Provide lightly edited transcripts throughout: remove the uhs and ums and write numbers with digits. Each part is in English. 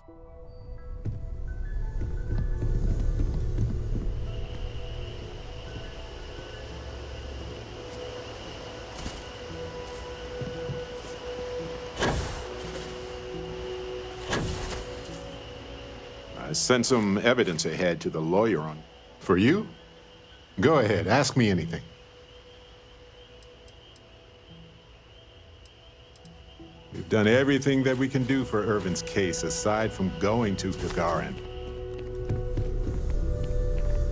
I sent some evidence ahead to the lawyer on... For you? Go ahead, ask me anything. We've done everything that we can do for Irvin's case, aside from going to Gagarin.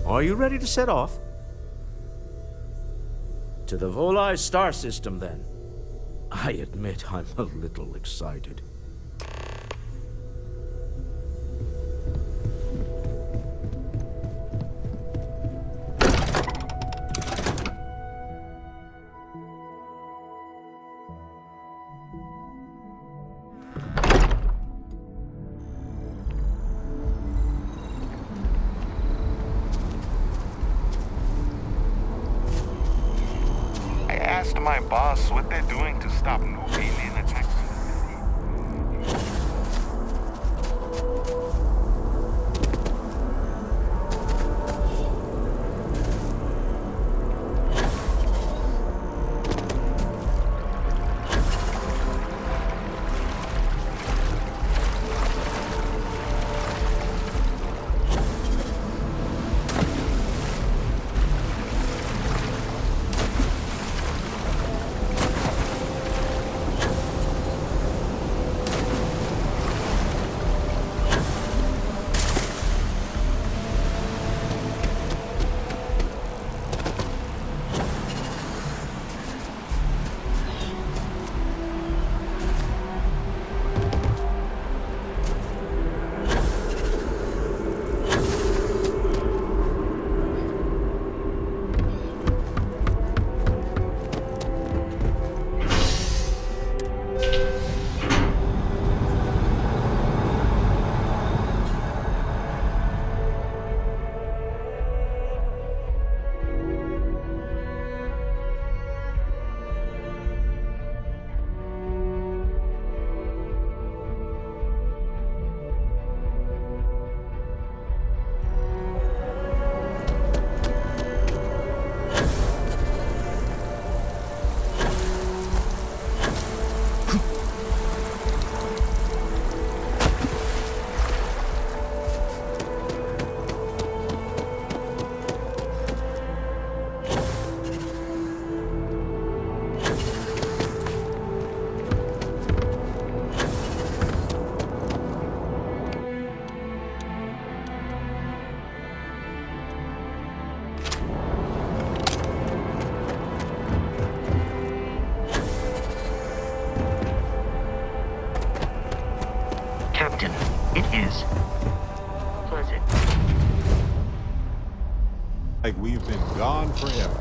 Are you ready to set off? To the Volai star system, then. I admit I'm a little excited. My boss what they're doing to stop new alien attacks in the city. Captain, it is pleasant. Like we've been gone forever.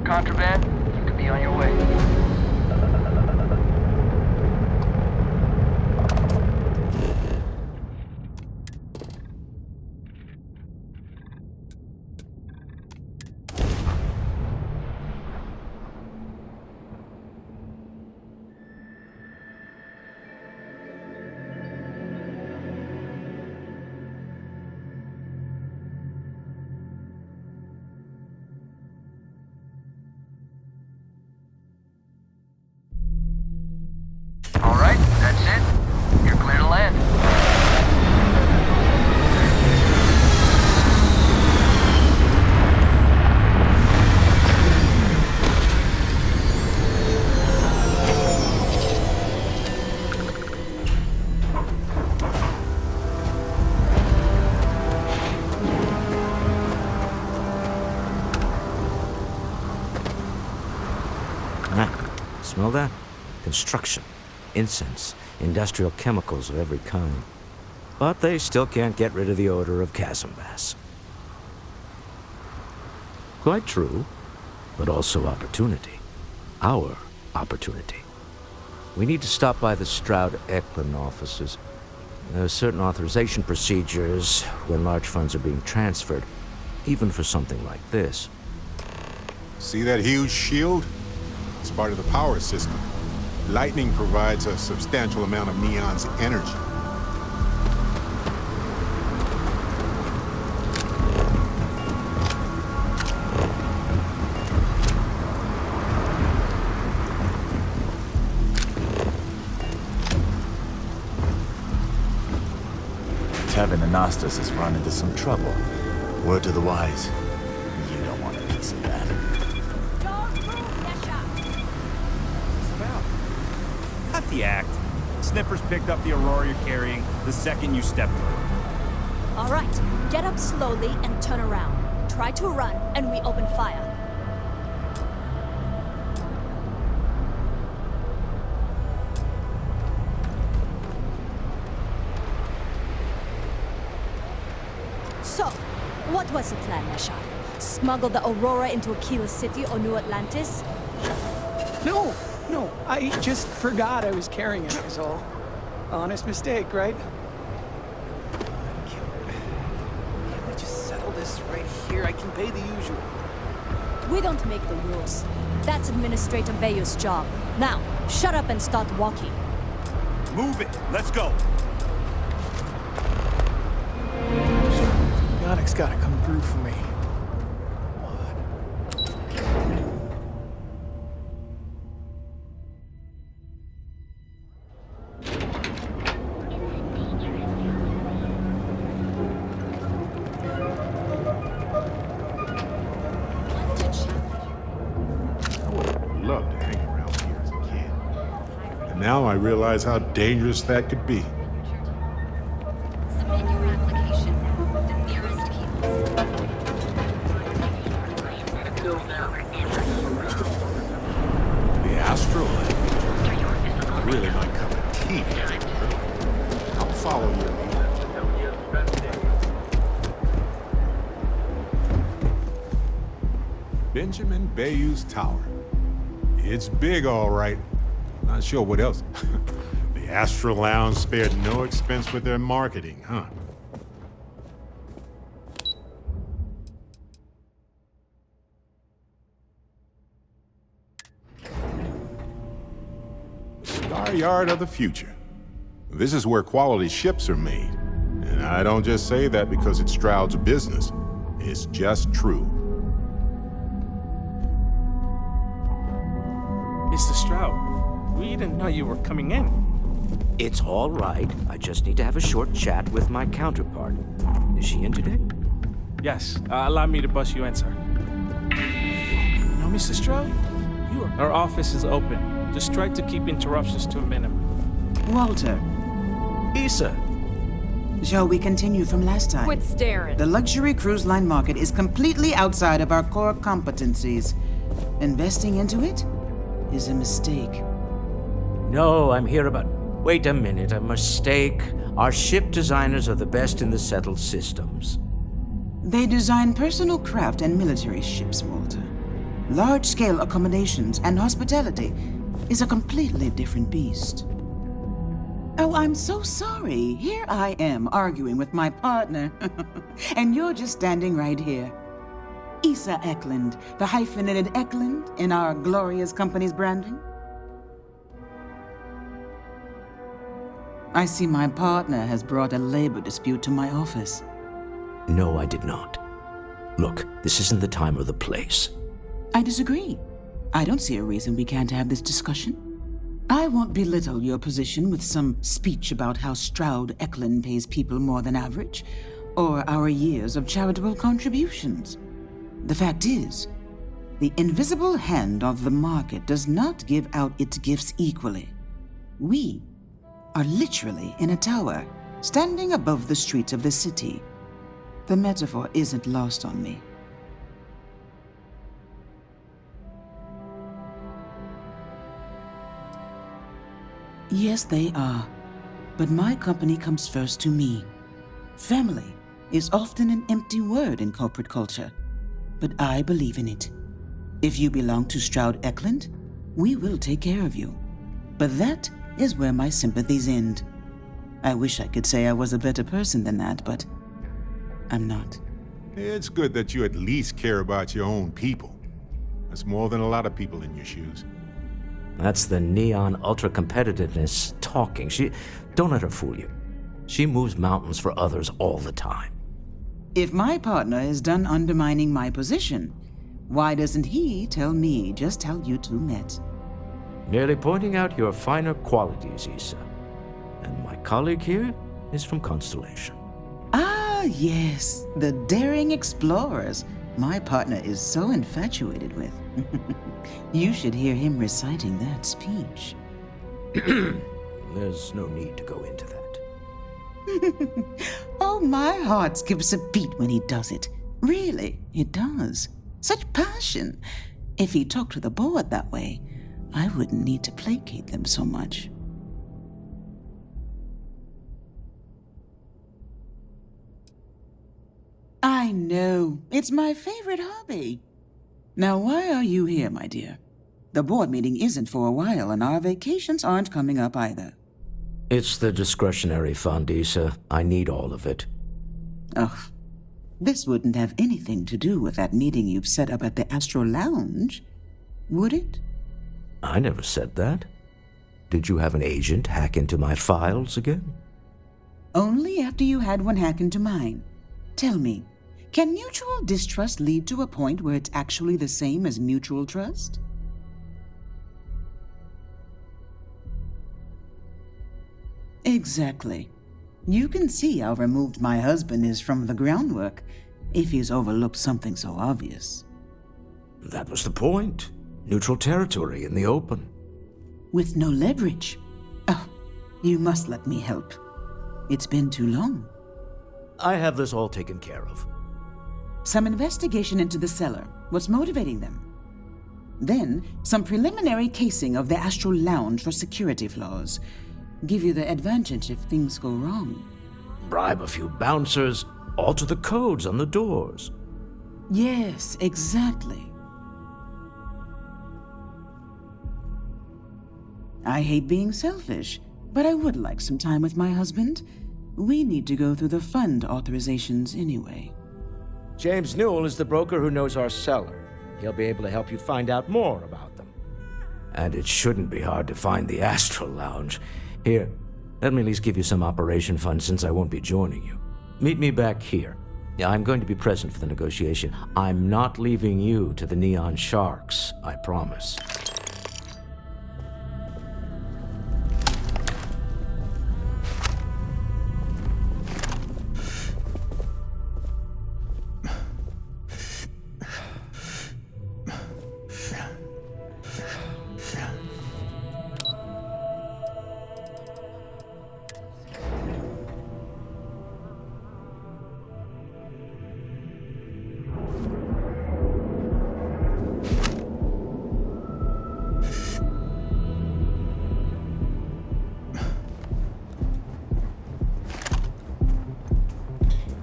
Contraband, you could be on your way. Smell that? Construction, incense, industrial chemicals of every kind. But they still can't get rid of the odor of chasm bass. Quite true, but also opportunity. Our opportunity. We need to stop by the Stroud-Eklund offices. There are certain authorization procedures when large funds are being transferred, even for something like this. See that huge shield? It's part of the power system. Lightning provides a substantial amount of Neon's energy. Tavern Anastas has run into some trouble. Word to the wise. You don't want a piece of that. Cut the act. Sniffers picked up the Aurora you're carrying the second you stepped through. All right, get up slowly and turn around. Try to run, and we open fire. So, what was the plan, Mesha? Smuggle the Aurora into Aquila City or New Atlantis? No, I just forgot I was carrying it, is all. Honest mistake, right? Can't we just settle this right here? I can pay the usual. We don't make the rules. That's Administrator Bayou's job. Now, shut up and start walking. Move it. Let's go. Yonik's gotta come through for me. Loved to hang around here as a kid. And now I realize how dangerous that could be. Submit your application. The nearest cables. The astral language. Really my cup of tea. I'll follow you. Benjamin Bayou's Tower. It's big, all right. Not sure what else. The Astral Lounge spared no expense with their marketing, huh? The Star Yard of the future. This is where quality ships are made. And I don't just say that because it's Stroud's business. It's just true. Mr. Stroud, we didn't know you were coming in. It's all right. I just need to have a short chat with my counterpart. Is she in today? Yes, allow me to bust you in, sir. No, Mr. Stroud, our office is open. Just try to keep interruptions to a minimum. Walter, Issa. shall we continue from last time? Quit staring. The luxury cruise line market is completely outside of our core competencies. Investing into it is a mistake. No, I'm here about... Wait a minute, a mistake. Our ship designers are the best in the settled systems. They design personal craft and military ships, Walter. Large-scale accommodations and hospitality is a completely different beast. Oh, I'm so sorry. Here I am arguing with my partner, and you're just standing right here. Issa Eklund, the hyphenated Eklund in our glorious company's branding. I see my partner has brought a labor dispute to my office. No, I did not. Look, this isn't the time or the place. I disagree. I don't see a reason we can't have this discussion. I won't belittle your position with some speech about how Stroud Eklund pays people more than average, or our years of charitable contributions. The fact is, the invisible hand of the market does not give out its gifts equally. We are literally in a tower, standing above the streets of the city. The metaphor isn't lost on me. Yes, they are. But my company comes first to me. Family is often an empty word in corporate culture, but I believe in it. If you belong to Stroud Eklund, we will take care of you. But that is where my sympathies end. I wish I could say I was a better person than that, but I'm not. It's good that you at least care about your own people. That's more than a lot of people in your shoes. That's the neon ultra-competitiveness talking. Don't let her fool you. She moves mountains for others all the time. If my partner is done undermining my position, why doesn't he tell me just how you two met? Merely pointing out your finer qualities, Issa. And my colleague here is from Constellation. Ah, yes, the daring explorers my partner is so infatuated with. You should hear him reciting that speech. There's no need to go into that. Oh, my heart skips a beat when he does it. Really, it does. Such passion. If he talked to the board that way, I wouldn't need to placate them so much. I know. It's my favorite hobby. Now, why are you here, my dear? The board meeting isn't for a while, and our vacations aren't coming up either. It's the discretionary fund, Issa. I need all of it. Oh, this wouldn't have anything to do with that meeting you've set up at the Astro Lounge, would it? I never said that. Did you have an agent hack into my files again? Only after you had one hack into mine. Tell me, can mutual distrust lead to a point where it's actually the same as mutual trust? Exactly. You can see how removed my husband is from the groundwork if he's overlooked something so obvious. That was the point. Neutral territory in the open. With no leverage. Oh, you must let me help. It's been too long. I have this all taken care of. Some investigation into the cellar. What's motivating them? Then, some preliminary casing of the Astral Lounge for security flaws. Give you the advantage if things go wrong. Bribe a few bouncers, alter the codes on the doors. Yes, exactly. I hate being selfish, but I would like some time with my husband. We need to go through the fund authorizations anyway. James Newell is the broker who knows our cellar. He'll be able to help you find out more about them. And it shouldn't be hard to find the Astral Lounge. Here, let me at least give you some operation funds since I won't be joining you. Meet me back here. I'm going to be present for the negotiation. I'm not leaving you to the Neon Sharks, I promise.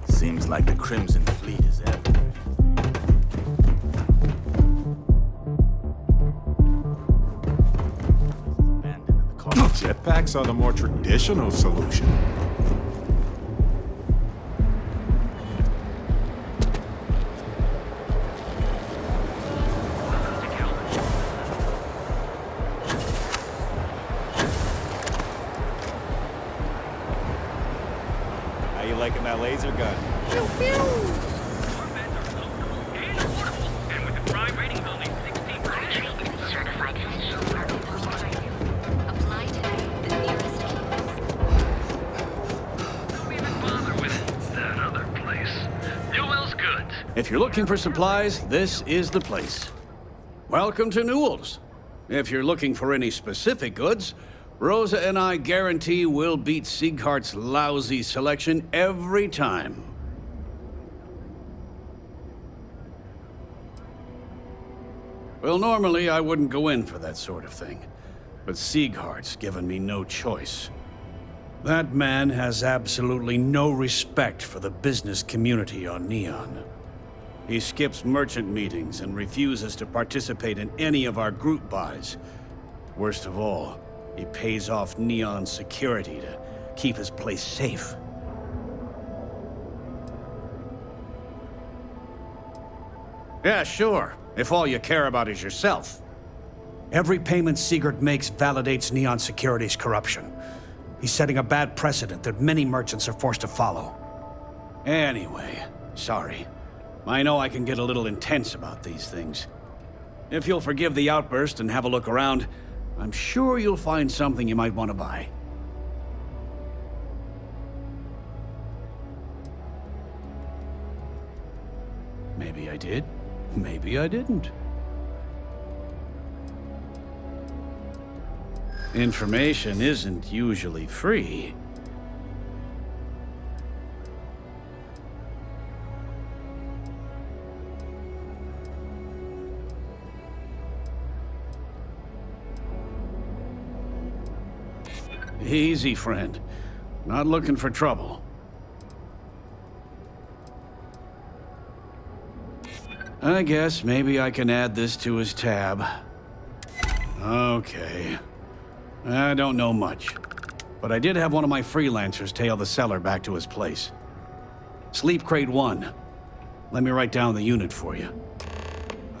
Seems like the Crimson Fleet is everywhere. Jetpacks are the more traditional solution. How you liking that laser gun? Pew pew! And affordable, and with a prime rating only 16%. Certified Apply today, the nearest kiosk. Don't even bother with that other place. Newell's Goods. If you're looking for supplies, this is the place. Welcome to Newell's. If you're looking for any specific goods, Rosa and I guarantee we'll beat Sieghart's lousy selection every time. Well, normally I wouldn't go in for that sort of thing. but Sieghart's given me no choice. That man has absolutely no respect for the business community on Neon. He skips merchant meetings and refuses to participate in any of our group buys. Worst of all, he pays off Neon's security to keep his place safe. Yeah, sure, if all you care about is yourself. Every payment Siegert makes validates Neon Security's corruption. He's setting a bad precedent that many merchants are forced to follow. Anyway, sorry. I know I can get a little intense about these things. If you'll forgive the outburst and have a look around, I'm sure you'll find something you might want to buy. Maybe I did. Maybe I didn't. Information isn't usually free. Easy, friend. Not looking for trouble. I guess maybe I can add this to his tab. Okay. I don't know much, but I did have one of my freelancers tail the seller back to his place. Sleep Crate 1. Let me write down the unit for you.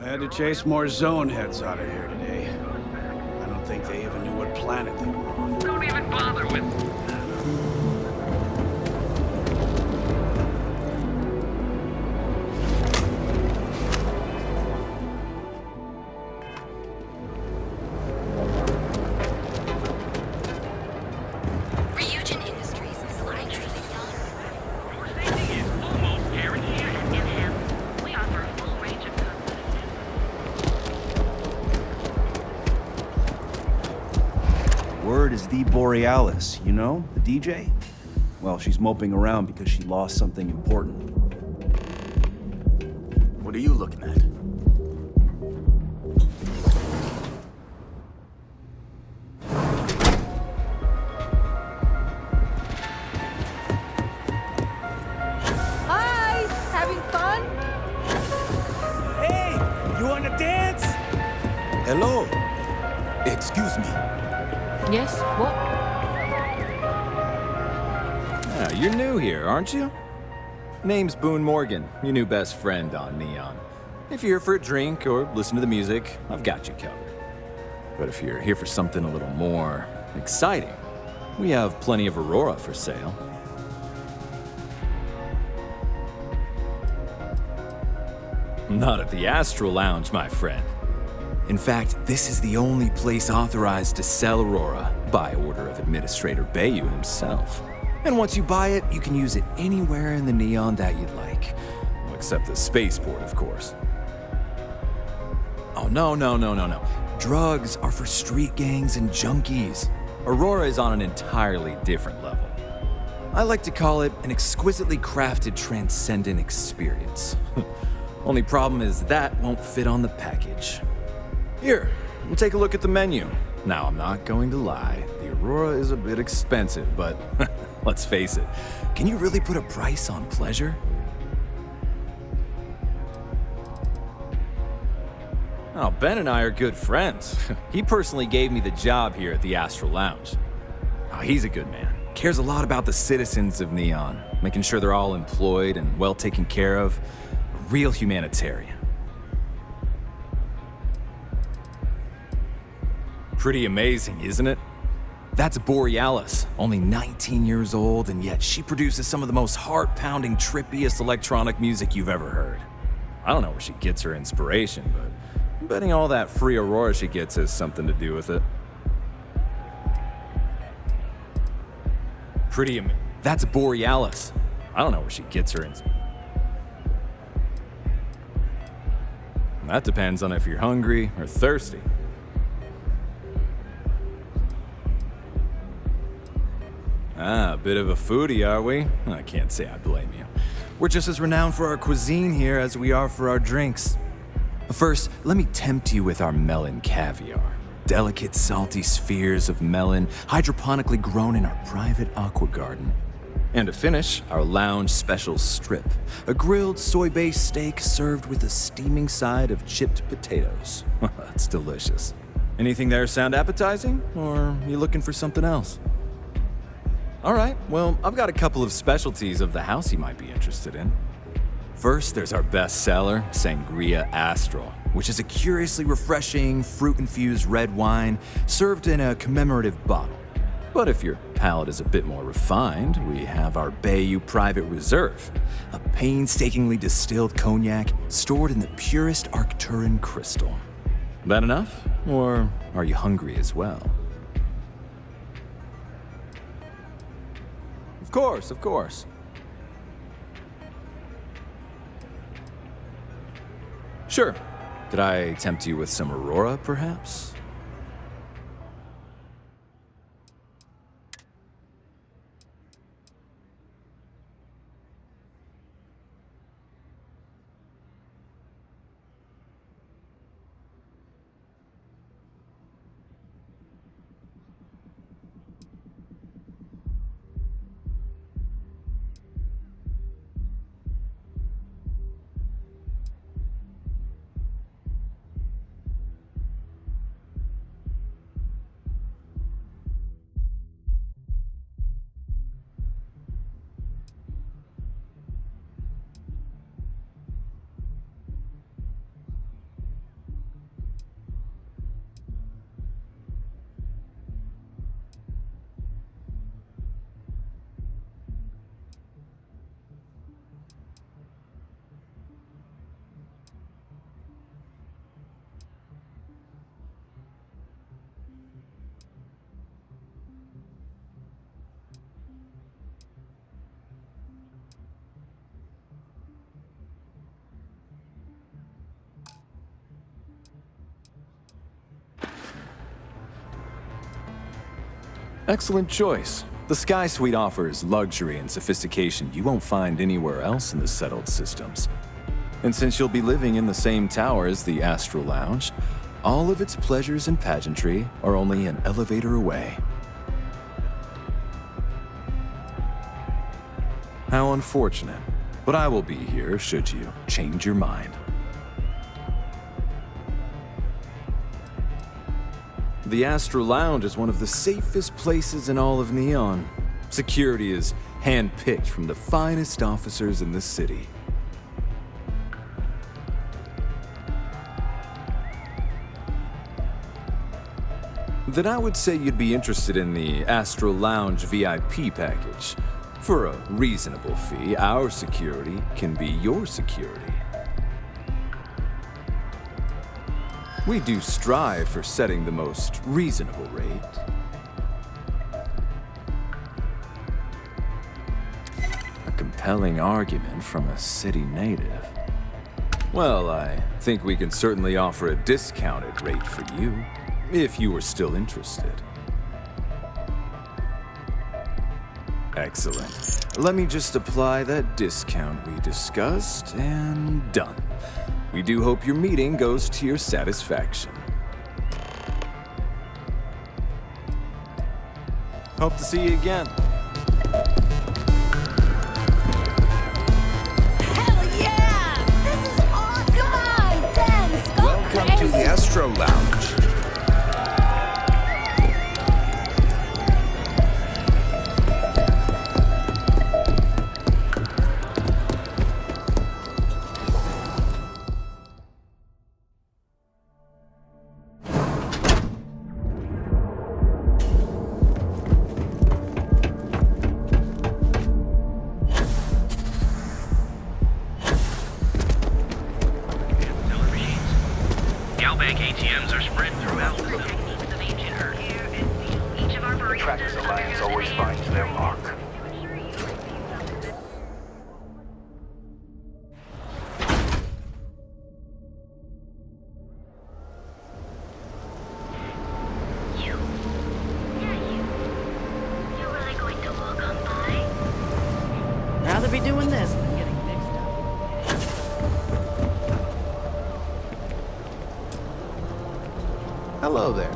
I had to chase more zone heads out of here today. I don't think they even knew what planet they were on. Don't even bother with... Word is the Borealis, you know? The DJ? Well, she's moping around because she lost something important. What are you looking at? Hi! Having fun? Hey! You wanna dance? Hello. Excuse me. Yes, what? Ah, you're new here, aren't you? Name's Boone Morgan, your new best friend on Neon. If you're here for a drink or listen to the music, I've got you covered. But if you're here for something a little more exciting, we have plenty of Aurora for sale. Not at the Astral Lounge, my friend. In fact, this is the only place authorized to sell Aurora by order of Administrator Bayou himself. And once you buy it, you can use it anywhere in the Neon that you'd like. Well, except the spaceport, of course. Oh, no. Drugs are for street gangs and junkies. Aurora is on an entirely different level. I like to call it an exquisitely crafted transcendent experience. Only problem is that won't fit on the package. Here, we'll take a look at the menu. Now, I'm not going to lie. The Aurora is a bit expensive, but let's face it. Can you really put a price on pleasure? Oh, Ben and I are good friends. He personally gave me the job here at the Astral Lounge. Oh, he's a good man. Cares a lot about the citizens of Neon, making sure they're all employed and well taken care of. A real humanitarian. Pretty amazing, isn't it? That's Borealis, only 19 years old, and yet she produces some of the most heart-pounding, trippiest electronic music you've ever heard. I don't know where she gets her inspiration, but I'm betting all that free Aurora she gets has something to do with it. That's Borealis. I don't know where she gets her inspiration. That depends on if you're hungry or thirsty. Ah, a bit of a foodie, are we? I can't say I blame you. We're just as renowned for our cuisine here as we are for our drinks. First, let me tempt you with our melon caviar. delicate salty spheres of melon hydroponically grown in our private aqua garden. And to finish, our lounge special strip, a grilled soy-based steak served with a steaming side of chipped potatoes. That's delicious. Anything there sound appetizing, or you looking for something else? All right, well, I've got a couple of specialties of the house you might be interested in. First, there's our best seller, Sangria Astral, which is a curiously refreshing, fruit-infused red wine served in a commemorative bottle. But if your palate is a bit more refined, we have our Bayou Private Reserve, a painstakingly distilled cognac stored in the purest Arcturan crystal. That enough? Or are you hungry as well? Of course, of course. Sure. Could I tempt you with some Aurora, perhaps? Excellent choice. The Sky Suite offers luxury and sophistication you won't find anywhere else in the settled systems. And since you'll be living in the same tower as the Astral Lounge, all of its pleasures and pageantry are only an elevator away. How unfortunate. But I will be here should you change your mind. The Astral Lounge is one of the safest places in all of Neon. Security is hand-picked from the finest officers in the city. Then I would say you'd be interested in the Astral Lounge VIP package. For a reasonable fee, our security can be your security. We do strive for setting the most reasonable rate. A compelling argument from a city native. Well, I think we can certainly offer a discounted rate for you, if you were still interested. Excellent. Let me just apply that discount we discussed, and done. We do hope your meeting goes to your satisfaction. Hope to see you again. Hell yeah! This is awesome! Come on, dance! Go Welcome crazy! to the Astro Lounge. Galbank ATMs are spread throughout the The Trackers Alliance always finds their mark. Rather be doing this than getting fixed up. Hello there.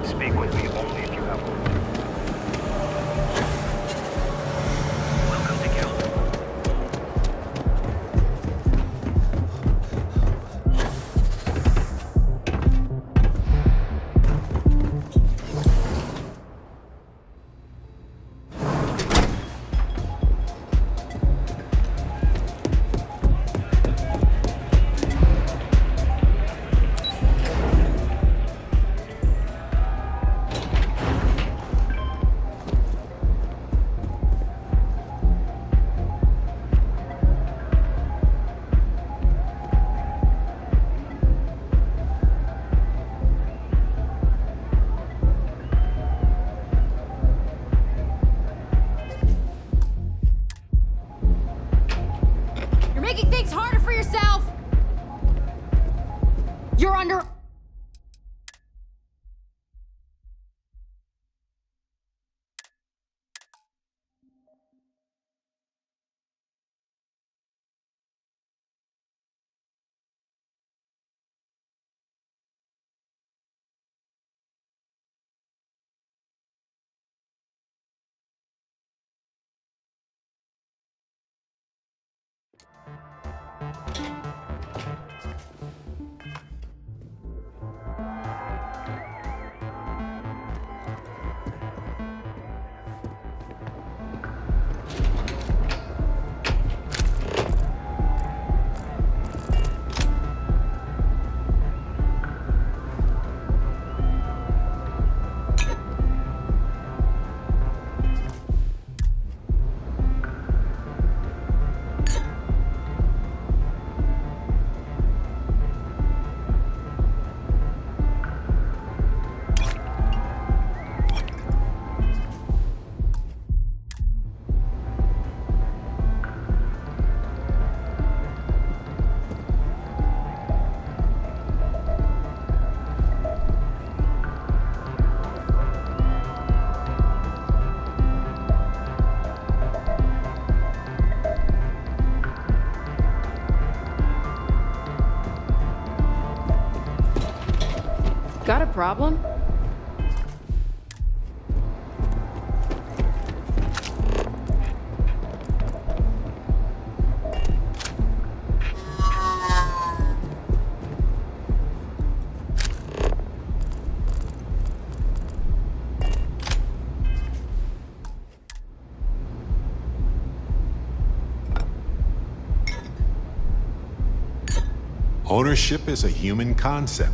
Speak with me only if you have a reason. Welcome to Kelvin. You're making things harder for yourself! You're under... Got a problem? Ownership is a human concept.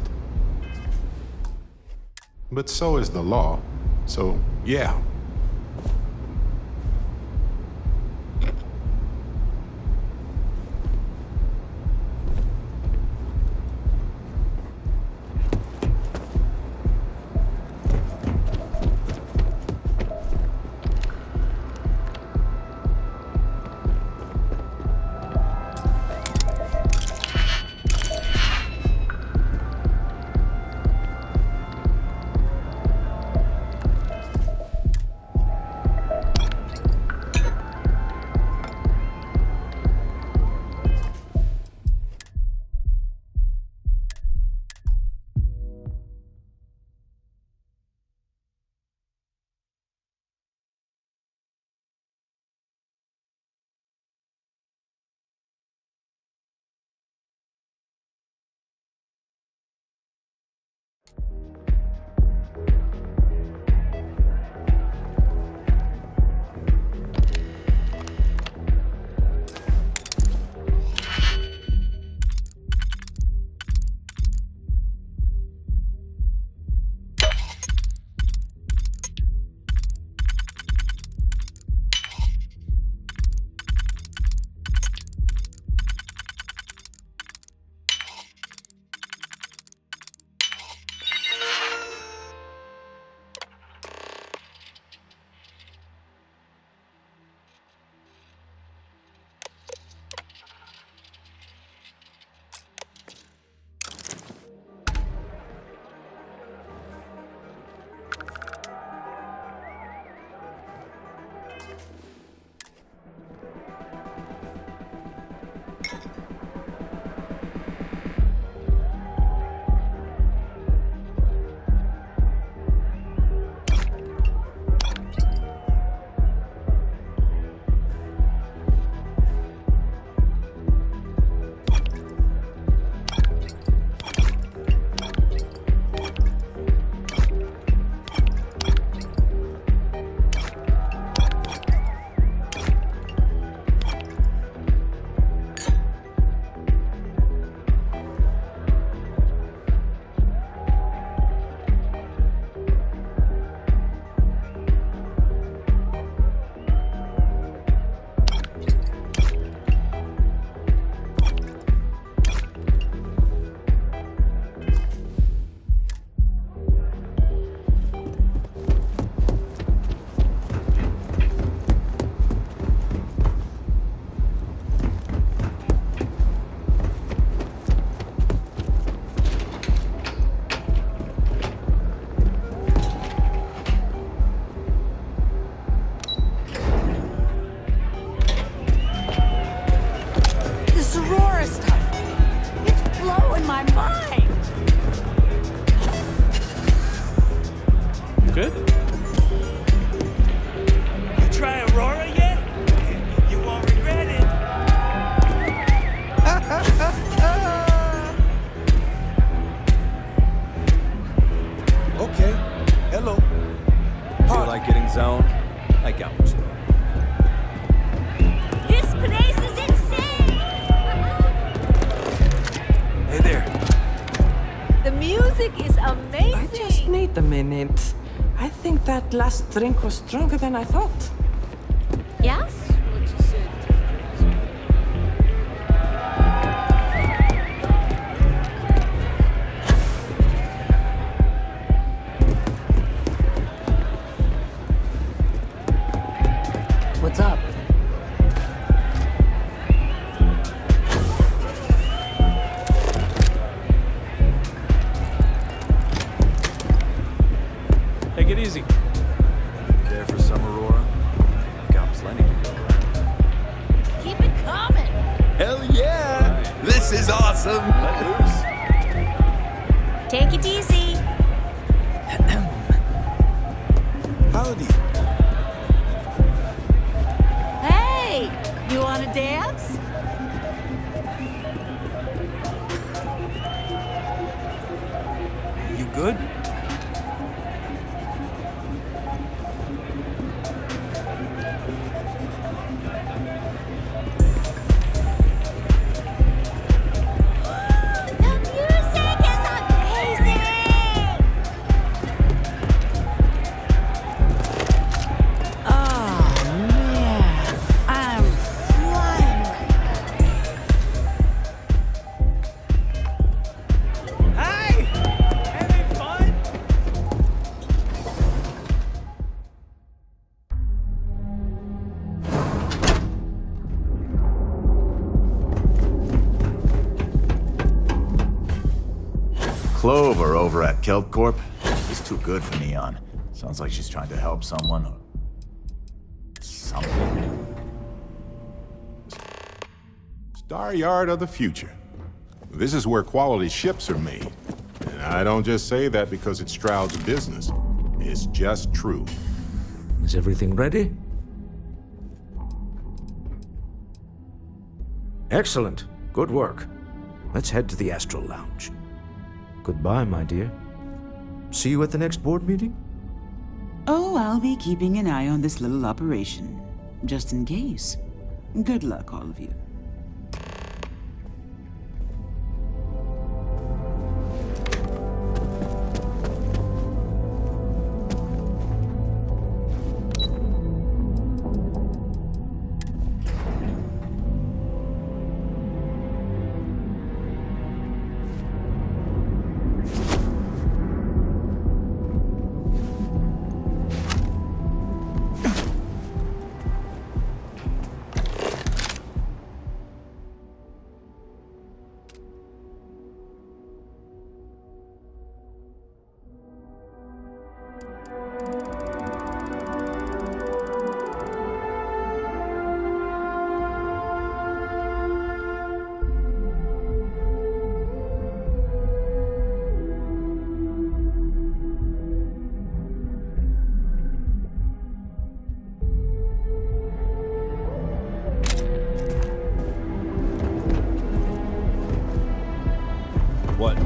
But so is the law. So, yeah. good? You try Aurora yet? You won't regret it. Okay. Hello. Feel like getting zoned? I got what you want. This place is insane! Hey there. The music is amazing. I just need a minute. I think that last drink was stronger than I thought. Yes? What's up? Take it easy. There for some Aurora? I've got plenty to go around. Keep it coming! Hell yeah! This is awesome! Let loose. Take it easy. Howdy. Hey! You wanna dance? You good? The music is amazing! Oh, man. I'm flying right Hey! Having fun? Clover over at Kelp Corp is too good for Neon. Sounds like she's trying to help someone or something. Star Yard of the future. This is where quality ships are made. And I don't just say that because it's Stroud's business. It's just true. Is everything ready? Excellent. Good work. Let's head to the Astral Lounge. Goodbye, my dear. See you at the next board meeting? Oh, I'll be keeping an eye on this little operation, just in case. Good luck, all of you. What?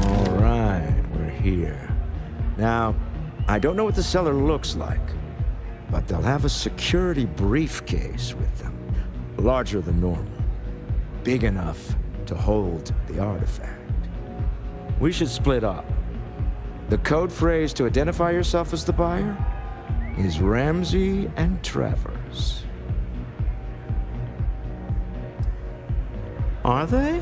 All right, we're here. Now, I don't know what the cellar looks like, but they'll have a security briefcase with them, larger than normal, big enough to hold the artifact. We should split up. The code phrase to identify yourself as the buyer is Ramsey and Travers. Are they?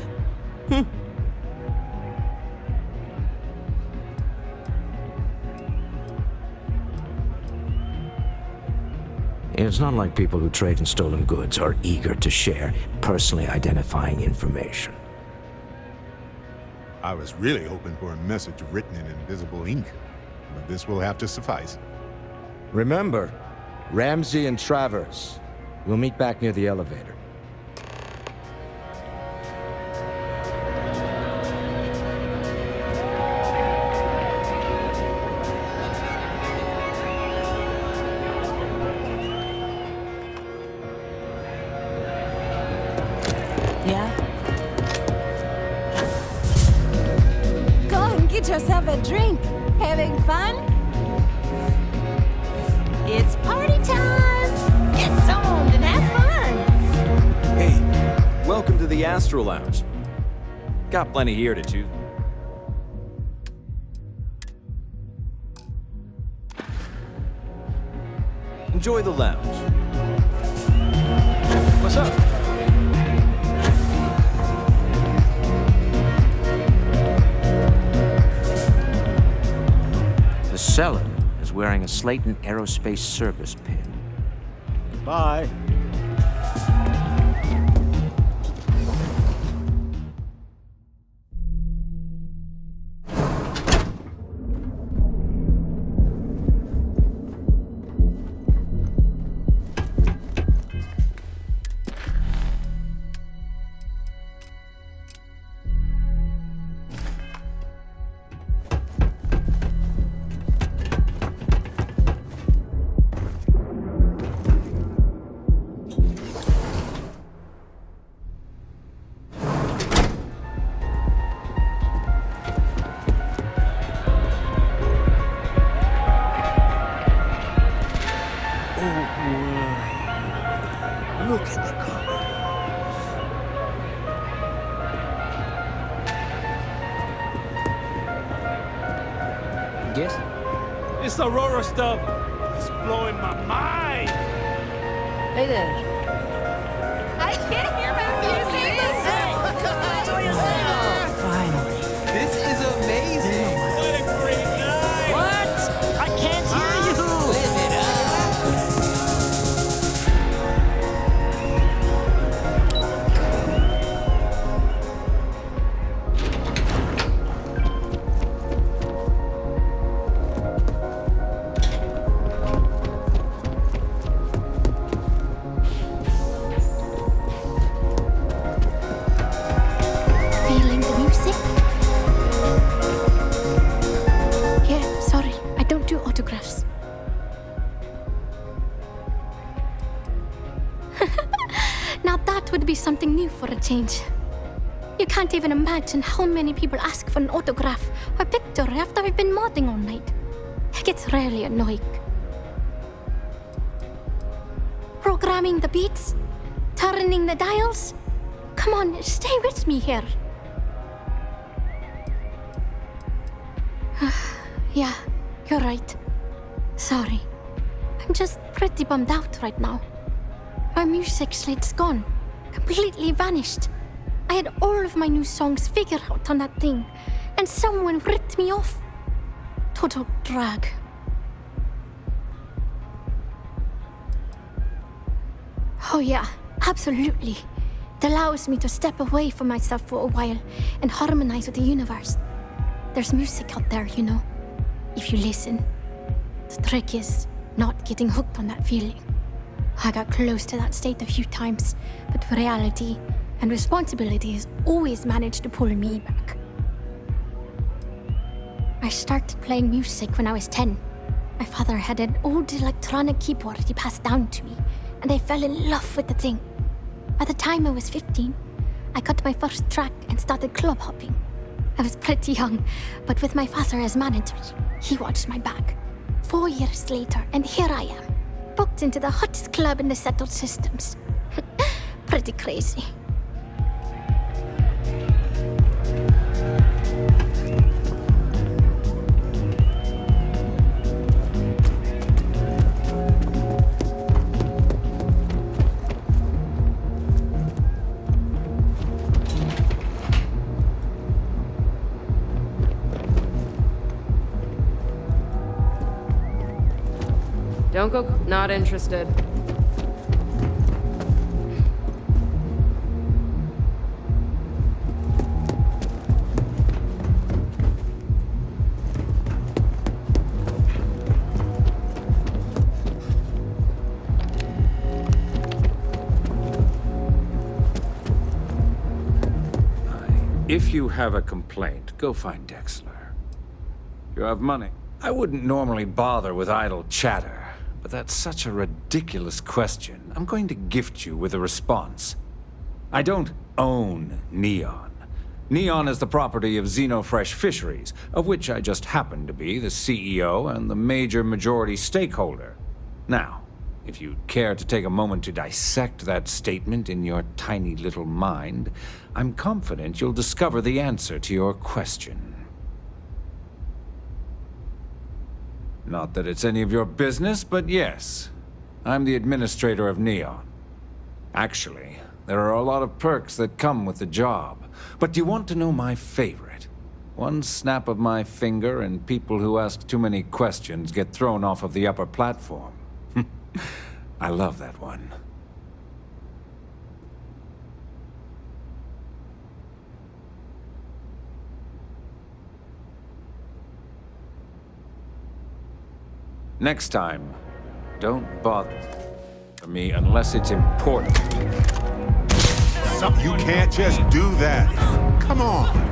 It's not like people who trade in stolen goods are eager to share personally identifying information. I was really hoping for a message written in invisible ink, but this will have to suffice. Remember, Ramsey and Travers. We'll meet back near the elevator. Yeah? Go and get yourself a drink. Having fun? It's party time! Get stoned and have fun! Hey, welcome to the Astro Lounge. Got plenty here to choose. Enjoy the lounge. What's up? The seller is wearing a Slayton Aerospace service pin. Bye. Look at the colors. Guess? It's Aurora stuff. It's blowing my mind. Hey there. I can't hear my music! Enjoy yourself! Finally. This is amazing! What a great night! What? I can't hear you! Live it up! Feeling the music? Yeah, sorry, I don't do autographs. Now that would be something new for a change. You can't even imagine how many people ask for an autograph or picture after I've been modding all night. It gets really annoying. Programming the beats? Turning the dials? Come on, stay with me here. Yeah, you're right. Sorry. I'm just pretty bummed out right now. My music slate's gone. Completely vanished. I had all of my new songs figured out on that thing, and someone ripped me off. Total drag. Oh yeah, absolutely. It allows me to step away from myself for a while and harmonize with the universe. There's music out there, you know, if you listen. The trick is not getting hooked on that feeling. I got close to that state a few times, but reality and responsibility has always managed to pull me back. I started playing music when I was 10. My father had an old electronic keyboard he passed down to me, and I fell in love with the thing. By the time I was 15, I got my first track and started club hopping. I was pretty young, but with my father as manager, he watched my back. 4 years later, and here I am, booked into the hottest club in the settled systems. Pretty crazy. Don't go. Not interested. If you have a complaint, go find Dexler. You have money. I wouldn't normally bother with idle chatter, but that's such a ridiculous question. I'm going to gift you with a response. I don't own Neon. Neon is the property of Xenofresh Fisheries, of which I just happen to be the CEO and the major majority stakeholder. Now, if you'd care to take a moment to dissect that statement in your tiny little mind, I'm confident you'll discover the answer to your question. Not that it's any of your business, but yes, I'm the administrator of Neon. Actually, there are a lot of perks that come with the job. But do you want to know my favorite? One snap of my finger and people who ask too many questions get thrown off of the upper platform. I love that one. Next time, don't bother me unless it's important. You can't just do that. Come on.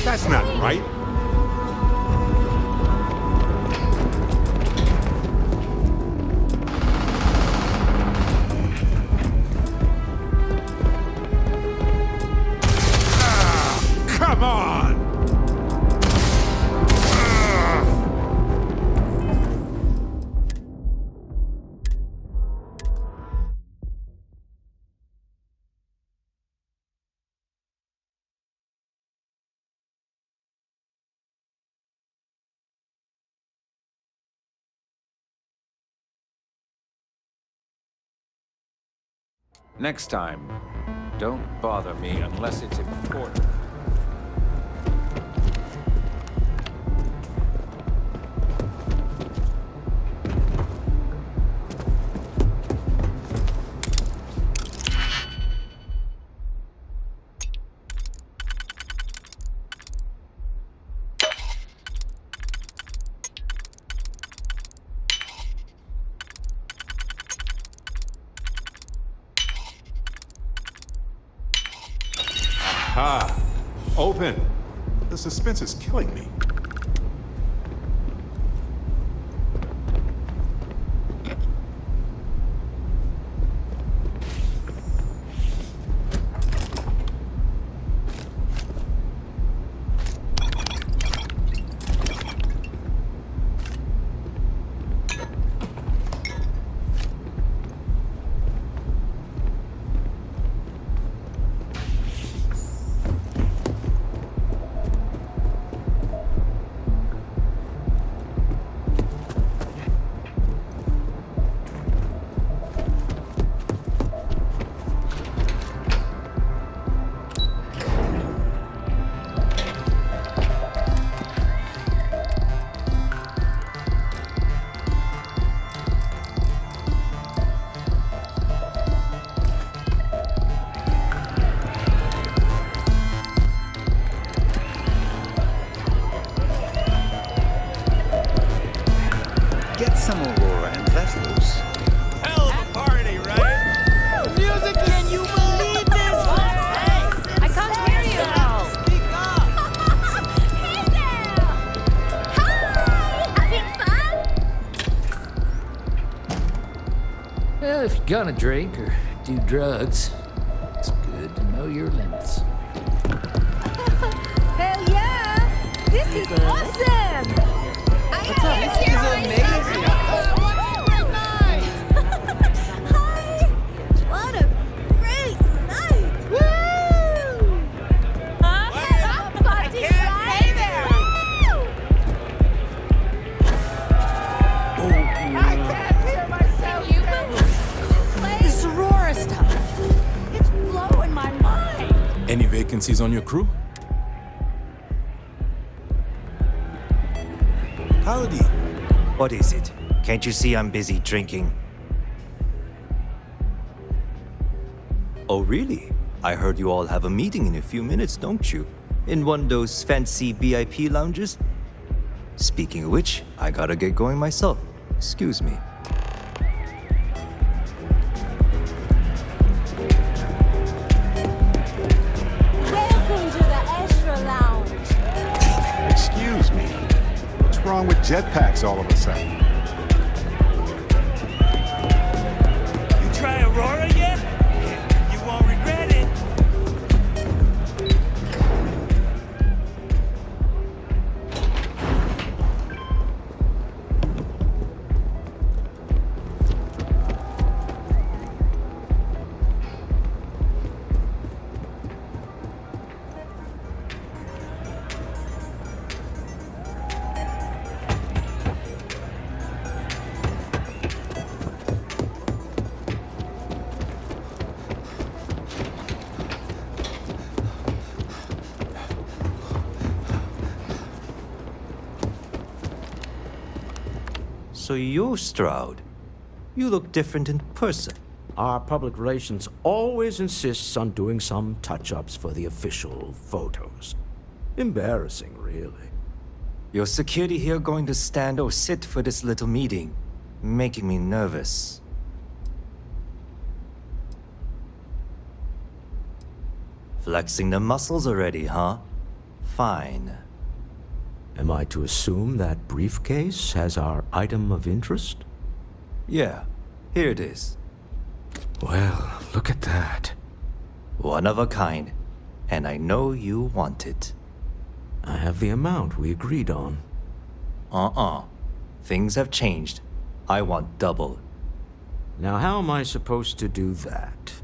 That's not right. Come on! Next time, don't bother me unless it's important. Ah, open. The suspense is killing me. Get some Aurora and let loose. Hell of a party, right? The music, can you believe this? Hey, I can't hear you now. speak up. Hey there! Hi! Having fun? Well, if you're gonna drink or do drugs, it's good to know your limits. Hell yeah! This is awesome! What's up? This is amazing. Hi! What a great night! Woo! Hey, I'm party, right? Hey there! vacancies on your crew? Paladin. What is it? Can't you see I'm busy drinking? Oh, really? I heard you all have a meeting in a few minutes, don't you? In one of those fancy VIP lounges? Speaking of which, I gotta get going myself. Excuse me. Welcome to the Extra Lounge. Excuse me. What's wrong with jetpacks all of a sudden? You try Aurora yet? You won't regret it. So you're Stroud. You look different in person. Our public relations always insists on doing some touch-ups for the official photos. Embarrassing, really. Your security here going to stand or sit for this little meeting, making me nervous. Flexing the muscles already, huh? Fine. Am I to assume that briefcase has our item of interest? Yeah, here it is. Well, look at that. One of a kind, and I know you want it. I have the amount we agreed on. Things have changed. I want double. Now, how am I supposed to do that?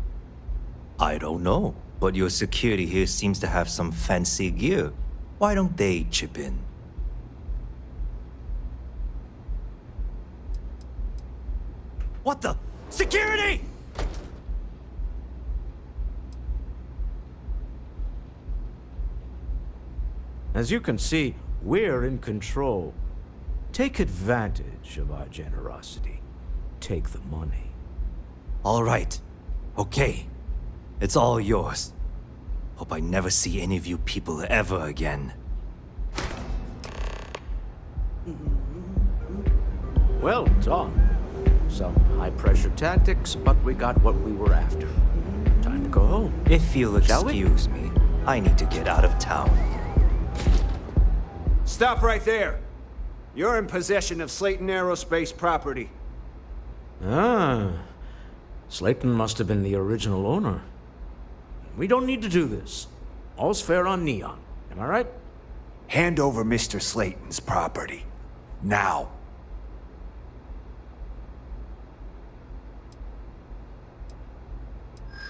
I don't know, but your security here seems to have some fancy gear. Why don't they chip in? What the? Security! As you can see, we're in control. Take advantage of our generosity. Take the money. All right. Okay. It's all yours. Hope I never see any of you people ever again. Well done. Some high-pressure tactics, but we got what we were after. Time to go home. If you'll excuse me, I need to get out of town. Stop right there. You're in possession of Slayton Aerospace property. Ah. Slayton must have been the original owner. We don't need to do this. All's fair on Neon. Am I right? Hand over Mr. Slayton's property. Now.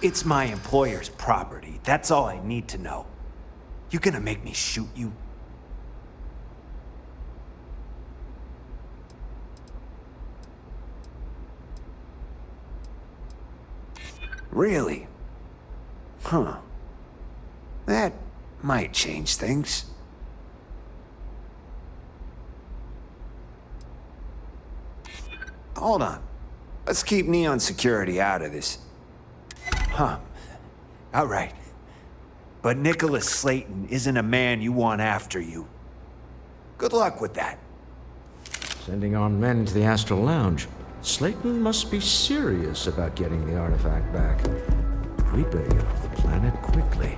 It's my employer's property. That's all I need to know. You gonna make me shoot you? Really? Huh. That might change things. Hold on. Let's keep Neon Security out of this. Huh. All right. But Nicholas Slayton isn't a man you want after you. Good luck with that. Sending our men into the Astral Lounge. Slayton must be serious about getting the artifact back. We better get off the planet quickly.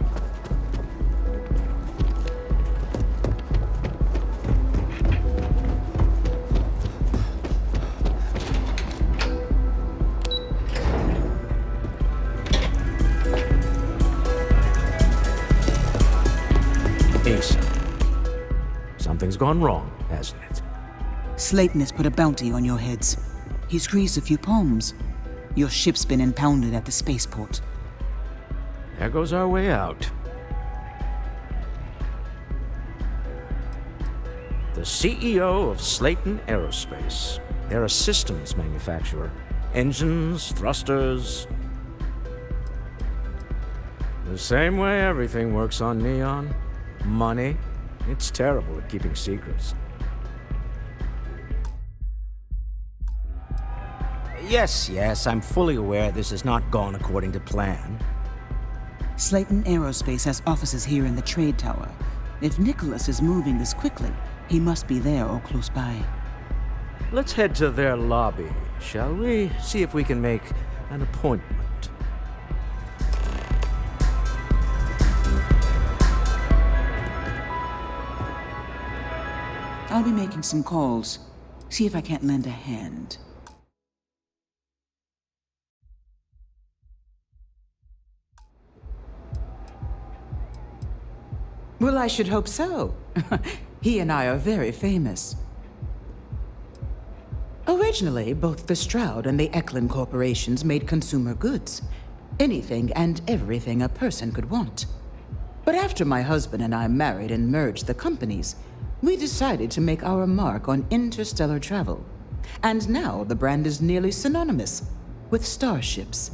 Something's gone wrong, hasn't it? Slayton has put a bounty on your heads. He's greased a few palms. Your ship's been impounded at the spaceport. There goes our way out. The CEO of Slayton Aerospace. They're a systems manufacturer. Engines, thrusters. The same way everything works on Neon. Money. It's terrible at keeping secrets. Yes, I'm fully aware this has not gone according to plan. Slayton Aerospace has offices here in the trade tower. If Nicholas is moving this quickly, he must be there or close by. Let's head to their lobby, shall we? See if we can make an appointment. I'll be making some calls. See if I can't lend a hand. Well, I should hope so. He and I are very famous. Originally, both the Stroud and the Eklund corporations made consumer goods. Anything and everything a person could want. But after my husband and I married and merged the companies, we decided to make our mark on interstellar travel. And now the brand is nearly synonymous with starships.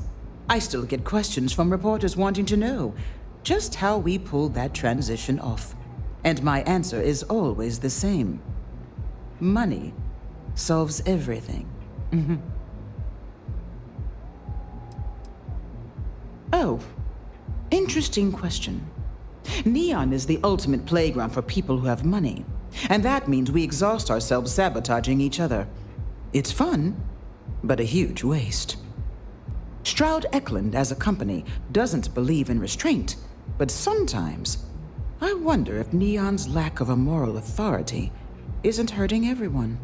I still get questions from reporters wanting to know just how we pulled that transition off. And my answer is always the same. Money solves everything. Oh, interesting question. Neon is the ultimate playground for people who have money. And that means we exhaust ourselves sabotaging each other. It's fun, but a huge waste. Stroud Eklund as a company doesn't believe in restraint, but sometimes I wonder if Neon's lack of a moral authority isn't hurting everyone.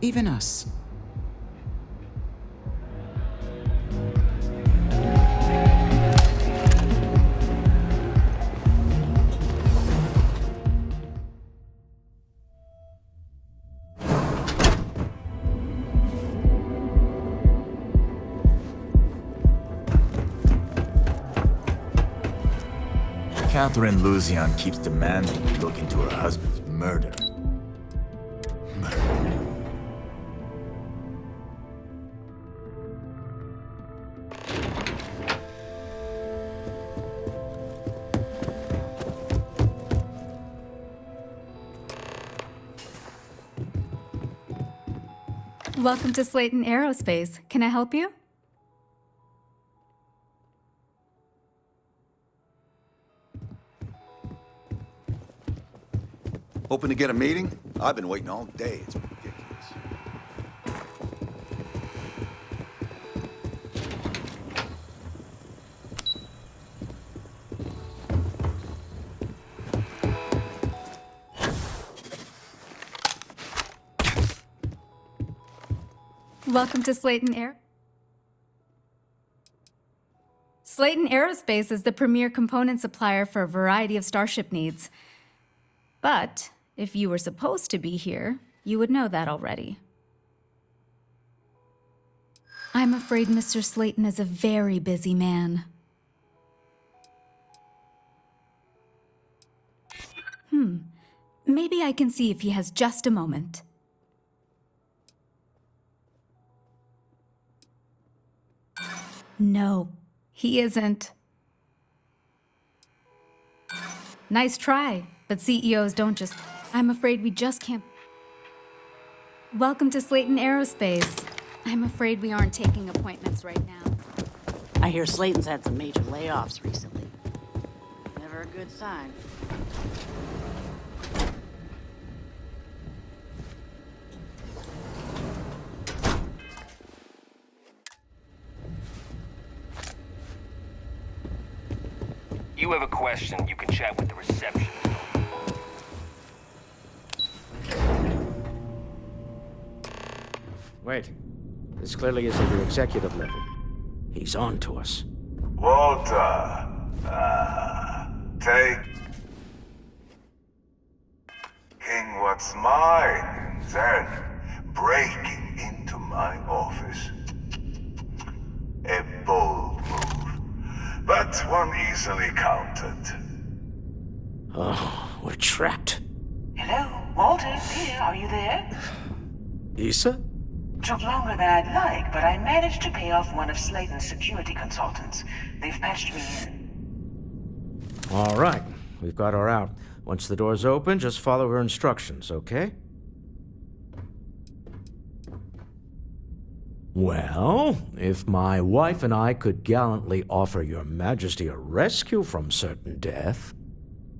Even us. Catherine Luzion keeps demanding you look into her husband's murder. Welcome to Slayton Aerospace. Can I help you? Hoping to get a meeting? I've been waiting all day. It's ridiculous. Welcome to Slayton Aerospace is the premier component supplier for a variety of starship needs. But if you were supposed to be here, you would know that already. I'm afraid Mr. Slayton is a very busy man. Maybe I can see if he has just a moment. No, he isn't. Nice try, but CEOs don't just... I'm afraid we just can't... Welcome to Slayton Aerospace. I'm afraid we aren't taking appointments right now. I hear Slayton's had some major layoffs recently. Never a good sign. You have a question, you can chat with the receptionist. Wait. This clearly isn't your executive level. He's on to us. Walter, take King what's mine, then breaking into my office. A bold move, but one easily countered. Oh, we're trapped. Hello, Walter, dear, are you there? Issa? Took longer than I'd like, but I managed to pay off one of Slayton's security consultants. They've patched me in. All right, we've got her out. Once the door's open, just follow her instructions, okay? Well, if my wife and I could gallantly offer your majesty a rescue from certain death,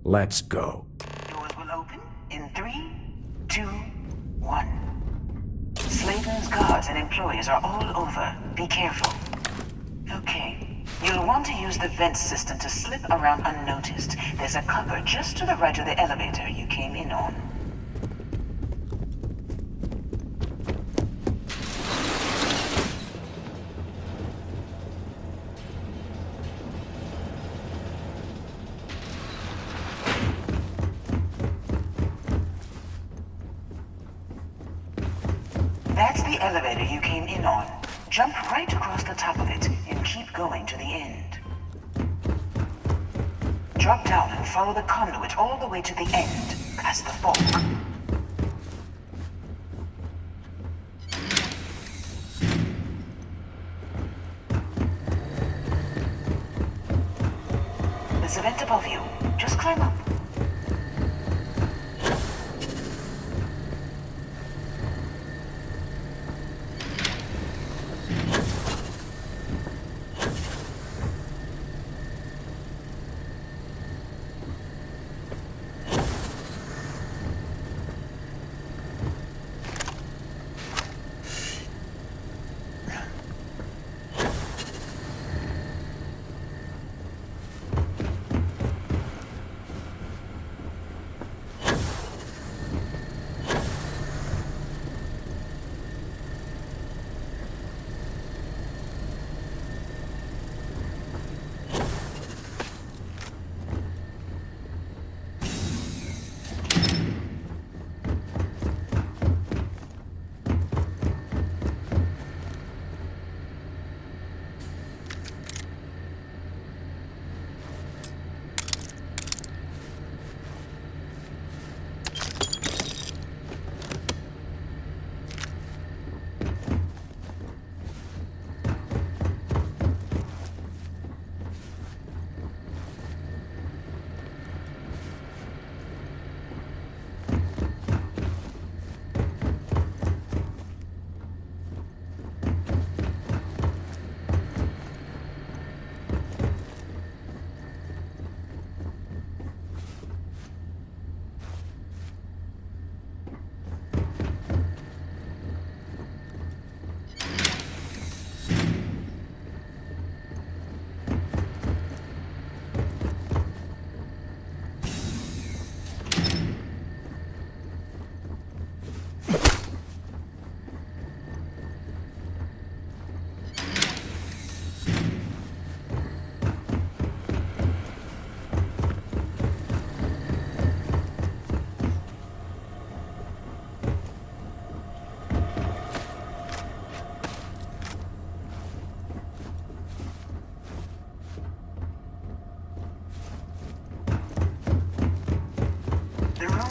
let's go. Doors will open in 3, 2, 1. Slayton's guards and employees are all over. Be careful. Okay. You'll want to use the vent system to slip around unnoticed. There's a cupboard just to the right of the elevator you came in on. That's the elevator you came in on. Jump right across the top of it and keep going to the end. Drop down and follow the conduit all the way to the end, past the fork. There's a vent above you. Just climb up.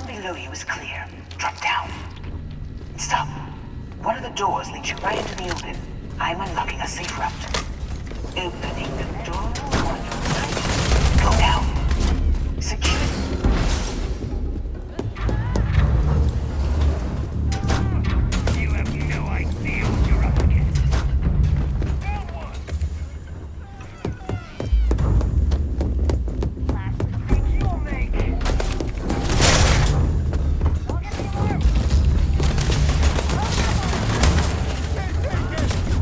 Below you is clear. Drop down. Stop. One of the doors leads you right into the open. I'm unlocking a safe route. Opening the door on your right. Go now. Secure. You have no idea what you're up against. Down one. Last mistake you'll make.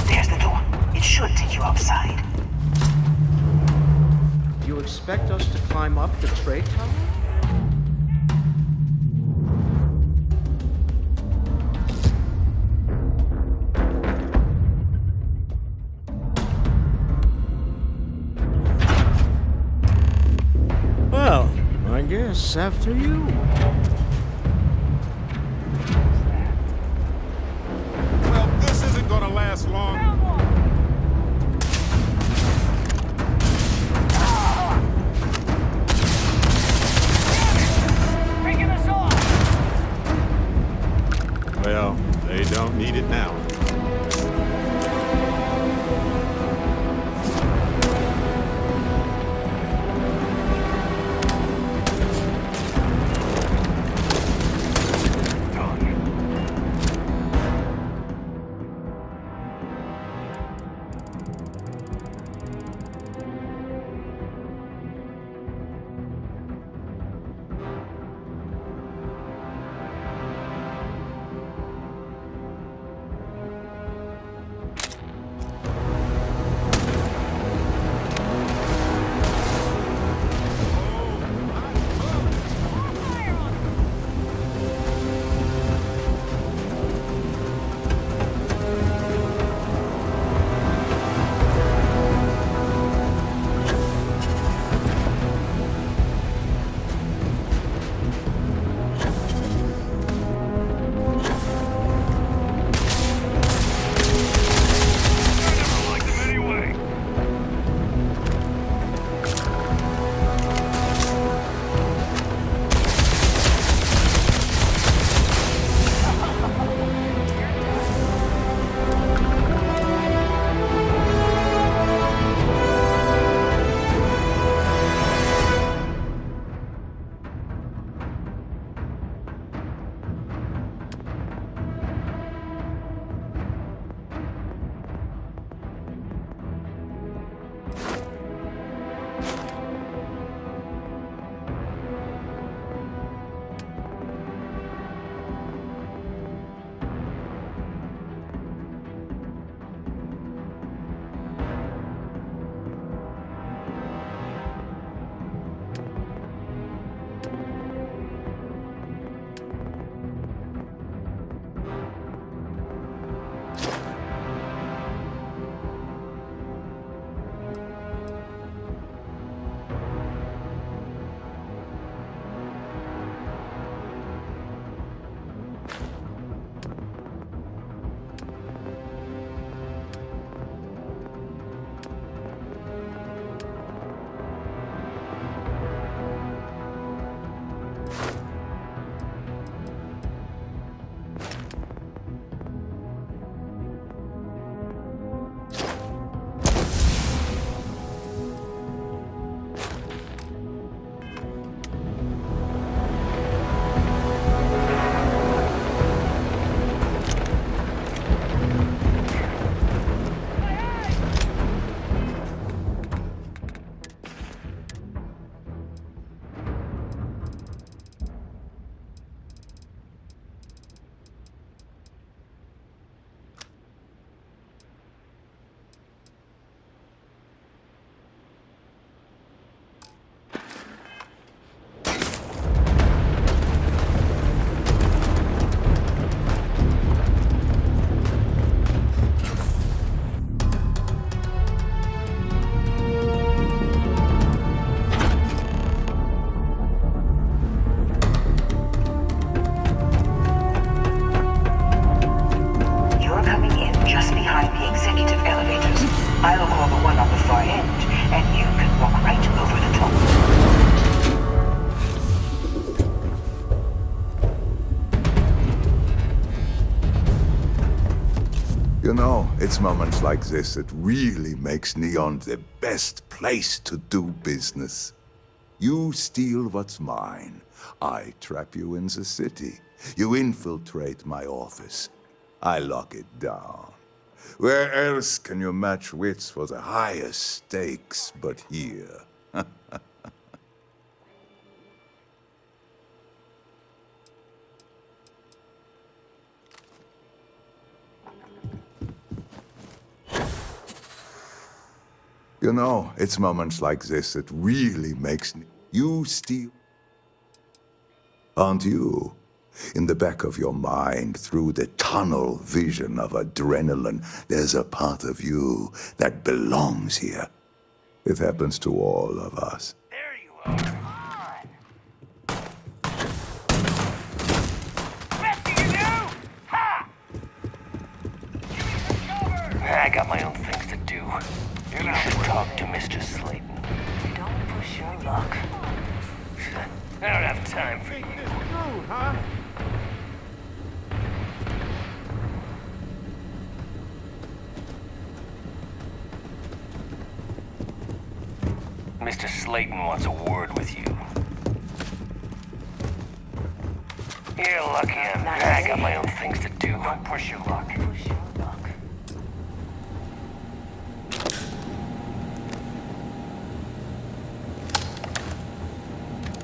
There's the door. It should take you outside. You expect us to climb up the trade tower? Well, I guess after you. Well, this isn't gonna last long. Breaking us off. Well, they don't need it now. You know, it's moments like this that really makes Neon the best place to do business. You steal what's mine. I trap you in the city. You infiltrate my office. I lock it down. Where else can you match wits for the highest stakes but here? You know, it's moments like this that really makes you steal. Aren't you? In the back of your mind, through the tunnel vision of adrenaline, there's a part of you that belongs here. It happens to all of us. I got my own things to do. You should talk to Mr. Slayton. Don't push your luck. I don't have time for you. Rude, huh? Mr. Slayton wants a word with you. You're lucky I got my own things to do. Don't push your luck. Push your luck.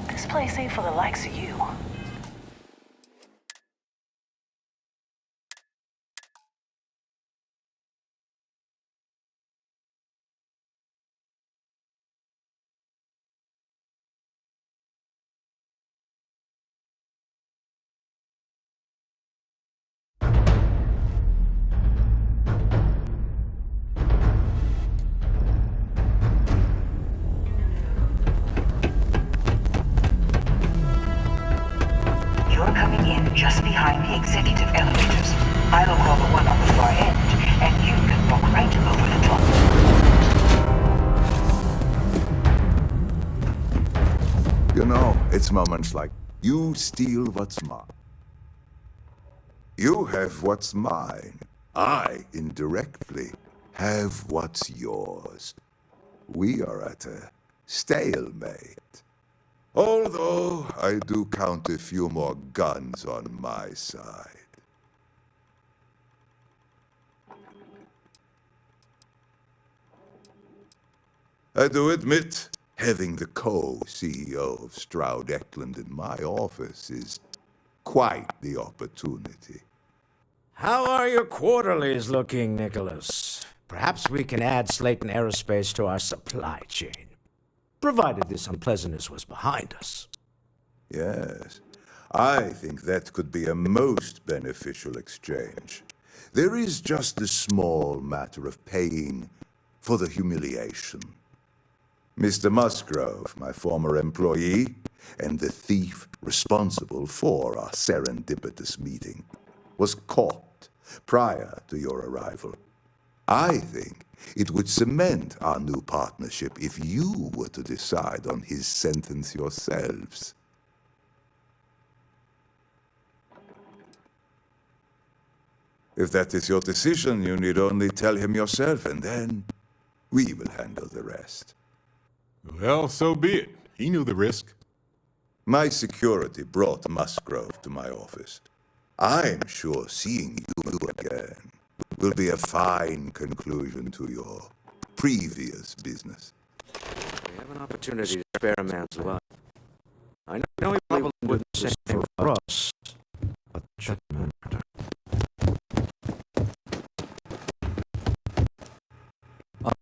This place ain't for the likes of you. You're coming in just behind the executive elevators. I will call the one on the far end, and you can walk right over the top. You know, it's moments like you steal what's mine. You have what's mine. I, indirectly, have what's yours. We are at a stalemate. Although I do count a few more guns on my side. I do admit, having the co-CEO of Stroud Eklund in my office is quite the opportunity. How are your quarterlies looking, Nicholas? Perhaps we can add Slayton Aerospace to our supply chain, provided this unpleasantness was behind us. Yes, I think that could be a most beneficial exchange. There is just the small matter of paying for the humiliation. Mr. Musgrove, my former employee, and the thief responsible for our serendipitous meeting, was caught prior to your arrival. I think it would cement our new partnership if you were to decide on his sentence yourselves. If that is your decision, you need only tell him yourself, and then we will handle the rest. Well, so be it. He knew the risk. My security brought Musgrove to my office. I'm sure seeing you again will be a fine conclusion to your previous business. We have an opportunity to spare a man's life. I know he probably wouldn't say anything for us, but it shouldn't matter.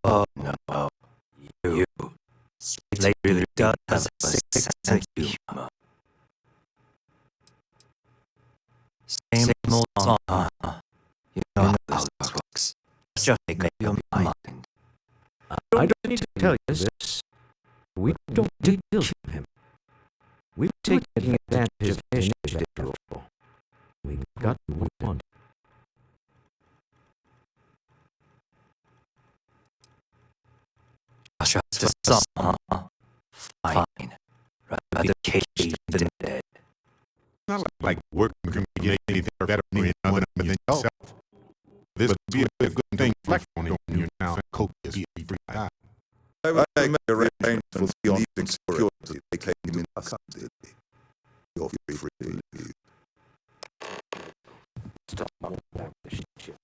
Oh, no. You. Slate really does have a sick sense of humor. Same old song, huh? You know how this works. Just make up your mind. I don't need to tell you this. We don't deal with him. We've taken advantage of his initiative after all. We got what we want. Just a song, huh? Fine. Rather caged than dead. Not like working with him to get anything better than anyone than yourself. This would be a good thing to reflect on your now copious free time. I would make arrangements for your security. They came in custody. You're free to leave. Stop on back the ship.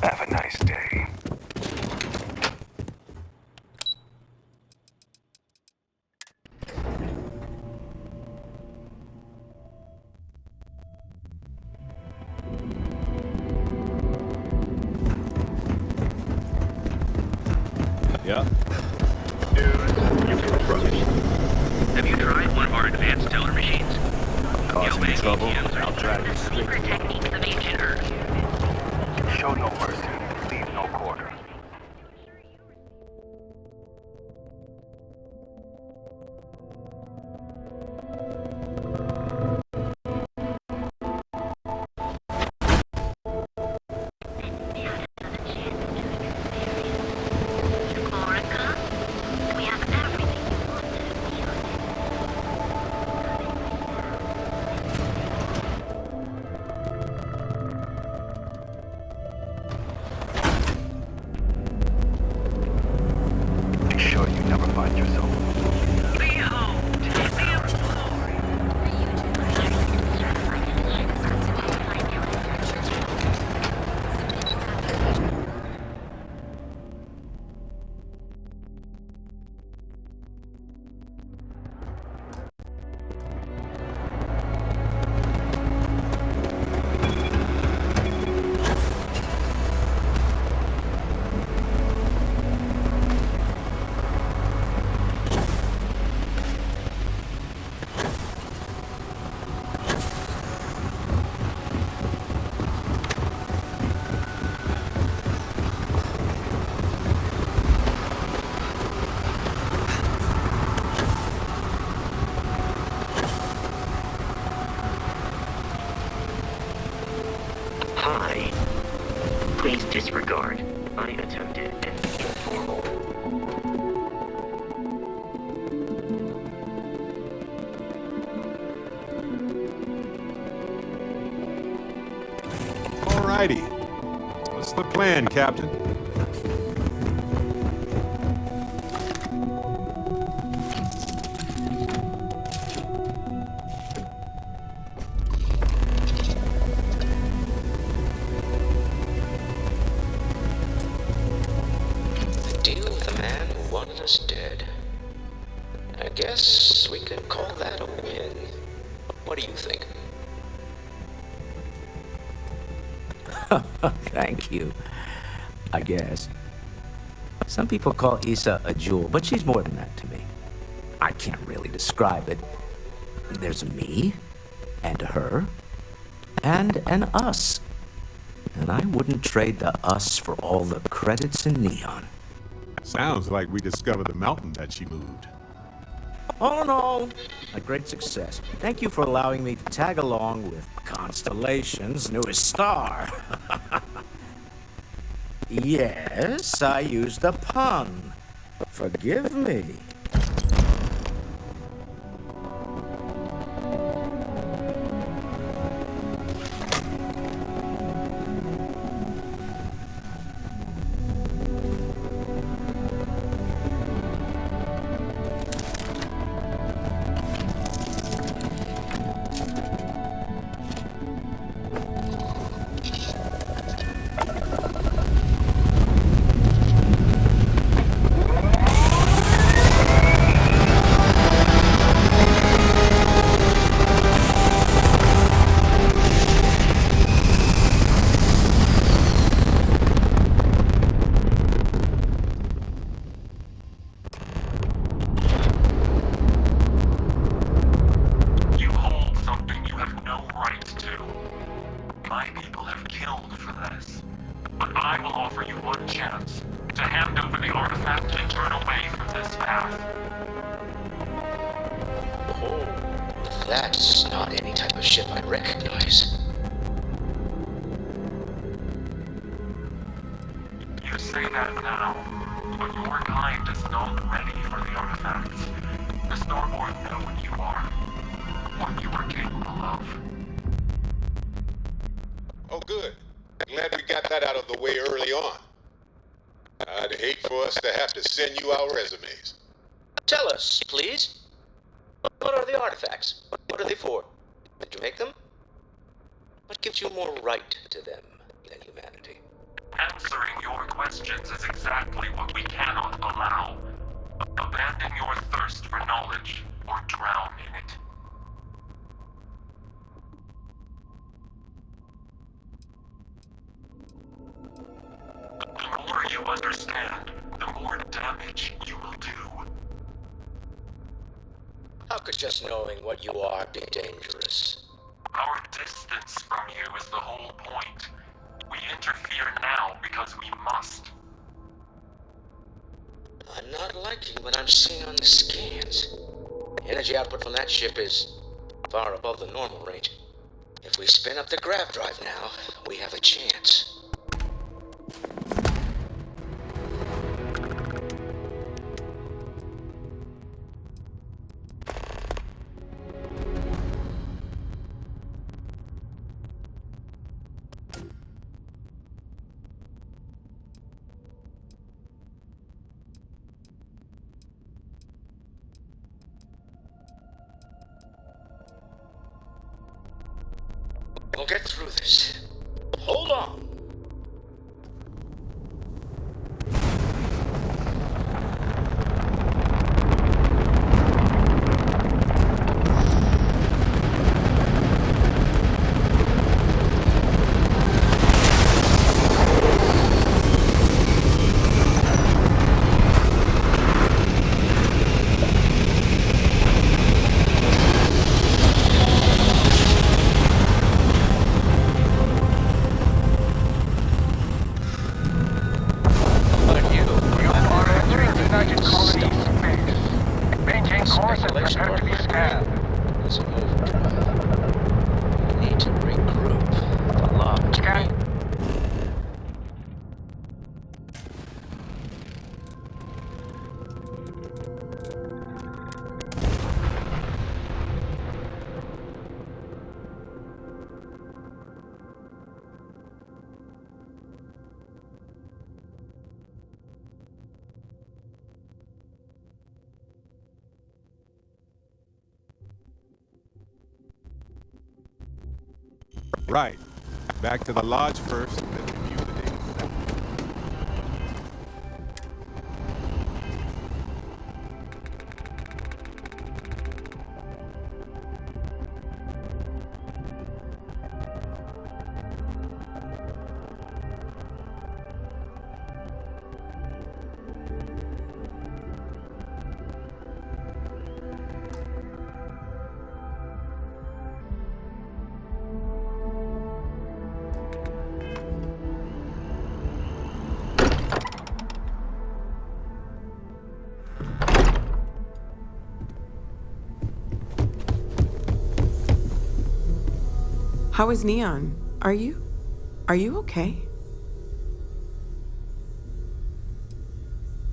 Have a nice day. Yeah. Have you tried one of our advanced teller machines? Causing me trouble? I'll drag you straight to Techniques of ancient Earth. Show no mercy, leave no quarter. Be sure you never find yourself. Hi. Please disregard. I attempted an informal. Alrighty. What's the plan, Captain? Deal with the man who wanted us dead. I guess we could call that a win. What do you think? Thank you. I guess. Some people call Issa a jewel, but she's more than that to me. I can't really describe it. There's a me, and a her, and an us. And I wouldn't trade the us for all the credits in Neon. Sounds like we discovered the mountain that she moved. All in all, a great success. Thank you for allowing me to tag along with Constellation's newest star. Yes, I used a pun. Forgive me. have no right to. My people have killed for this. But I will offer you one chance to hand over the artifact and turn away from this path. Oh, that's not any type of ship I recognize. You say that now, but your kind is not ready for the artifacts. The Starborn know what you are capable of. Oh, good. Glad we got that out of the way early on. I'd hate for us to have to send you our resumes. Tell us, please. What are the artifacts? What are they for? Did you make them? What gives you more right to them than humanity? Answering your questions is exactly what we cannot allow. Abandon your thirst for knowledge, or drown in it. The more you understand, the more damage you will do. How could just knowing what you are be dangerous? Our distance from you is the whole point. We interfere now because we must. I'm not liking what I'm seeing on the scans. The energy output from that ship is far above the normal range. If we spin up the grav drive now, we have a chance. We'll get through this. Hold on. Right. Back to the lodge first, then review the data set. How is Neon? Are you okay?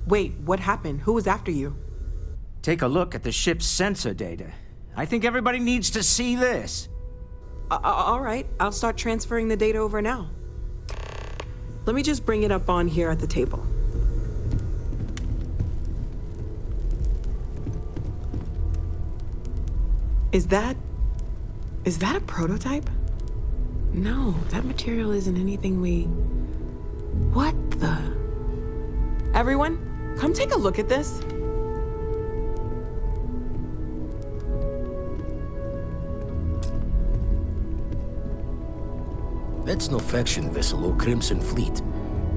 Wait, what happened? Who was after you? Take a look at the ship's sensor data. I think everybody needs to see this. All right, I'll start transferring the data over now. Let me just bring it up on here at the table. Is that a prototype? No, that material isn't anything we... What the... Everyone, come take a look at this. That's no faction vessel or Crimson Fleet.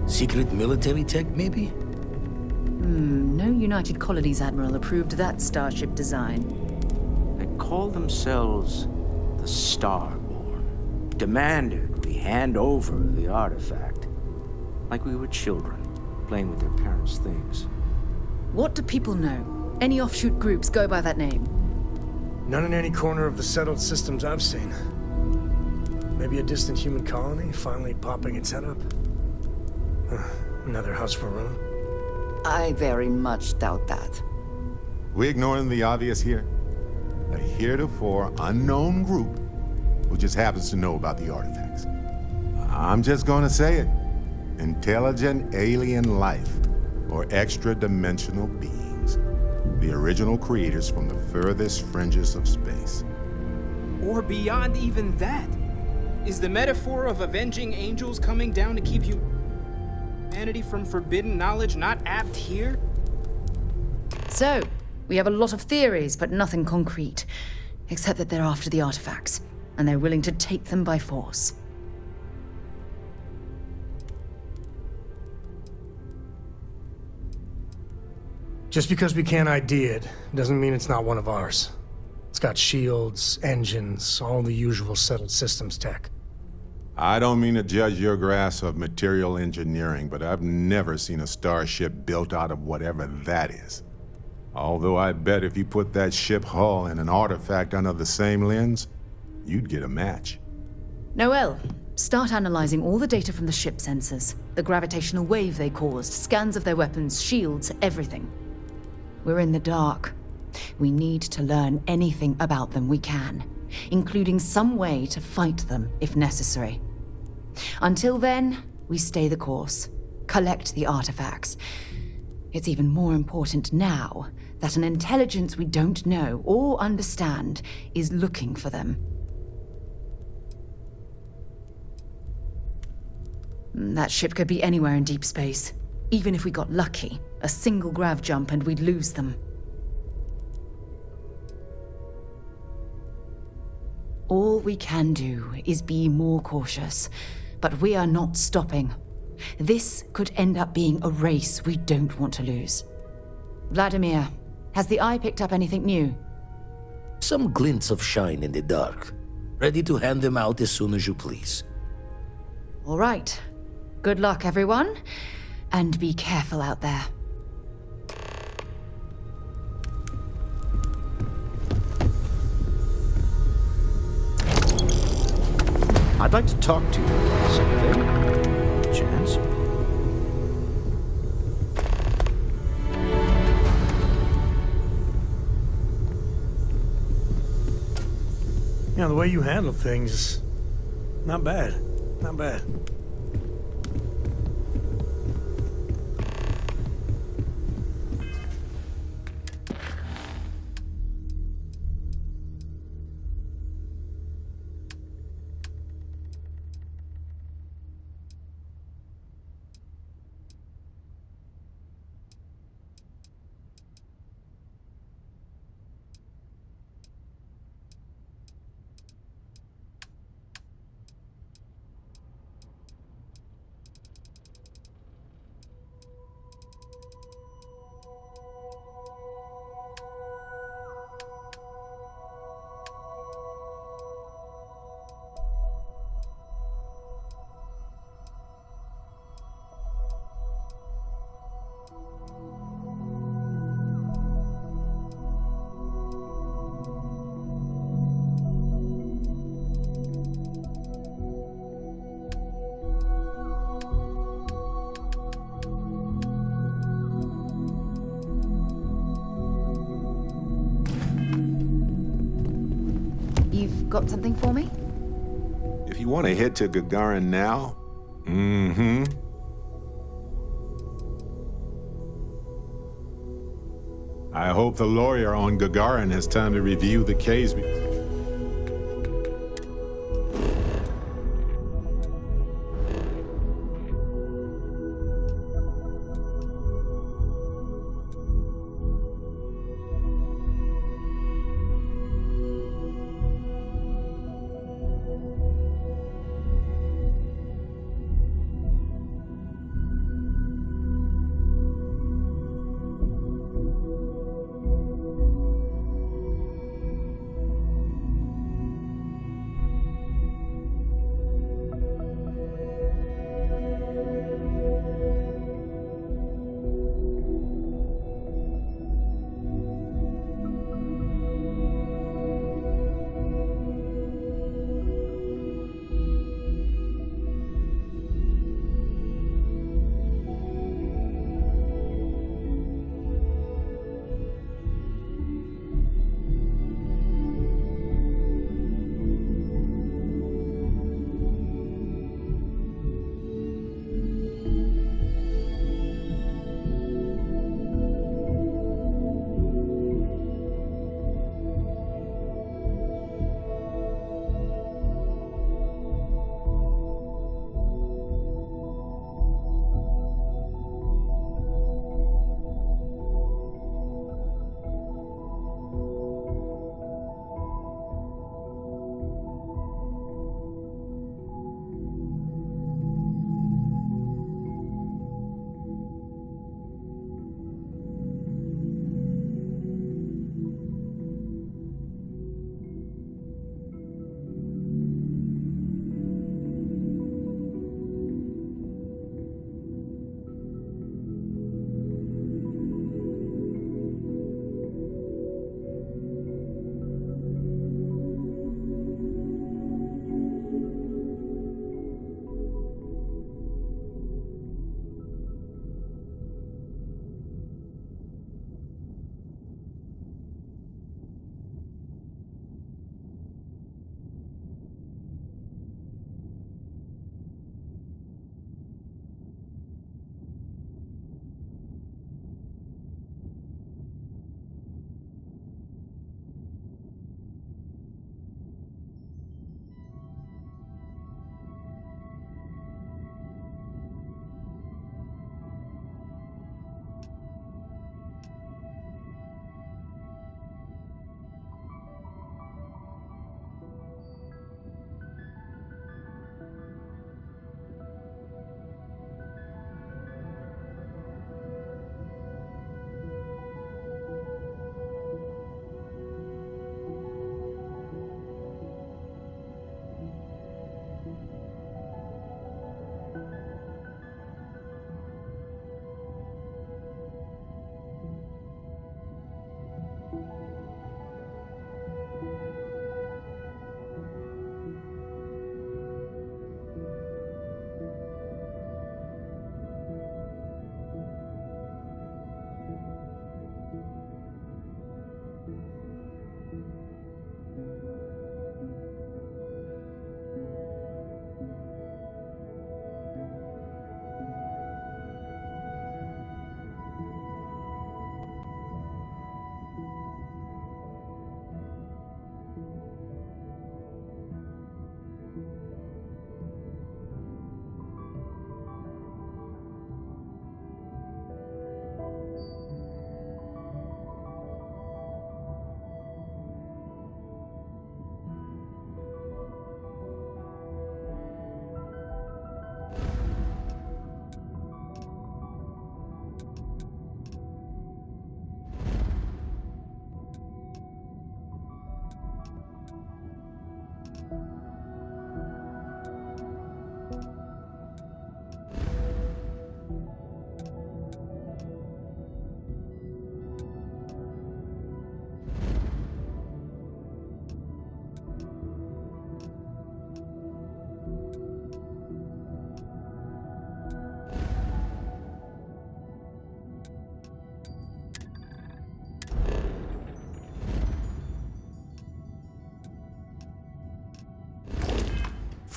Secret military tech, maybe? No United Colonies Admiral approved that starship design. They call themselves the Starborn demanded we hand over the artifact. Like we were children, playing with their parents' things. What do people know? Any offshoot groups go by that name? None in any corner of the settled systems I've seen. Maybe a distant human colony finally popping its head up? Another house for Rune? I very much doubt that. We ignoring the obvious here? A heretofore unknown group who just happens to know about the artifacts. I'm just gonna say it. Intelligent alien life, or extra-dimensional beings. The original creators from the furthest fringes of space. Or beyond even that. Is the metaphor of avenging angels coming down to keep humanity from forbidden knowledge not apt here? So, we have a lot of theories, but nothing concrete. Except that they're after the artifacts, and they're willing to take them by force. Just because we can't ID it, doesn't mean it's not one of ours. It's got shields, engines, all the usual settled systems tech. I don't mean to judge your grasp of material engineering, but I've never seen a starship built out of whatever that is. Although I bet if you put that ship hull and an artifact under the same lens, you'd get a match. Noel, start analyzing all the data from the ship sensors, the gravitational wave they caused, scans of their weapons, shields, everything. We're in the dark. We need to learn anything about them we can, including some way to fight them if necessary. Until then, we stay the course, collect the artifacts. It's even more important now that an intelligence we don't know or understand is looking for them. That ship could be anywhere in deep space. Even if we got lucky, a single grav jump and we'd lose them. All we can do is be more cautious, but we are not stopping. This could end up being a race we don't want to lose. Vladimir, has the Eye picked up anything new? Some glints of shine in the dark. Ready to hand them out as soon as you please. All right. Good luck, everyone. And be careful out there. I'd like to talk to you about something. Chance? Yeah, the way you handle things, not bad. Not bad. Got something for me? If you want to head to Gagarin now, I hope the lawyer on Gagarin has time to review the case.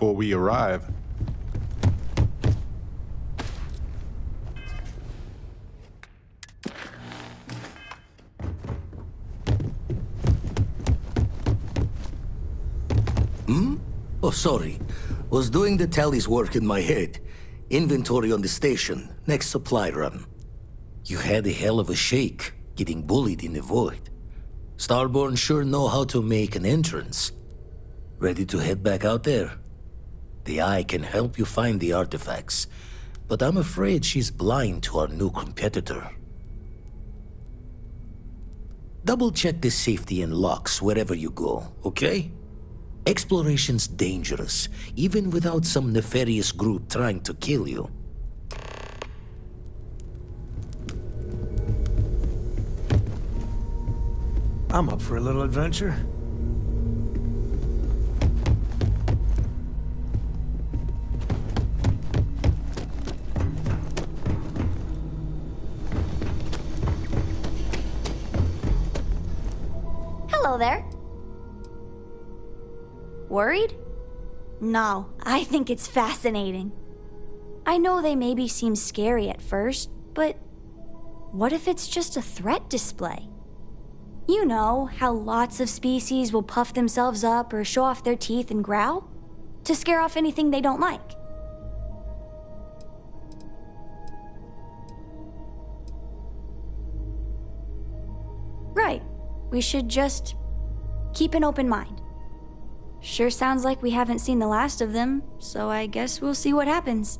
before we arrive. Oh, sorry. Was doing the tallies work in my head. Inventory on the station, next supply run. You had a hell of a shake, getting bullied in the void. Starborn sure know how to make an entrance. Ready to head back out there? The Eye can help you find the artifacts, but I'm afraid she's blind to our new competitor. Double-check the safety and locks wherever you go, okay? Exploration's dangerous, even without some nefarious group trying to kill you. I'm up for a little adventure. Hello there. Worried? No, I think it's fascinating. I know they maybe seem scary at first, but what if it's just a threat display? You know, how lots of species will puff themselves up or show off their teeth and growl to scare off anything they don't like. Right. We should just keep an open mind. Sure sounds like we haven't seen the last of them, so I guess we'll see what happens.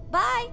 Bye!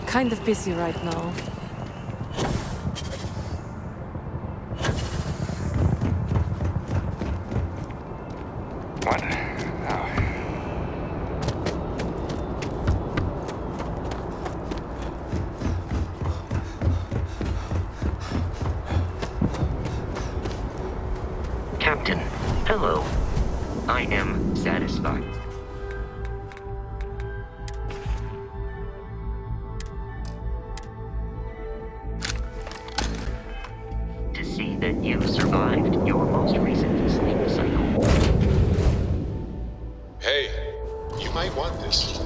Kind of busy right now. What? Hello. I am satisfied. To see that you survived your most recent sleep cycle. Hey, you might want this.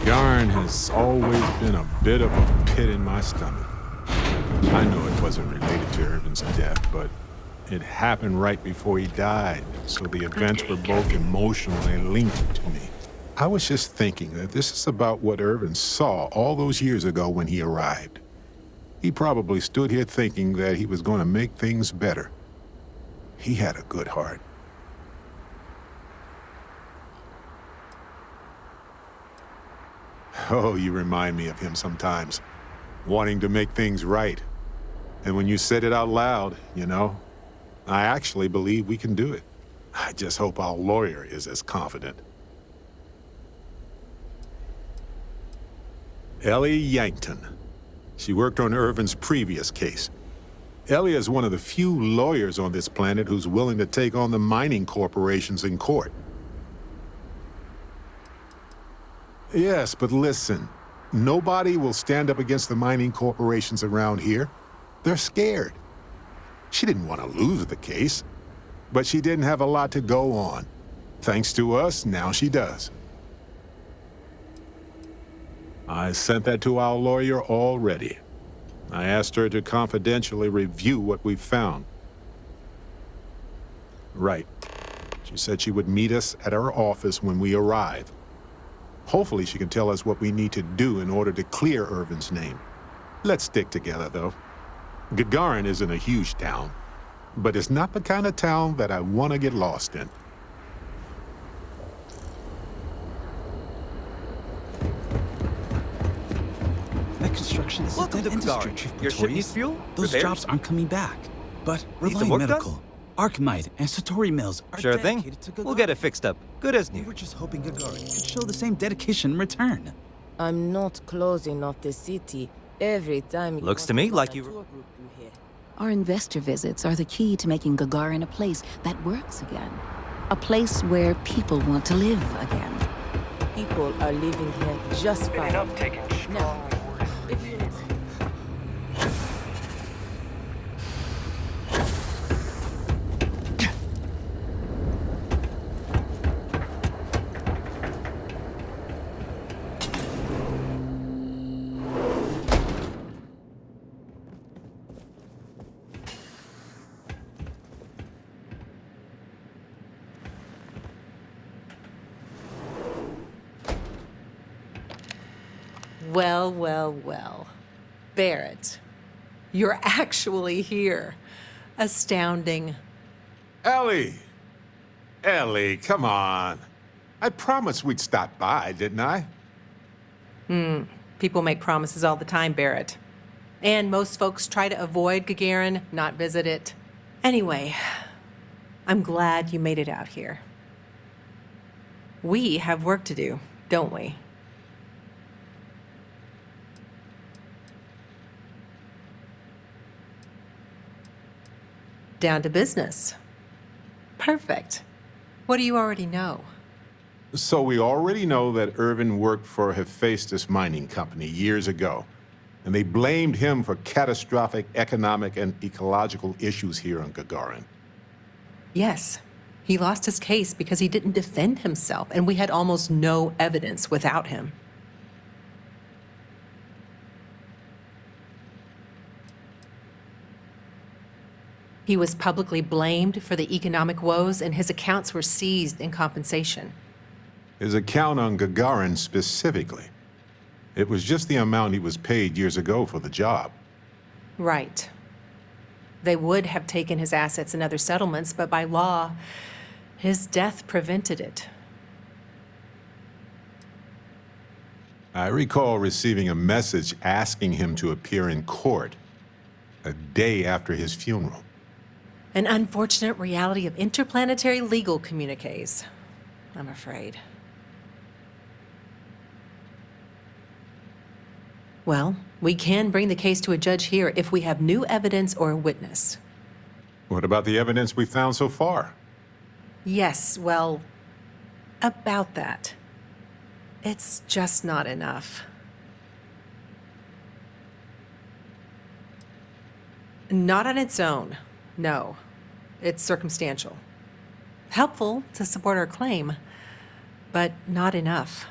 Garn has always been a bit of a pit in my stomach. I know it wasn't related to Irvin's death, but it happened right before he died, so the events were both emotionally linked to me. I was just thinking that this is about what Irvin saw all those years ago when he arrived. He probably stood here thinking that he was going to make things better. He had a good heart. Oh, you remind me of him sometimes, wanting to make things right. And when you said it out loud, you know, I actually believe we can do it. I just hope our lawyer is as confident. Ellie Yankton. She worked on Irvin's previous case. Ellie is one of the few lawyers on this planet who's willing to take on the mining corporations in court. Yes, but listen, nobody will stand up against the mining corporations around here. They're scared. She didn't want to lose the case, but she didn't have a lot to go on. Thanks to us, now she does. I sent that to our lawyer already. I asked her to confidentially review what we found. Right. She said she would meet us at our office when we arrive. Hopefully she can tell us what we need to do in order to clear Irvin's name. Let's stick together, though. Gagarin isn't a huge town, but it's not the kind of town that I want to get lost in. That construction is a dead industry, Chief Your ship needs Pretorius. fuel? Those Repairs? jobs aren't coming back. But Need some Reliant work done? Medical, Arkmite, and Satori Mills are Sure thing. dedicated to Gagarin. We'll get it fixed up. Good as We new. were just hoping Gagarin could show the same dedication in return. I'm not closing off the city every time. Looks to me like you... Our investor visits are the key to making Gagarin a place that works again. A place where people want to live again. People are living here just fine. Up taking Now, if you... Well, well, well. Barrett, you're actually here. Astounding. Ellie! Ellie, come on. I promised we'd stop by, didn't I? People make promises all the time, Barrett. And most folks try to avoid Gagarin, not visit it. Anyway, I'm glad you made it out here. We have work to do, don't we? Down to business. Perfect. What do you already know? So we already know that Irvin worked for Hephaestus Mining Company years ago, and they blamed him for catastrophic economic and ecological issues here on Gagarin. Yes. He lost his case because he didn't defend himself, and we had almost no evidence without him. He was publicly blamed for the economic woes, and his accounts were seized in compensation. His account on Gagarin specifically. It was just the amount he was paid years ago for the job. Right. They would have taken his assets and other settlements, but by law, his death prevented it. I recall receiving a message asking him to appear in court a day after his funeral. An unfortunate reality of interplanetary legal communiques, I'm afraid. Well, we can bring the case to a judge here if we have new evidence or a witness. What about the evidence we found so far? Yes, well, about that. It's just not enough. Not on its own, no. It's circumstantial. Helpful to support our claim, but not enough.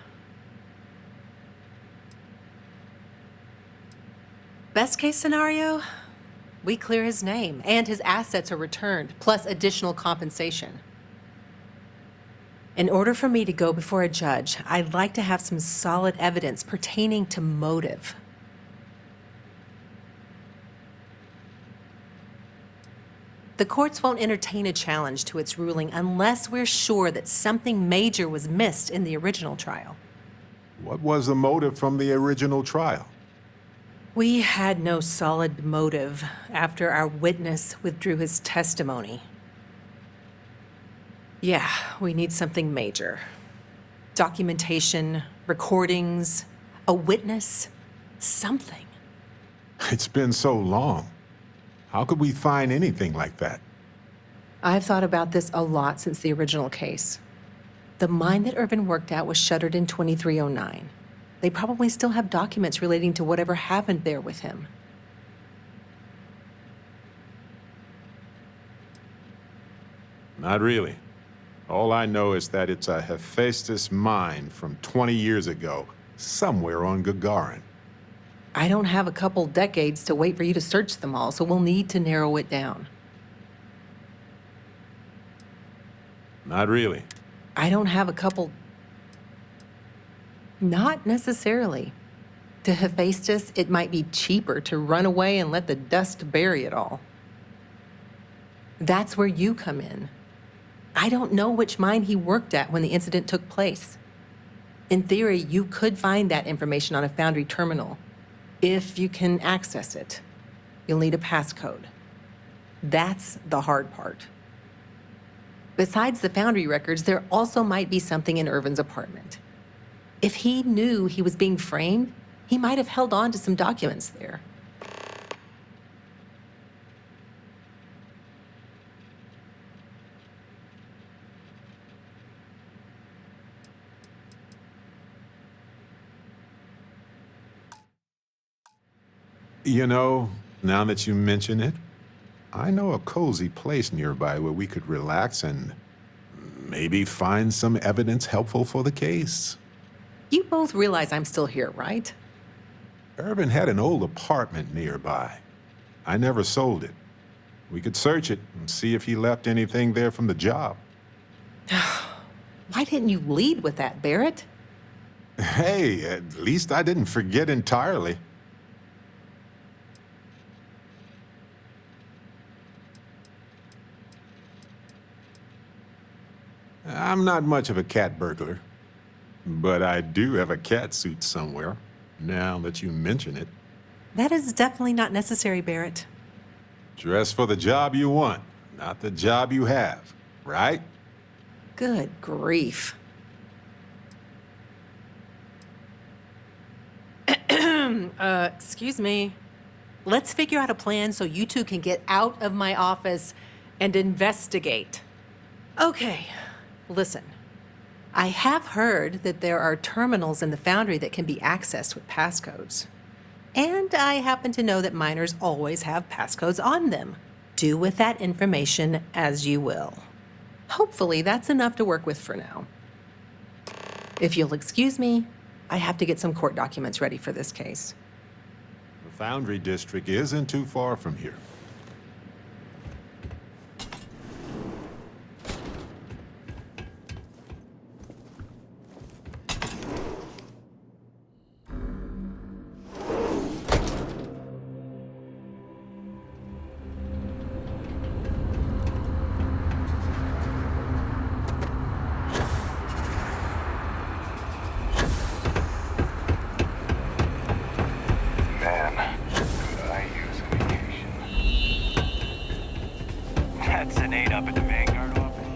Best case scenario, we clear his name and his assets are returned, plus additional compensation. In order for me to go before a judge, I'd like to have some solid evidence pertaining to motive. The courts won't entertain a challenge to its ruling unless we're sure that something major was missed in the original trial. What was the motive from the original trial? We had no solid motive after our witness withdrew his testimony. Yeah, we need something major. Documentation, recordings, a witness, something. It's been so long. How could we find anything like that? I've thought about this a lot since the original case. The mine that Irvin worked at was shuttered in 2309. They probably still have documents relating to whatever happened there with him. Not really. All I know is that it's a Hephaestus mine from 20 years ago, somewhere on Gagarin. I don't have a couple decades to wait for you to search them all, so we'll need to narrow it down. Not really. I don't have a couple... Not necessarily. To Hephaestus, it might be cheaper to run away and let the dust bury it all. That's where you come in. I don't know which mine he worked at when the incident took place. In theory, you could find that information on a Foundry terminal, if you can access it. You'll need a passcode. That's the hard part. Besides the Foundry records, there also might be something in Irvin's apartment. If he knew he was being framed, he might have held on to some documents there. You know, now that you mention it, I know a cozy place nearby where we could relax and maybe find some evidence helpful for the case. You both realize I'm still here, right? Irvin had an old apartment nearby. I never sold it. We could search it and see if he left anything there from the job. Why didn't you lead with that, Barrett? Hey, at least I didn't forget entirely. I'm not much of a cat burglar, but I do have a cat suit somewhere. Now that you mention it. That is definitely not necessary, Barrett. Dress for the job you want, not the job you have, right? Good grief. Excuse me. Let's figure out a plan so you two can get out of my office and investigate. Okay, listen. I have heard that there are terminals in the foundry that can be accessed with passcodes. And I happen to know that miners always have passcodes on them. Do with that information as you will. Hopefully that's enough to work with for now. If you'll excuse me, I have to get some court documents ready for this case. The Foundry District isn't too far from here. That's an 8 up at the Vanguard office.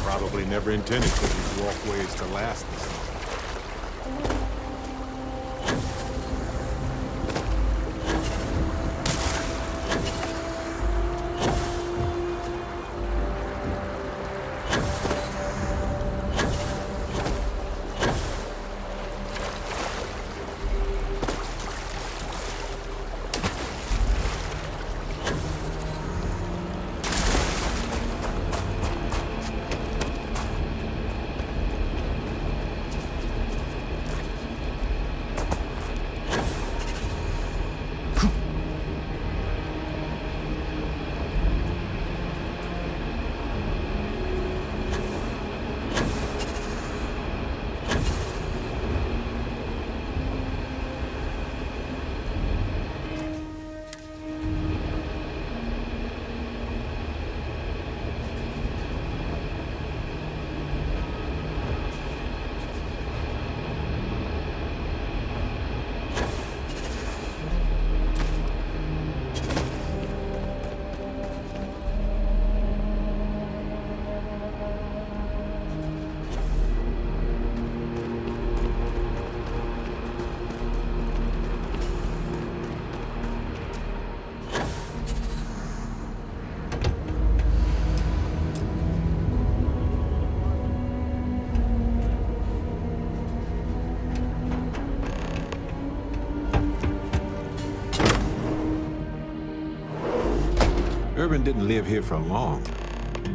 Probably never intended for these walkways to last this long. Irvin didn't live here for long,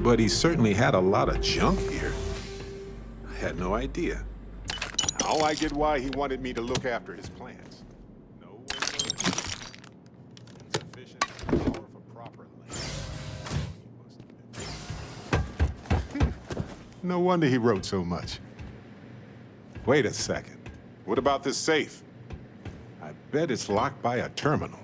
but he certainly had a lot of junk here. I had no idea. Now I get why he wanted me to look after his plants. No one knows insufficient power for proper land. No wonder he wrote so much. Wait a second. What about this safe? I bet it's locked by a terminal.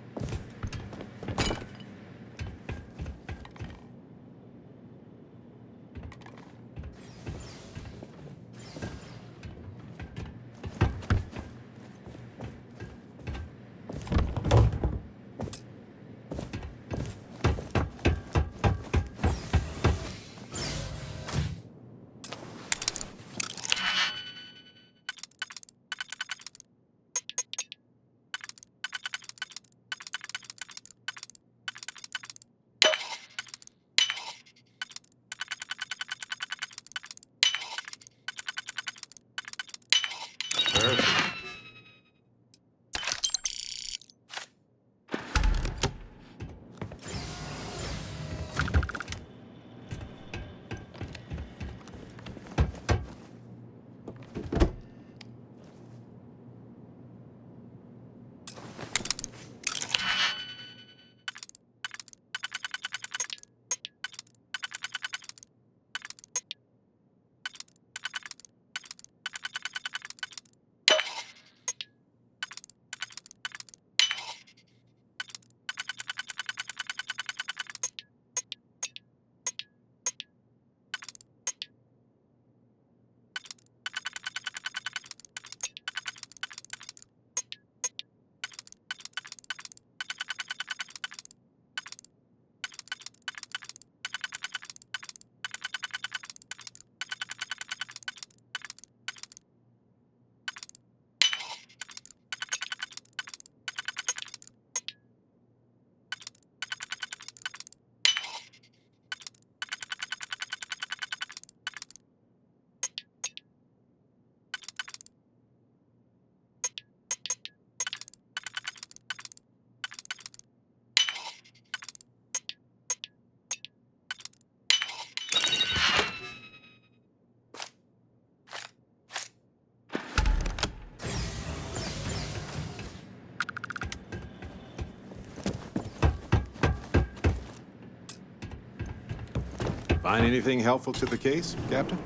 Find anything helpful to the case, Captain?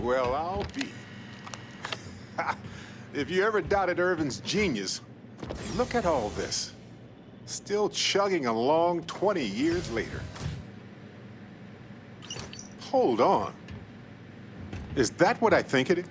Well, I'll be. If you ever doubted Irvin's genius, look at all this. Still chugging along 20 years later. Hold on. Is that what I think it is?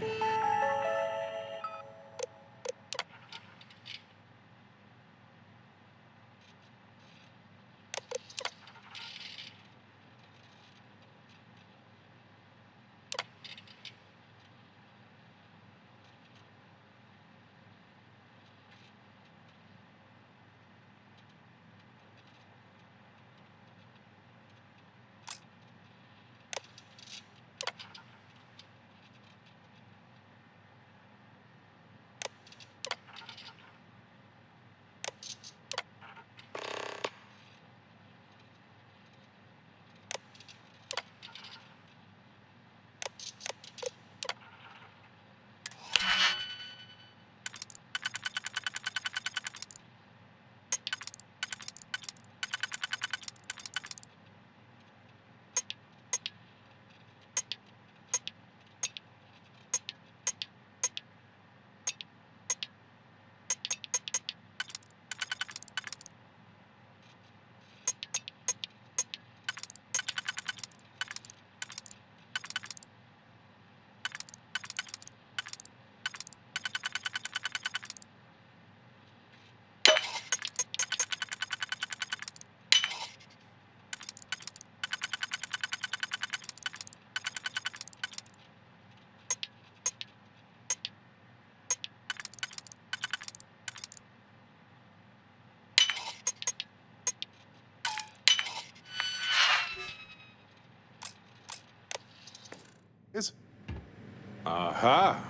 Aha!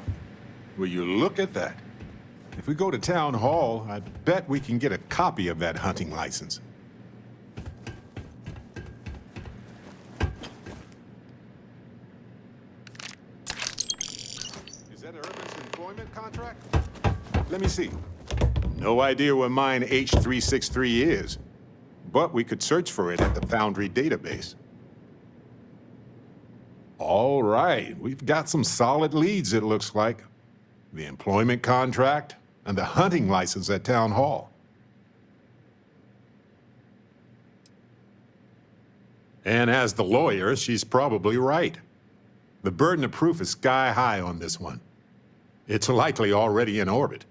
Will you look at that? If we go to town hall, I bet we can get a copy of that hunting license. Is that Irvin's employment contract? Let me see. No idea where mine H363 is, but we could search for it at the Foundry database. All right, we've got some solid leads, it looks like. The employment contract and the hunting license at Town Hall. And as the lawyer, she's probably right. The burden of proof is sky high on this one. It's likely already in orbit.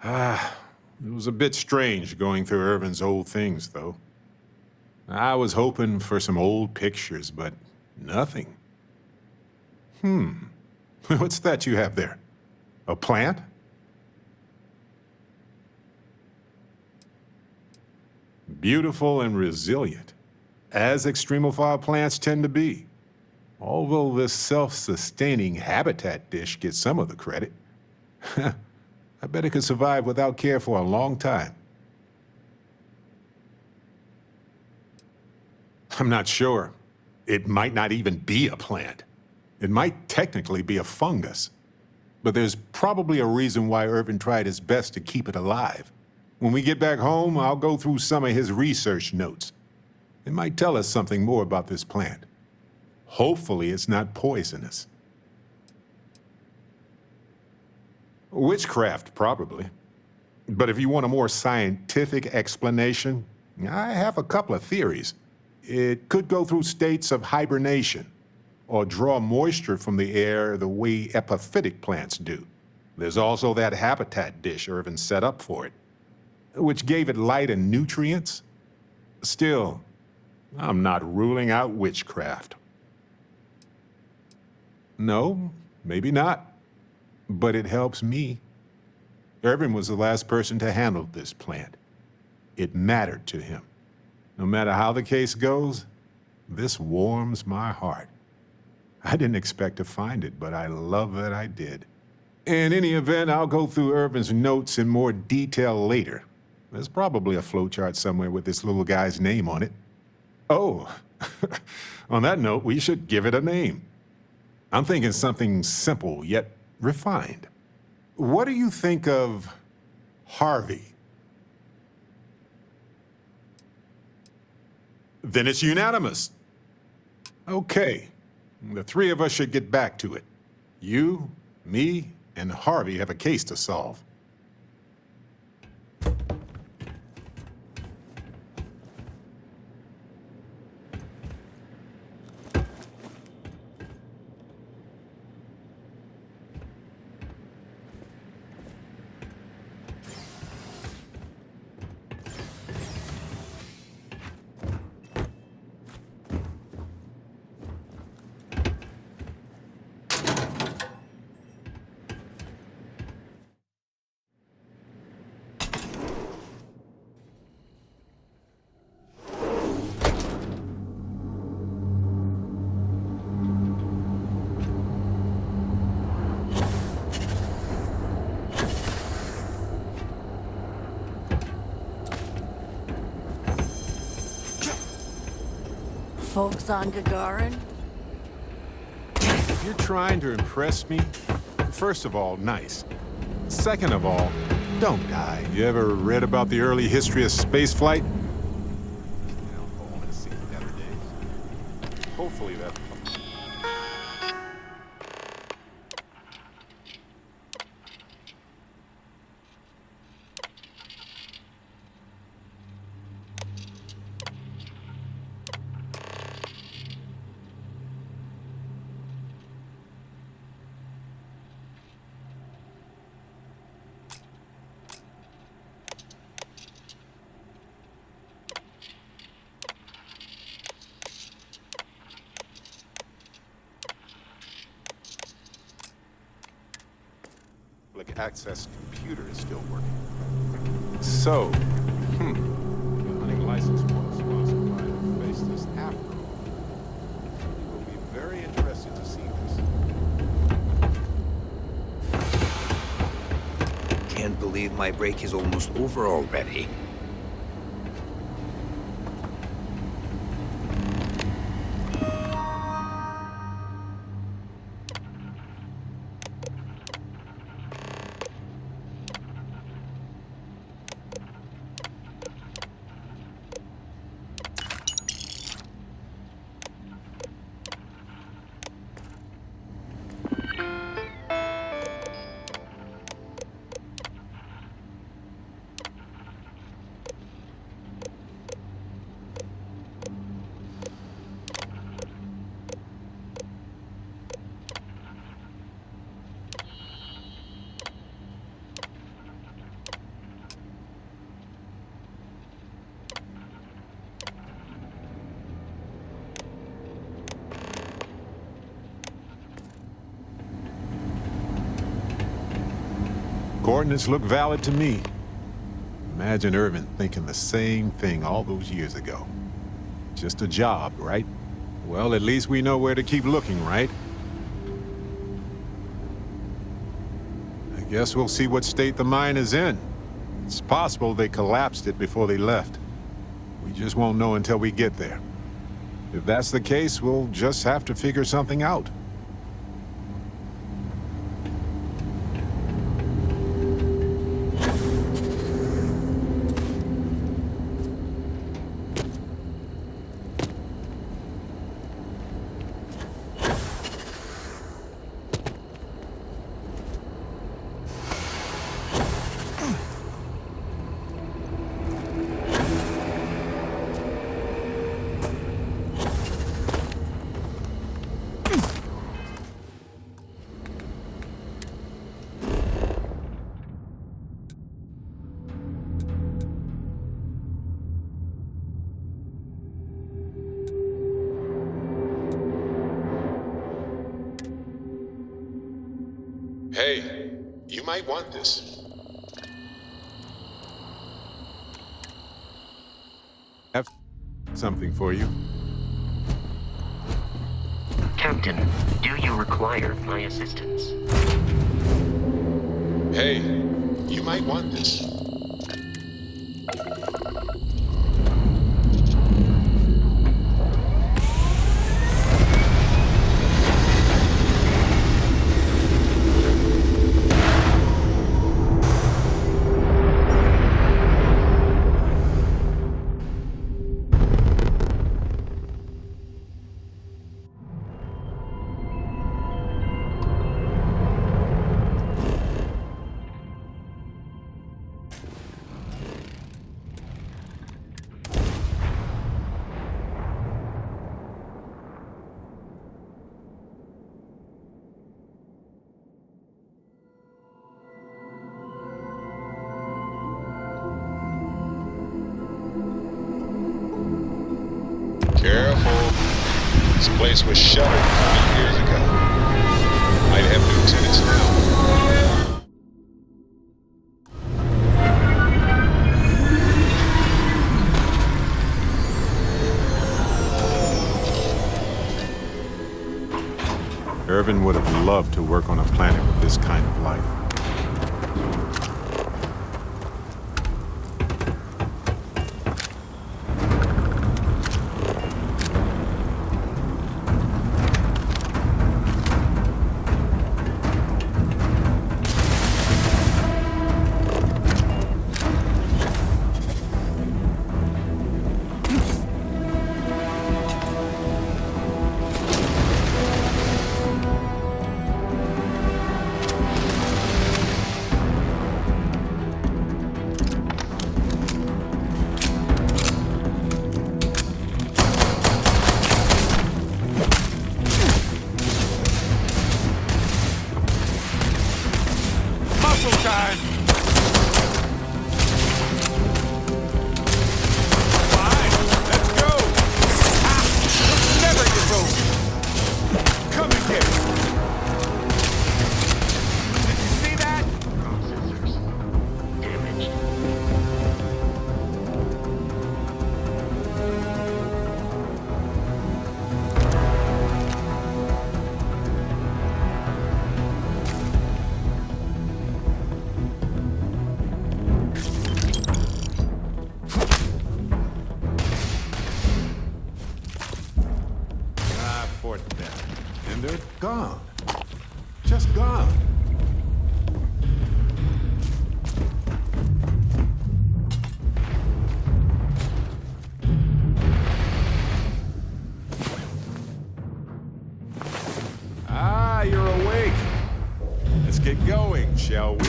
It was a bit strange going through Irvin's old things, though. I was hoping for some old pictures, but nothing. What's that you have there? A plant? Beautiful and resilient, as extremophile plants tend to be. Although this self-sustaining habitat dish gets some of the credit. I bet it could survive without care for a long time. I'm not sure. It might not even be a plant. It might technically be a fungus. But there's probably a reason why Irvin tried his best to keep it alive. When we get back home, I'll go through some of his research notes. It might tell us something more about this plant. Hopefully it's not poisonous. Witchcraft, probably. But if you want a more scientific explanation, I have a couple of theories. It could go through states of hibernation, or draw moisture from the air the way epiphytic plants do. There's also that habitat dish Irvin set up for it, which gave it light and nutrients. Still, I'm not ruling out witchcraft. No, maybe not, but it helps me. Irvin was the last person to handle this plant. It mattered to him. No matter how the case goes, this warms my heart. I didn't expect to find it, but I love that I did. In any event, I'll go through Irvin's notes in more detail later. There's probably a flowchart somewhere with this little guy's name on it. Oh, on that note, we should give it a name. I'm thinking something simple yet refined. What do you think of Harvey? Then it's unanimous. Okay. The three of us should get back to it. You, me, and Harvey have a case to solve. Folks on Gagarin? If you're trying to impress me, first of all, nice. Second of all, don't die. You ever read about the early history of spaceflight? Hopefully that... access computer is still working. So, the hunting license was sponsored by the Faceless after all. You will be very interested to see this. Can't believe my break is almost over already. Coordinates look valid to me. Imagine Irvin thinking the same thing all those years ago. Just a job, right? Well, at least we know where to keep looking, right? I guess we'll see what state the mine is in. It's possible they collapsed it before they left. We just won't know until we get there. If that's the case, we'll just have to figure something out. Hey, you might want this. Have something for you. Captain, do you require my assistance? Hey, you might want this. This place was shuttered 3 years ago. Might have new tenants now. Irvin would have loved to work on a planet with this kind of life. And they're gone. Just gone. Ah, you're awake. Let's get going, shall we?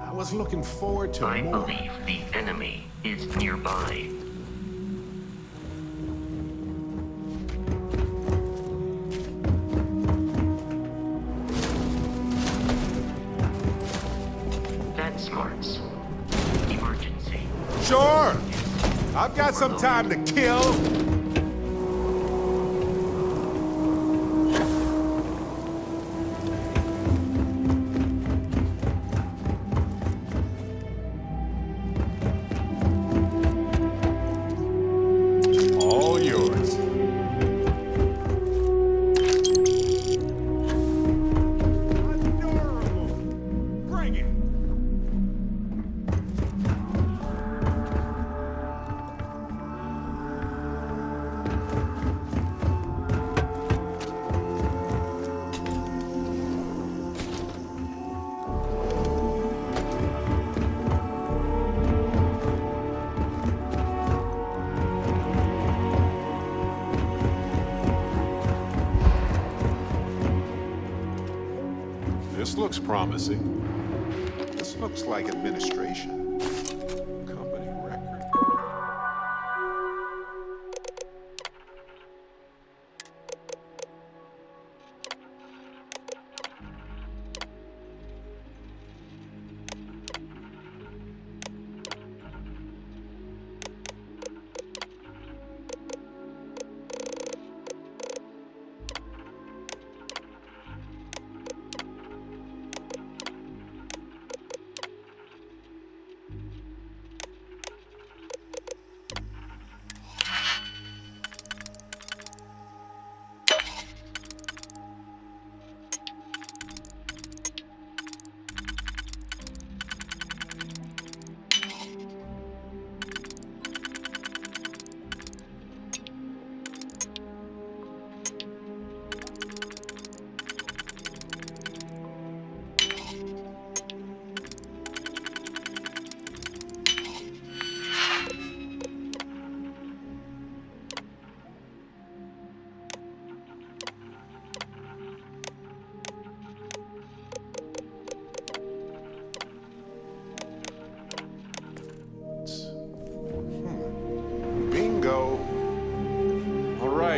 I was looking forward to I more. believe the enemy is nearby. That smarts. Emergency. Sure! I've got some time to kill. All yours. Adorable. Bring it. This looks promising. This looks like administration. Company record.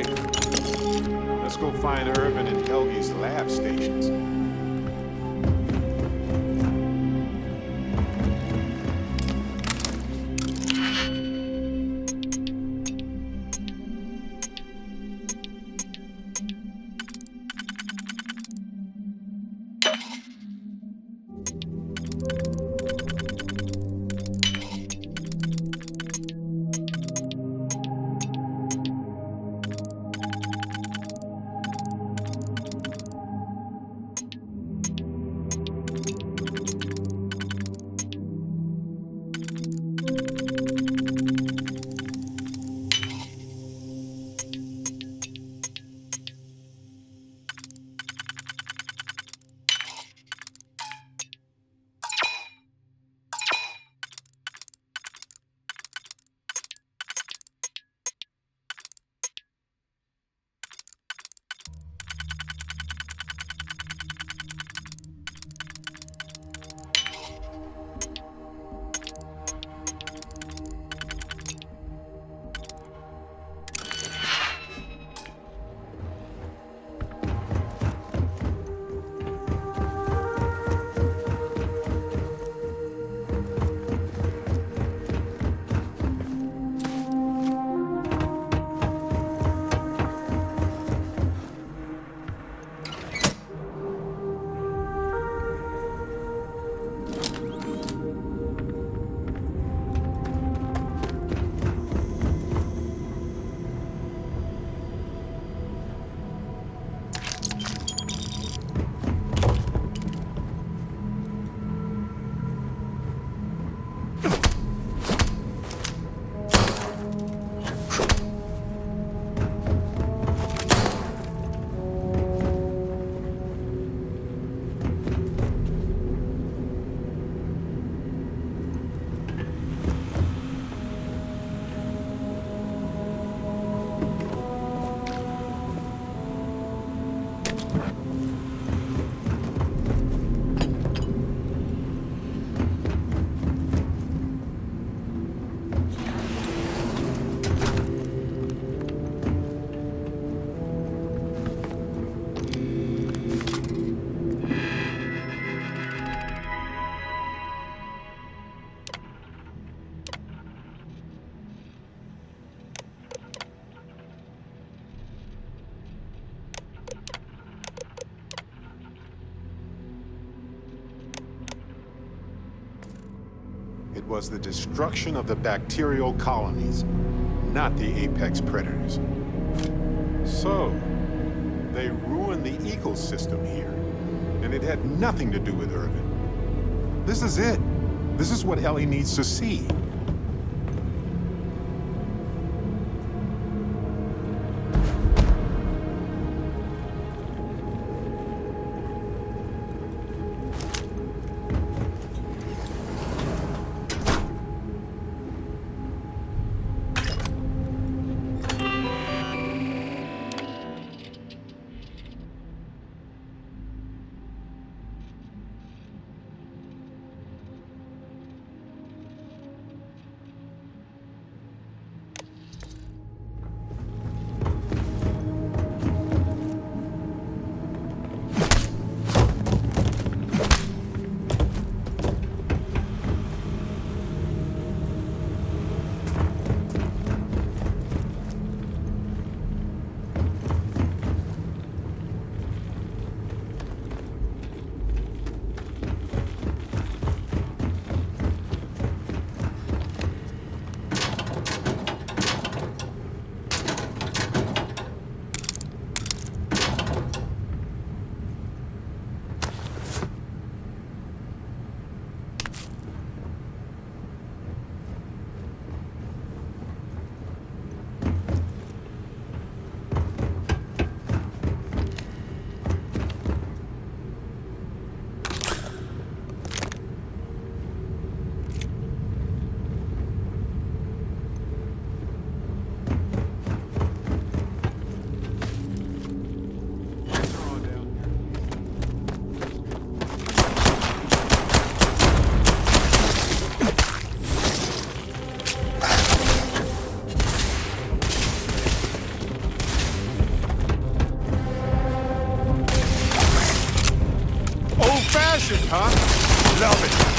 right. Let's go find Irvin and Helgi's lab stations. It was the destruction of the bacterial colonies, not the apex predators. So, they ruined the ecosystem here, and it had nothing to do with Irvin. This is it. This is what Ellie needs to see. huh? Love it.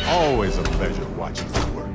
Always a pleasure watching you work.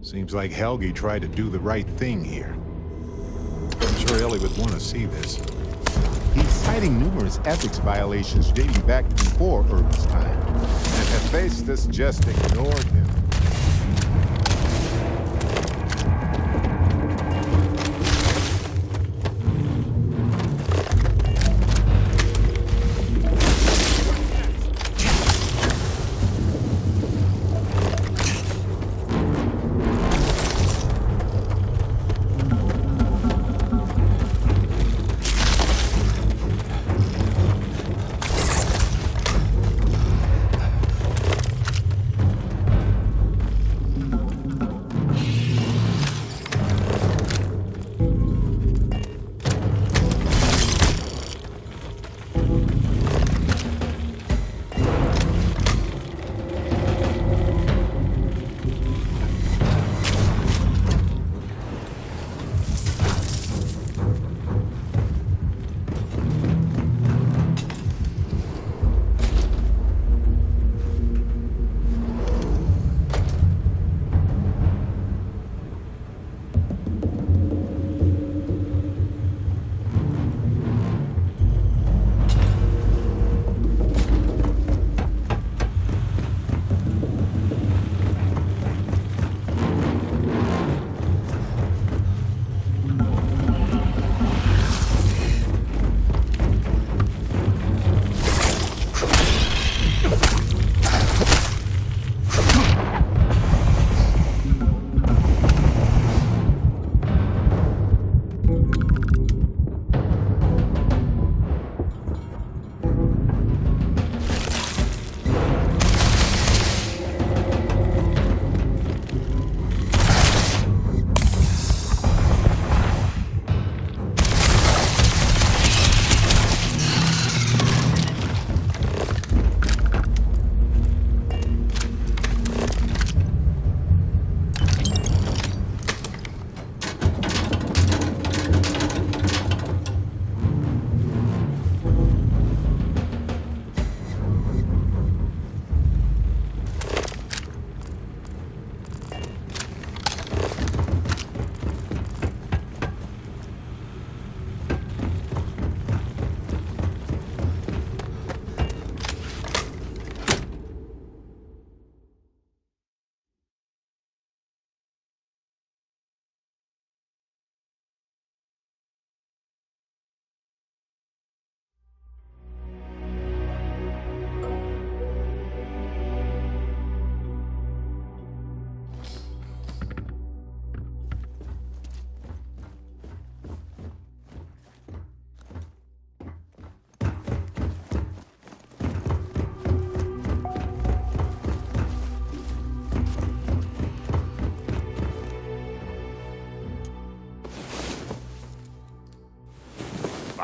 Seems like Helgi tried to do the right thing here. I'm sure Ellie would want to see this. He's citing numerous ethics violations dating back before Earth's time. And Hephaestus just ignored him.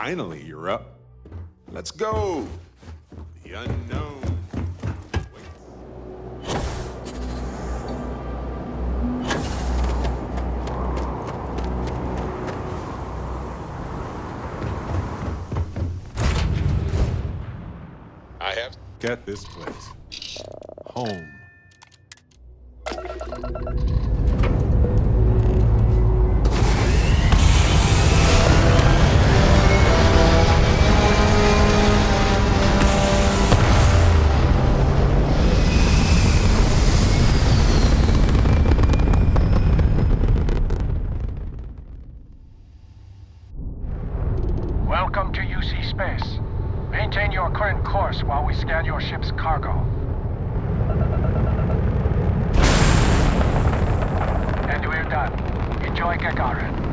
Finally, you're up. Let's go. The unknown. I have got this place. Home. Welcome to UC Space. Maintain your current course while we scan your ship's cargo. And we're done. Enjoy Gagarin.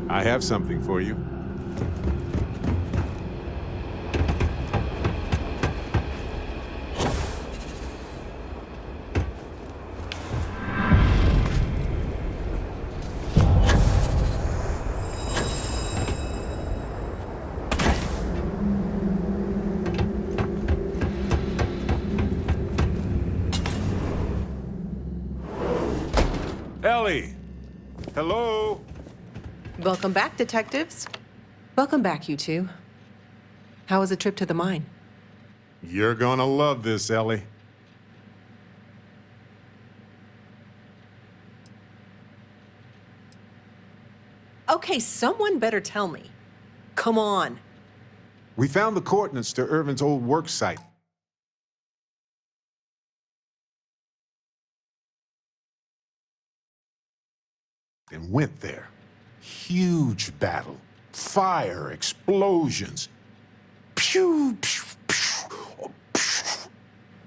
I have something for you. Ellie! Hello? Welcome back, detectives. Welcome back, you two. How was the trip to the mine? You're gonna love this, Ellie. Okay, someone better tell me. Come on. We found the coordinates to Irvin's old work site. And went there. Huge battle. Fire, explosions. Pew, pew, pew, pew.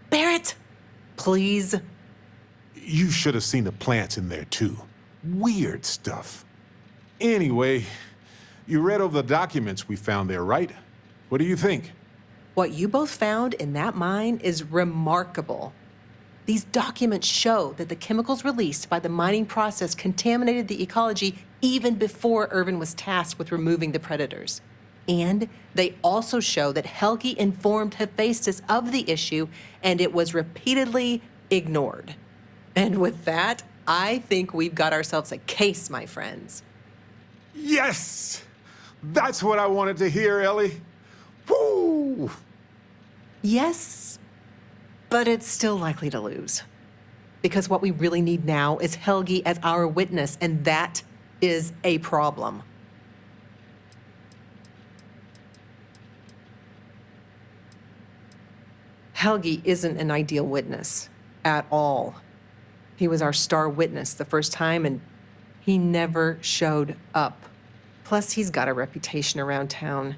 Barrett, please. You should have seen the plants in there, too. Weird stuff. Anyway, you read over the documents we found there, right? What do you think? What you both found in that mine is remarkable. These documents show that the chemicals released by the mining process contaminated the ecology even before Irvin was tasked with removing the predators. And they also show that Helgi informed Hephaestus of the issue, and it was repeatedly ignored. And with that, I think we've got ourselves a case, my friends. Yes! That's what I wanted to hear, Ellie. Woo! Yes, but it's still likely to lose. Because what we really need now is Helgi as our witness, and that is a problem. Helgi isn't an ideal witness at all. He was our star witness the first time, and he never showed up. Plus, he's got a reputation around town.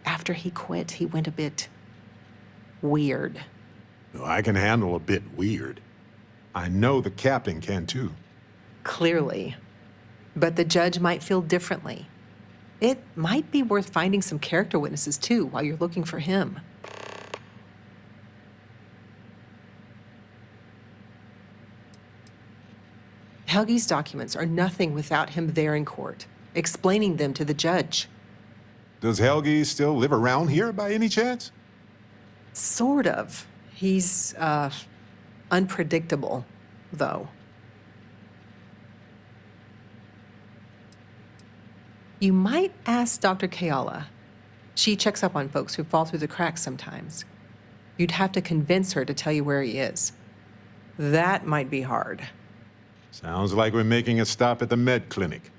After he quit, he went a bit weird. I can handle a bit weird. I know the captain can too. Clearly. But the judge might feel differently. It might be worth finding some character witnesses too while you're looking for him. Helgi's documents are nothing without him there in court, explaining them to the judge. Does Helgi still live around here by any chance? Sort of. He's, unpredictable, though. You might ask Dr. Kayala. She checks up on folks who fall through the cracks sometimes. You'd have to convince her to tell you where he is. That might be hard. Sounds like we're making a stop at the med clinic.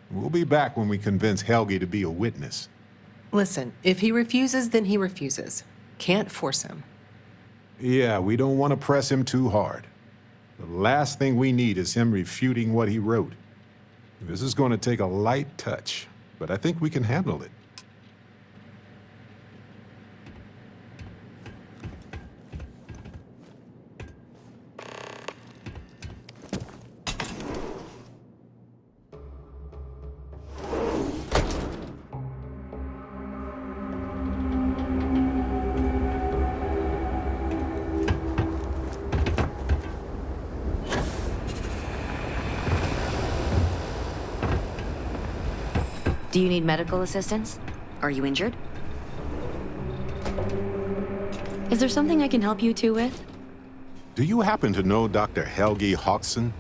We'll be back when we convince Helgi to be a witness. Listen, if he refuses, then he refuses. Can't force him. Yeah, we don't want to press him too hard. The last thing we need is him refuting what he wrote. This is going to take a light touch, but I think we can handle it. Do you need medical assistance? Are you injured? Is there something I can help you two with? Do you happen to know Dr. Helgi Hawkson?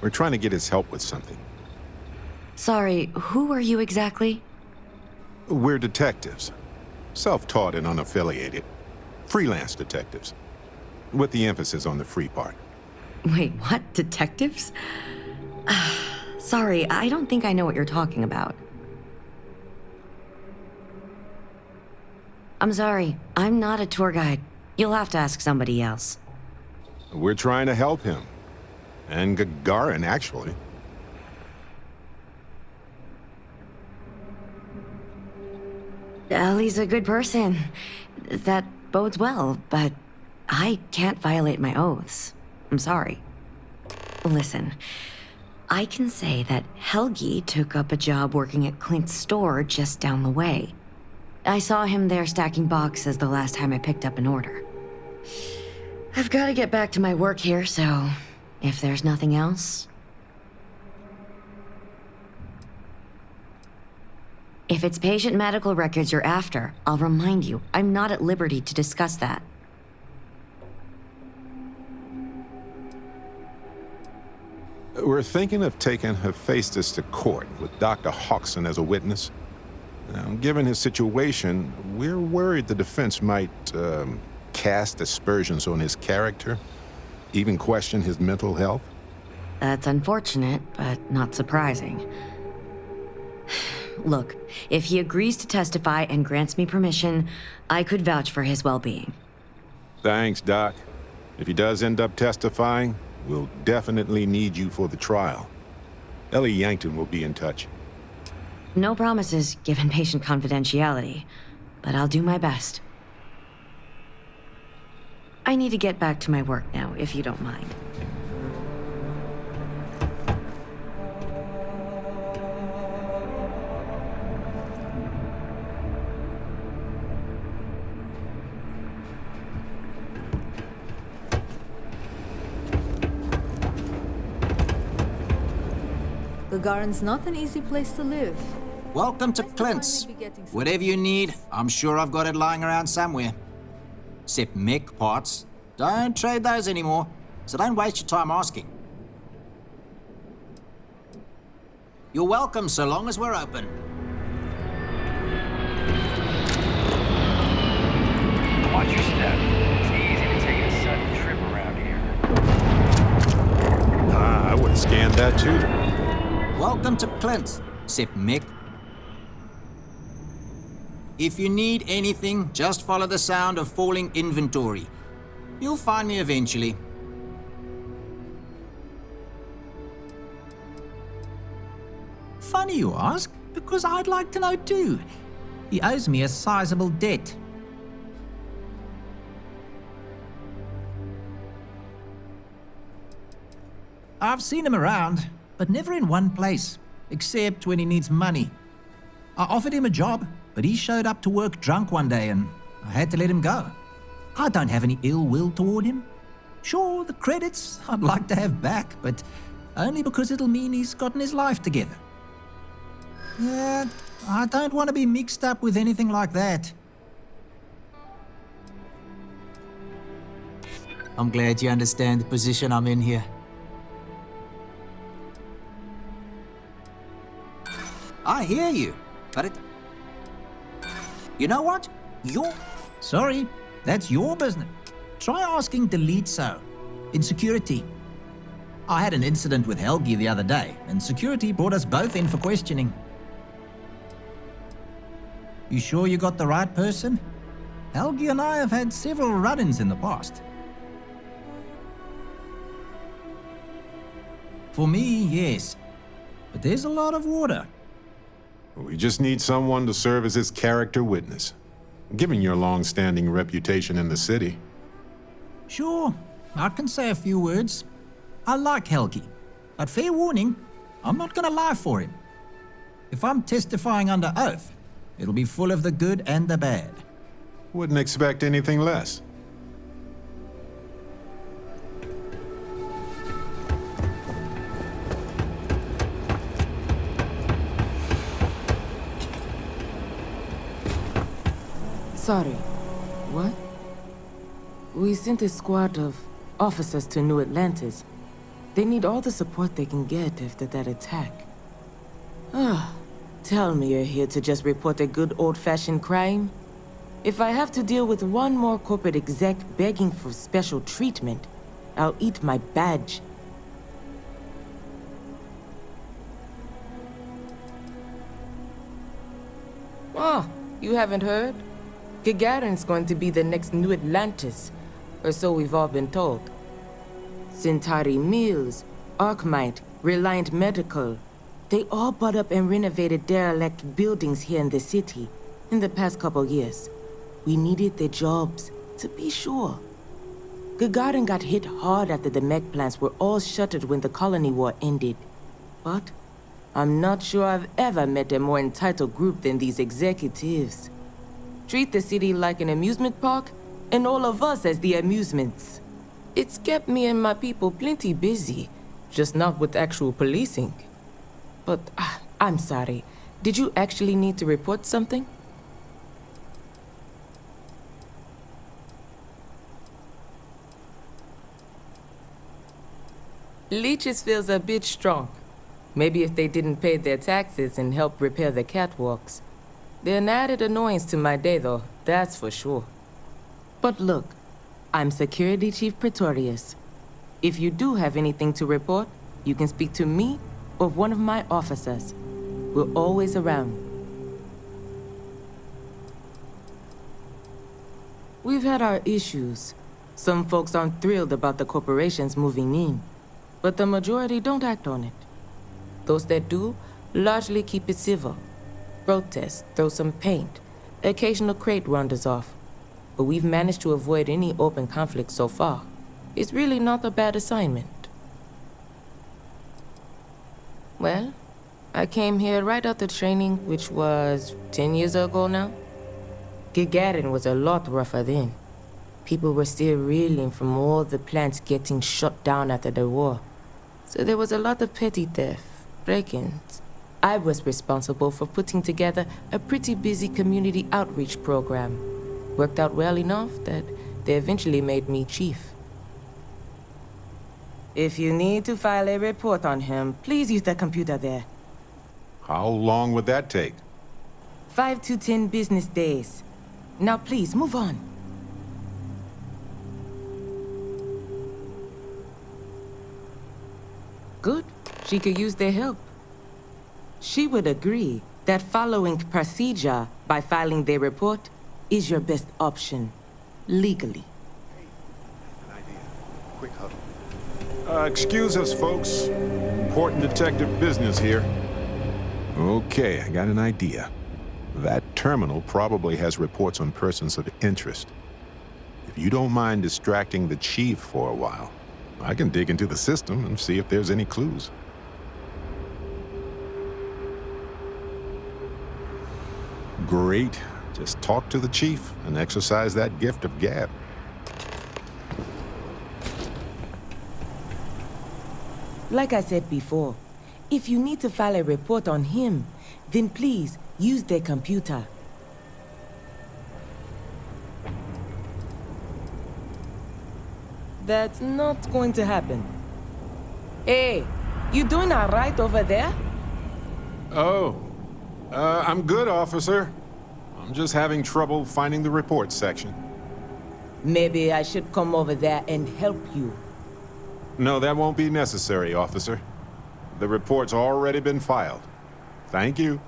We're trying to get his help with something. Sorry, who are you exactly? We're detectives. Self-taught and unaffiliated. Freelance detectives. With the emphasis on the free part. Wait, what? Detectives? Sorry, I don't think I know what you're talking about. I'm sorry, I'm not a tour guide. You'll have to ask somebody else. We're trying to help him. And Gagarin, actually. Ellie's a good person. That bodes well, but I can't violate my oaths. I'm sorry. Listen, I can say that Helgi took up a job working at Clint's store just down the way. I saw him there stacking boxes the last time I picked up an order. I've got to get back to my work here, so if there's nothing else... If it's patient medical records you're after, I'll remind you, I'm not at liberty to discuss that. We're thinking of taking Hephaestus to court with Dr. Hodgson as a witness. Now, given his situation, we're worried the defense might cast aspersions on his character, even question his mental health. That's unfortunate, but not surprising. Look, if he agrees to testify and grants me permission, I could vouch for his well-being. Thanks, Doc. If he does end up testifying, we'll definitely need you for the trial. Ellie Yankton will be in touch. No promises, given patient confidentiality, but I'll do my best. I need to get back to my work now, if you don't mind. Gagarin's not an easy place to live. Welcome to Clint's. Whatever you need, I'm sure I've got it lying around somewhere. Except mech parts. Don't trade those anymore, so don't waste your time asking. You're welcome so long as we're open. Watch your step. It's easy to take a sudden trip around here. I would have scanned that too. Welcome to Clint, except mech. If you need anything, just follow the sound of falling inventory. You'll find me eventually. Funny you ask, because I'd like to know too. He owes me a sizable debt. I've seen him around, but never in one place, except when he needs money. I offered him a job, but he showed up to work drunk one day and I had to let him go. I don't have any ill will toward him. Sure, the credits I'd like to have back, but only because it'll mean he's gotten his life together. Yeah, I don't want to be mixed up with anything like that. I'm glad you understand the position I'm in here. I hear you, but you know what? Sorry, that's your business. Try asking Delito in security. I had an incident with Helgi the other day, and security brought us both in for questioning. You sure you got the right person? Helgi and I have had several run-ins in the past. For me, yes. But there's a lot of water. We just need someone to serve as his character witness, given your long-standing reputation in the city. Sure, I can say a few words. I like Helgi, but fair warning, I'm not gonna lie for him. If I'm testifying under oath, it'll be full of the good and the bad. Wouldn't expect anything less. Sorry. What? We sent a squad of officers to New Atlantis. They need all the support they can get after that attack. Tell me you're here to just report a good old-fashioned crime? If I have to deal with one more corporate exec begging for special treatment, I'll eat my badge. Oh, you haven't heard? Gagarin's going to be the next New Atlantis, or so we've all been told. Centauri Mills, Arcmite, Reliant Medical, they all bought up and renovated derelict buildings here in the city in the past couple years. We needed their jobs, to be sure. Gagarin got hit hard after the mech plants were all shuttered when the colony war ended. But I'm not sure I've ever met a more entitled group than these executives. Treat the city like an amusement park, and all of us as the amusements. It's kept me and my people plenty busy, just not with actual policing. But, I'm sorry. Did you actually need to report something? Leeches feels a bit strong. Maybe if they didn't pay their taxes and help repair the catwalks. They're an added annoyance to my day, though, that's for sure. But look, I'm Security Chief Pretorius. If you do have anything to report, you can speak to me or one of my officers. We're always around. We've had our issues. Some folks aren't thrilled about the corporations moving in, but the majority don't act on it. Those that do largely keep it civil. Protest, throw some paint, occasional crate wanders off. But we've managed to avoid any open conflict so far. It's really not a bad assignment. Well, I came here right after training, which was 10 years ago now. Gagarin was a lot rougher then. People were still reeling from all the plants getting shut down after the war. So there was a lot of petty theft, break-ins. I was responsible for putting together a pretty busy community outreach program. Worked out well enough that they eventually made me chief. If you need to file a report on him, please use the computer there. How long would that take? 5 to 10 business days. Now please, move on. Good. She could use their help. She would agree that following procedure by filing their report is your best option, legally. Quick huddle. Excuse us, folks. Important detective business here. Okay, I got an idea. That terminal probably has reports on persons of interest. If you don't mind distracting the chief for a while, I can dig into the system and see if there's any clues. Great. Just talk to the chief and exercise that gift of gab. Like I said before, if you need to file a report on him, then please use their computer. That's not going to happen. Hey, you doing all right over there? Oh, I'm good, officer. I'm just having trouble finding the report section. Maybe I should come over there and help you. No, that won't be necessary, officer. The report's already been filed. Thank you.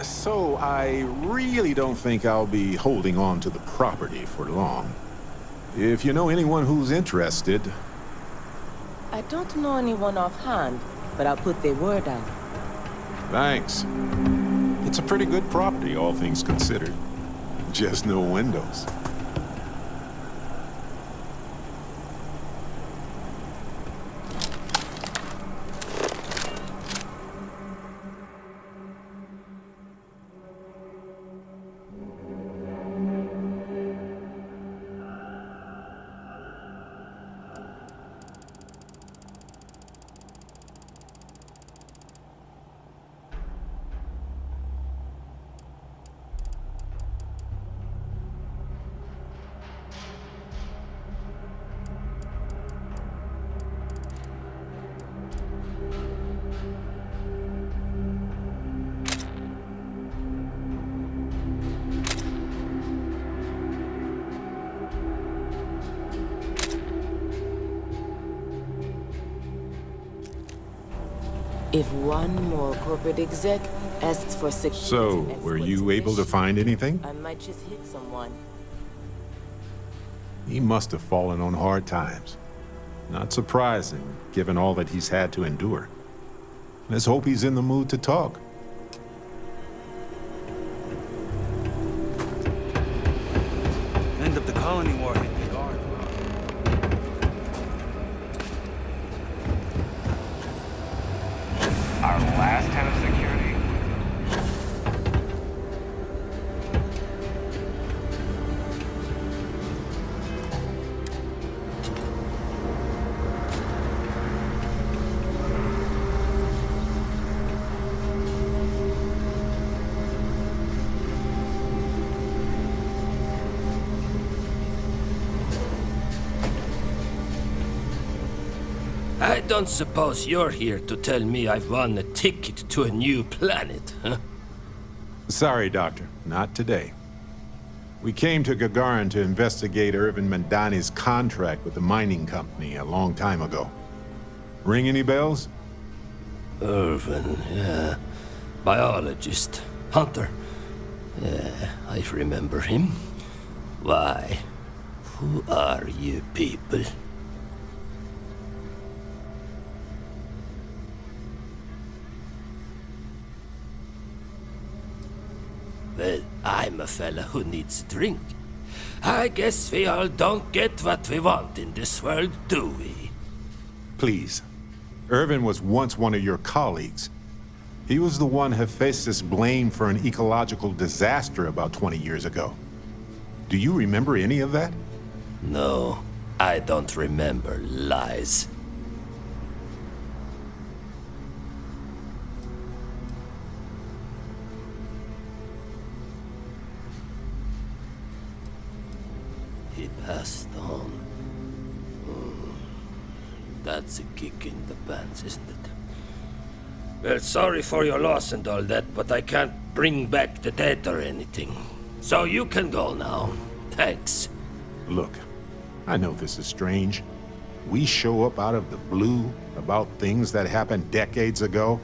So, I really don't think I'll be holding on to the property for long. If you know anyone who's interested... I don't know anyone offhand, but I'll put their word out. Thanks. It's a pretty good property, all things considered. Just no windows. If one more corporate exec asks for security... So, were you able to find anything? I might just hit someone. He must have fallen on hard times. Not surprising, given all that he's had to endure. Let's hope he's in the mood to talk. End of the colony war hit the guard. Our last head of security. I don't suppose you're here to tell me I've won a ticket to a new planet, huh? Sorry, Doctor. Not today. We came to Gagarin to investigate Irvin Mandani's contract with the mining company a long time ago. Ring any bells? Irvin, yeah. Biologist. Hunter. Yeah, I remember him. Why? Who are you people? Well, I'm a fella who needs a drink. I guess we all don't get what we want in this world, do we? Please. Irvin was once one of your colleagues. He was the one Hephaestus blamed for an ecological disaster about 20 years ago. Do you remember any of that? No, I don't remember lies. He passed on. That's a kick in the pants, isn't it? Well, sorry for your loss and all that, but I can't bring back the dead or anything. So you can go now. Thanks. Look, I know this is strange. We show up out of the blue about things that happened decades ago.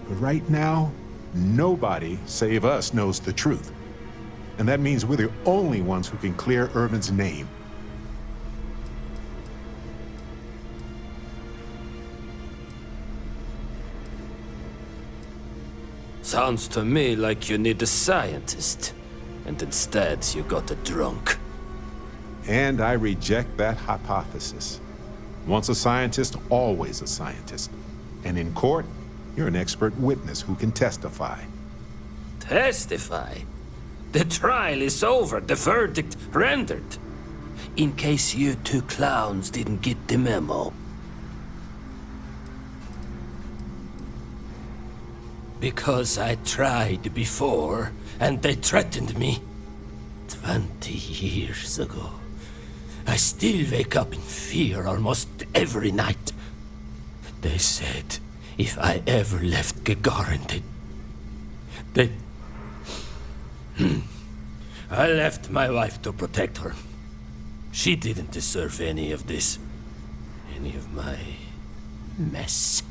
But right now, nobody save us knows the truth. And that means we're the only ones who can clear Irvin's name. Sounds to me like you need a scientist. And instead, you got a drunk. And I reject that hypothesis. Once a scientist, always a scientist. And in court, you're an expert witness who can testify. Testify? The trial is over, the verdict rendered. In case you two clowns didn't get the memo. Because I tried before, and they threatened me. 20 years ago. I still wake up in fear almost every night. They said if I ever left Gagarin, they... I left my wife to protect her. She didn't deserve any of this. Any of my mess.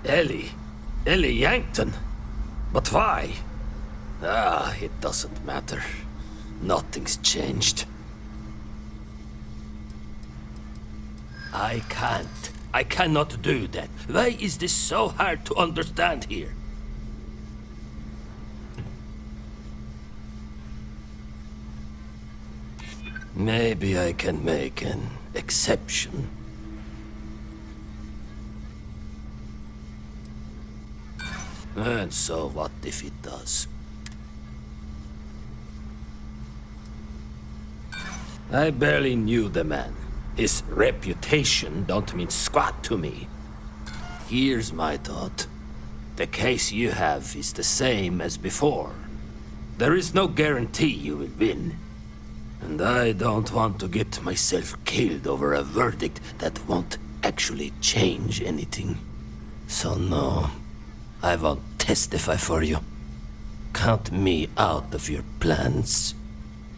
Ellie Yankton. But why? It doesn't matter. Nothing's changed. I cannot do that. Why is this so hard to understand here? Maybe I can make an exception. And so what if it does? I barely knew the man. His reputation don't mean squat to me. Here's my thought. The case you have is the same as before. There is no guarantee you will win. And I don't want to get myself killed over a verdict that won't actually change anything. So no, I won't testify for you. Count me out of your plans.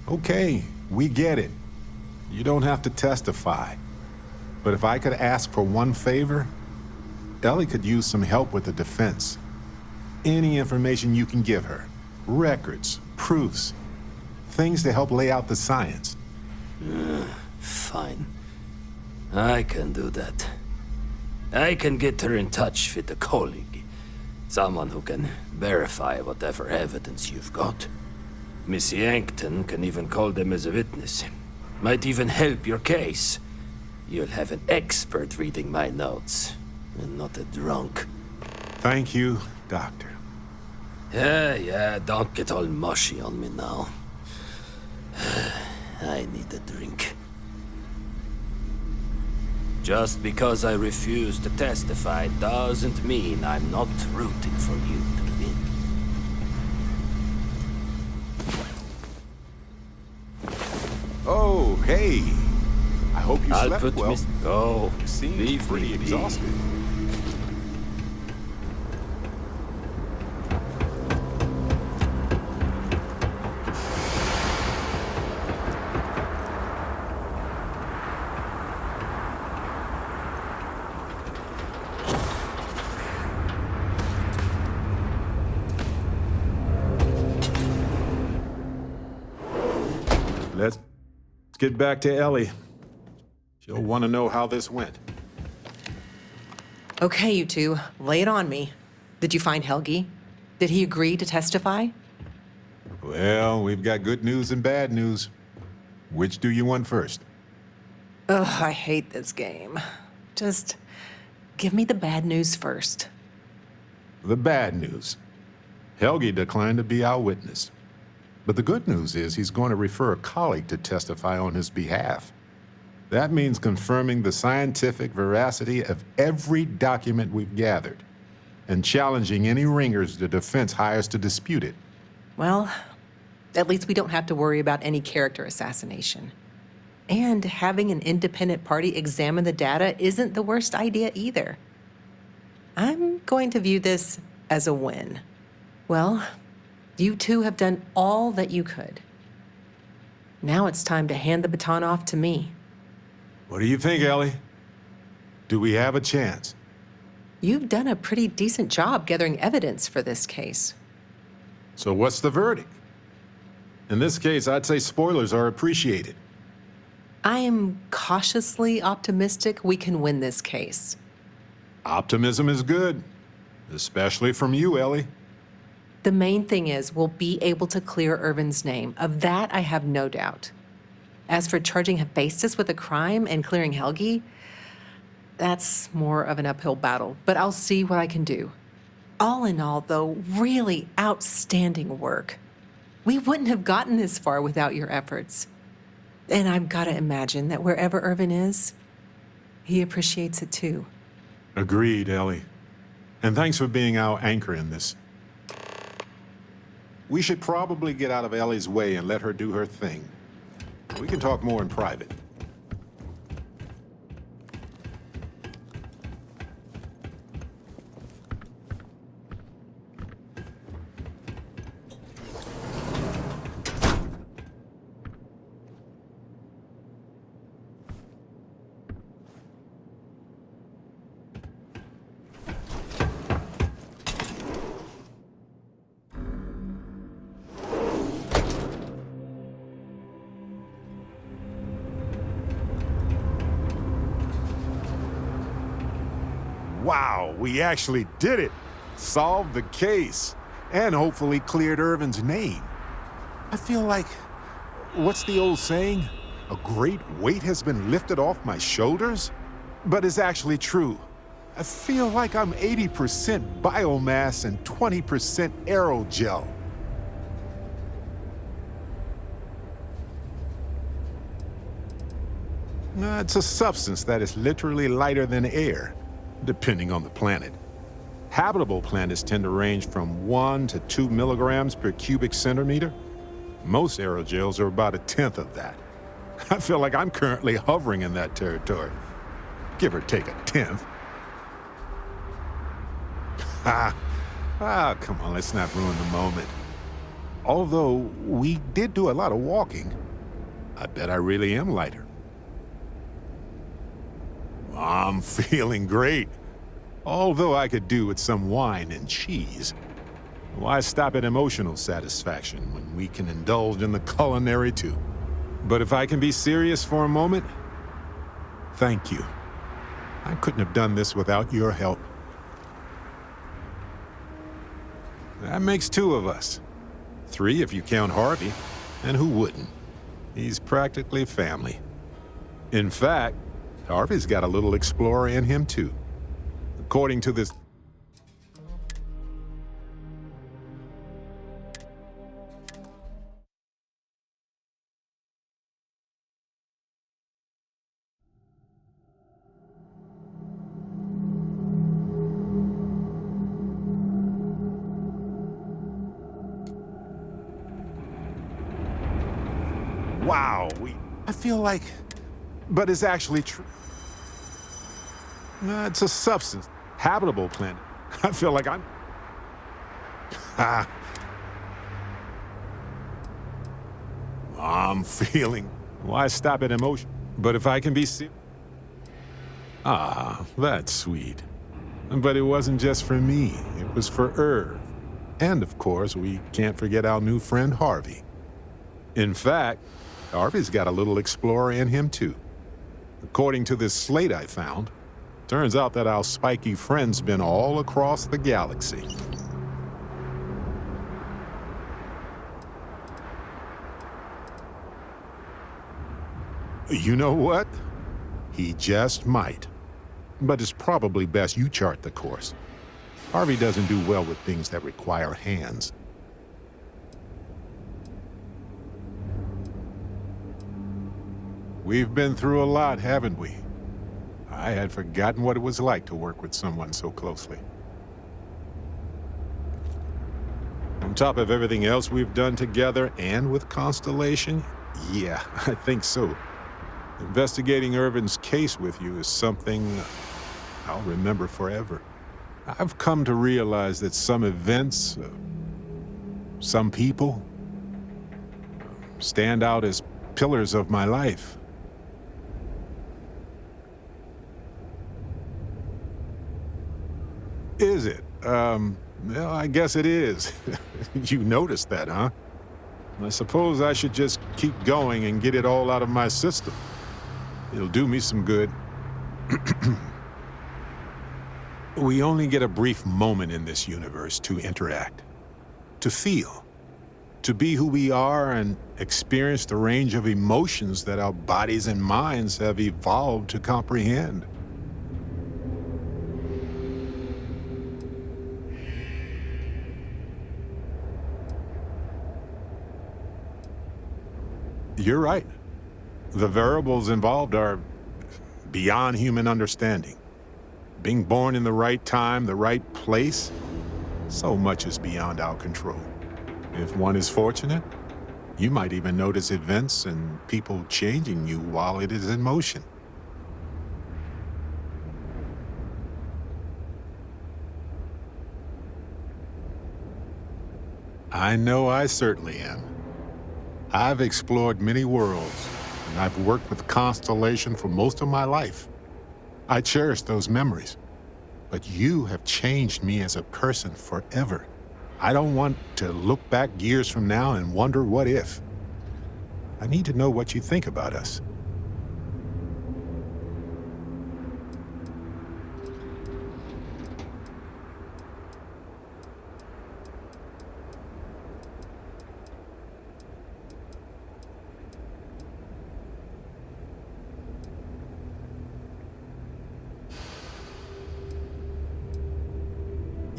Okay, we get it. You don't have to testify. But if I could ask for one favor, Ellie could use some help with the defense. Any information you can give her. Records, proofs, things to help lay out the science. Fine. I can do that. I can get her in touch with a colleague. Someone who can verify whatever evidence you've got. Miss Yankton can even call them as a witness. Might even help your case. You'll have an expert reading my notes, and not a drunk. Thank you, Doctor. Yeah, don't get all mushy on me now. I need a drink. Just because I refuse to testify doesn't mean I'm not rooting for you to win. Oh, hey. I hope you I'll slept put well. Go. You seem Leave pretty me be. exhausted. Let's get back to Ellie. She'll want to know how this went. Okay, you two, lay it on me. Did you find Helgi? Did he agree to testify? Well, we've got good news and bad news. Which do you want first? Ugh, I hate this game. Just give me the bad news first. The bad news. Helgi declined to be our witness. But the good news is he's going to refer a colleague to testify on his behalf. That means confirming the scientific veracity of every document we've gathered and challenging any ringers the defense hires to dispute it. Well, at least we don't have to worry about any character assassination. And having an independent party examine the data isn't the worst idea either. I'm going to view this as a win. Well, you two have done all that you could. Now it's time to hand the baton off to me. What do you think, Ellie? Do we have a chance? You've done a pretty decent job gathering evidence for this case. So what's the verdict? In this case, I'd say spoilers are appreciated. I am cautiously optimistic we can win this case. Optimism is good, especially from you, Ellie. The main thing is we'll be able to clear Irvin's name. Of that, I have no doubt. As for charging Hephaestus with a crime and clearing Helgi, that's more of an uphill battle, but I'll see what I can do. All in all, though, really outstanding work. We wouldn't have gotten this far without your efforts. And I've got to imagine that wherever Irvin is, he appreciates it too. Agreed, Ellie. And thanks for being our anchor in this. We should probably get out of Ellie's way and let her do her thing. We can talk more in private. Wow, we actually did it! Solved the case, and hopefully cleared Irvin's name. I feel like, what's the old saying? A great weight has been lifted off my shoulders? But it's actually true. I feel like I'm 80% biomass and 20% aerogel. It's a substance that is literally lighter than air, depending on the planet. Habitable planets tend to range from 1 to 2 milligrams per cubic centimeter. Most aerogels are about 1/10 of that. I feel like I'm currently hovering in that territory. Give or take 1/10. Come on, let's not ruin the moment. Although we did do a lot of walking, I bet I really am lighter. I'm feeling great. Although I could do with some wine and cheese. Why stop at emotional satisfaction when we can indulge in the culinary too? But if I can be serious for a moment, thank you. I couldn't have done this without your help. That makes 2 of us. 3 if you count Harvey. And who wouldn't? He's practically family. In fact, Harvey's got a little explorer in him too. According to this... Wow, I feel like... But it's actually true. It's a substance. Habitable planet. I feel like I'm... I'm feeling... Why stop at emotion? But if I can be serious... That's sweet. But it wasn't just for me. It was for Irv. And of course, we can't forget our new friend Harvey. In fact, Harvey's got a little explorer in him too. According to this slate I found, turns out that our spiky friend's been all across the galaxy. You know what? He just might. But it's probably best you chart the course. Harvey doesn't do well with things that require hands. We've been through a lot, haven't we? I had forgotten what it was like to work with someone so closely. On top of everything else we've done together and with Constellation, yeah, I think so. Investigating Irvin's case with you is something I'll remember forever. I've come to realize that some events, some people, stand out as pillars of my life. Is it? Well, I guess it is. You noticed that, huh? I suppose I should just keep going and get it all out of my system. It'll do me some good. We only get a brief moment in this universe to interact, to feel, to be who we are and experience the range of emotions that our bodies and minds have evolved to comprehend. You're right. The variables involved are beyond human understanding. Being born in the right time, the right place, so much is beyond our control. If one is fortunate, you might even notice events and people changing you while it is in motion. I know I certainly am. I've explored many worlds, and I've worked with Constellation for most of my life. I cherish those memories, but you have changed me as a person forever. I don't want to look back years from now and wonder what if. I need to know what you think about us.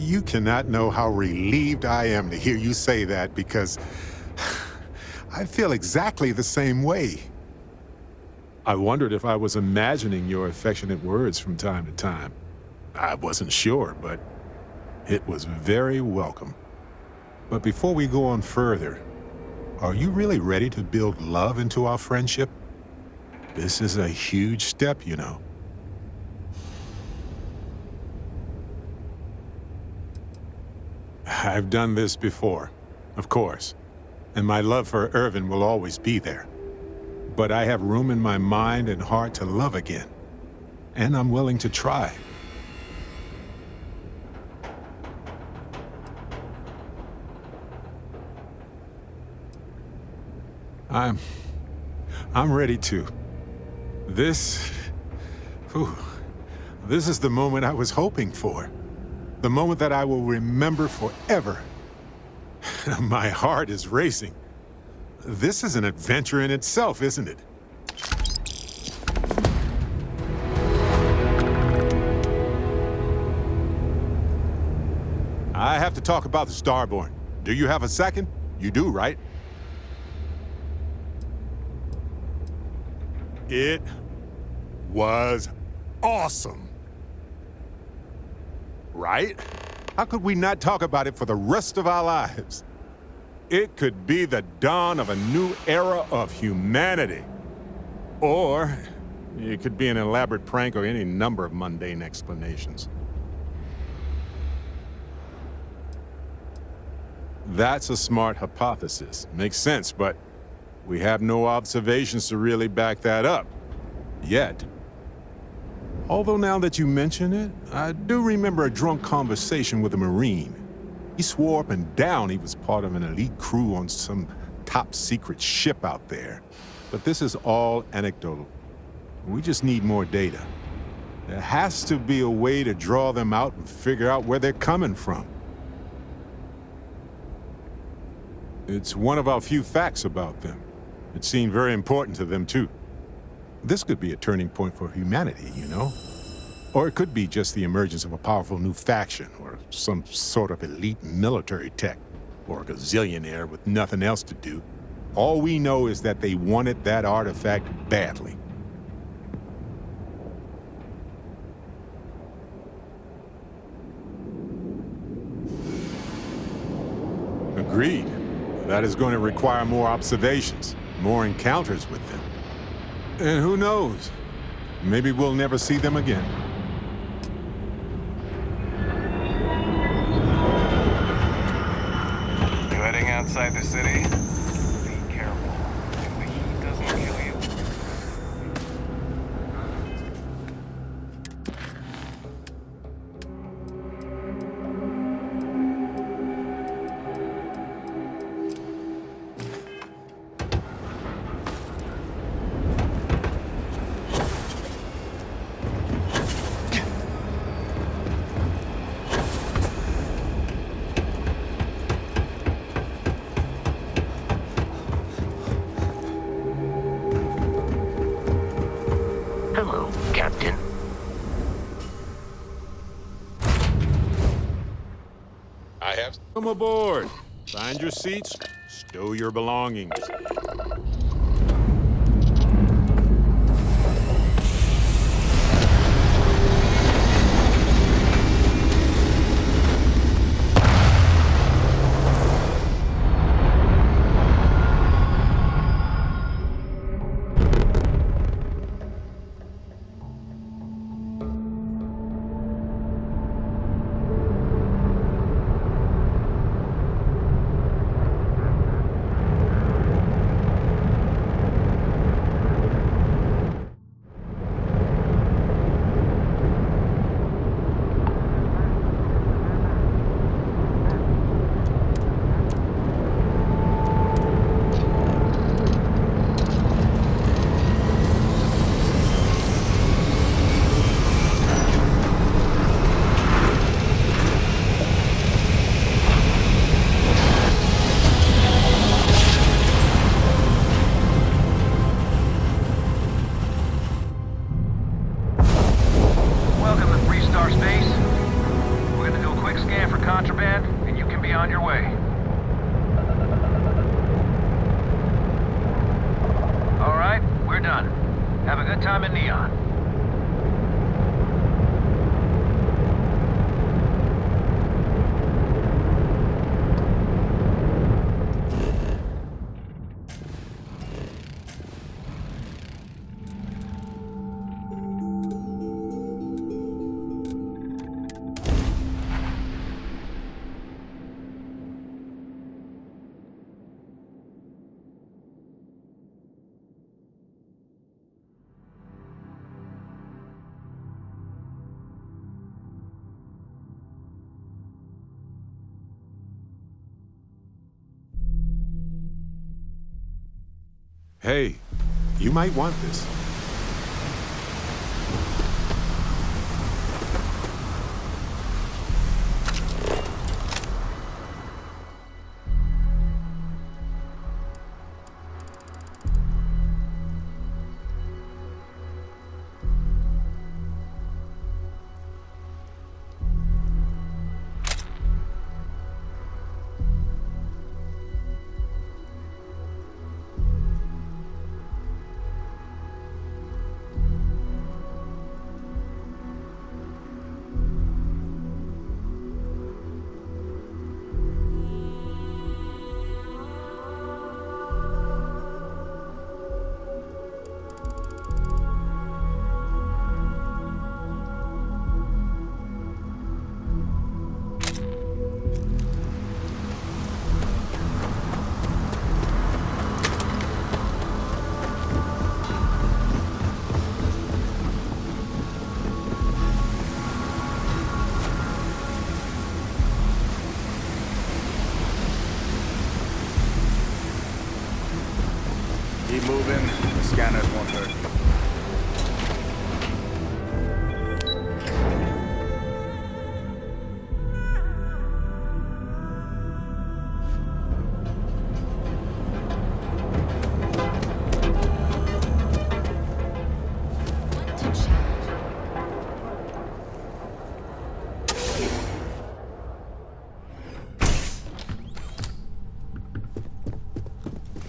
You cannot know how relieved I am to hear you say that, because I feel exactly the same way. I wondered if I was imagining your affectionate words from time to time. I wasn't sure, but it was very welcome. But before we go on further, are you really ready to build love into our friendship? This is a huge step, you know. I've done this before, of course, and my love for Irvin will always be there. But I have room in my mind and heart to love again. and I'm willing to try. I'm ready to. This is the moment I was hoping for. The moment that I will remember forever. My heart is racing. This is an adventure in itself, isn't it? I have to talk about the Starborn. Do you have a second? You do, right? It was awesome. Right? How could we not talk about it for the rest of our lives? It could be the dawn of a new era of humanity. Or it could be an elaborate prank or any number of mundane explanations. That's a smart hypothesis. Makes sense, but we have no observations to really back that up. Yet. Although now that you mention it, I do remember a drunk conversation with a Marine. He swore up and down he was part of an elite crew on some top-secret ship out there. But this is all anecdotal. We just need more data. There has to be a way to draw them out and figure out where they're coming from. It's one of our few facts about them. It seemed very important to them, too. This could be a turning point for humanity, you know? Or it could be just the emergence of a powerful new faction, or some sort of elite military tech, or a gazillionaire with nothing else to do. All we know is that they wanted that artifact badly. Agreed. That is going to require more observations, more encounters with them. And who knows? Maybe we'll never see them again. You heading outside the city? Be careful. If the heat doesn't kill you. Hello, Captain. I have come aboard. Find your seats, stow your belongings. Contraband, and you can be on your way. All right, we're done. Have a good time in Neon. Hey, you might want this. Keep moving. The scanners won't hurt you.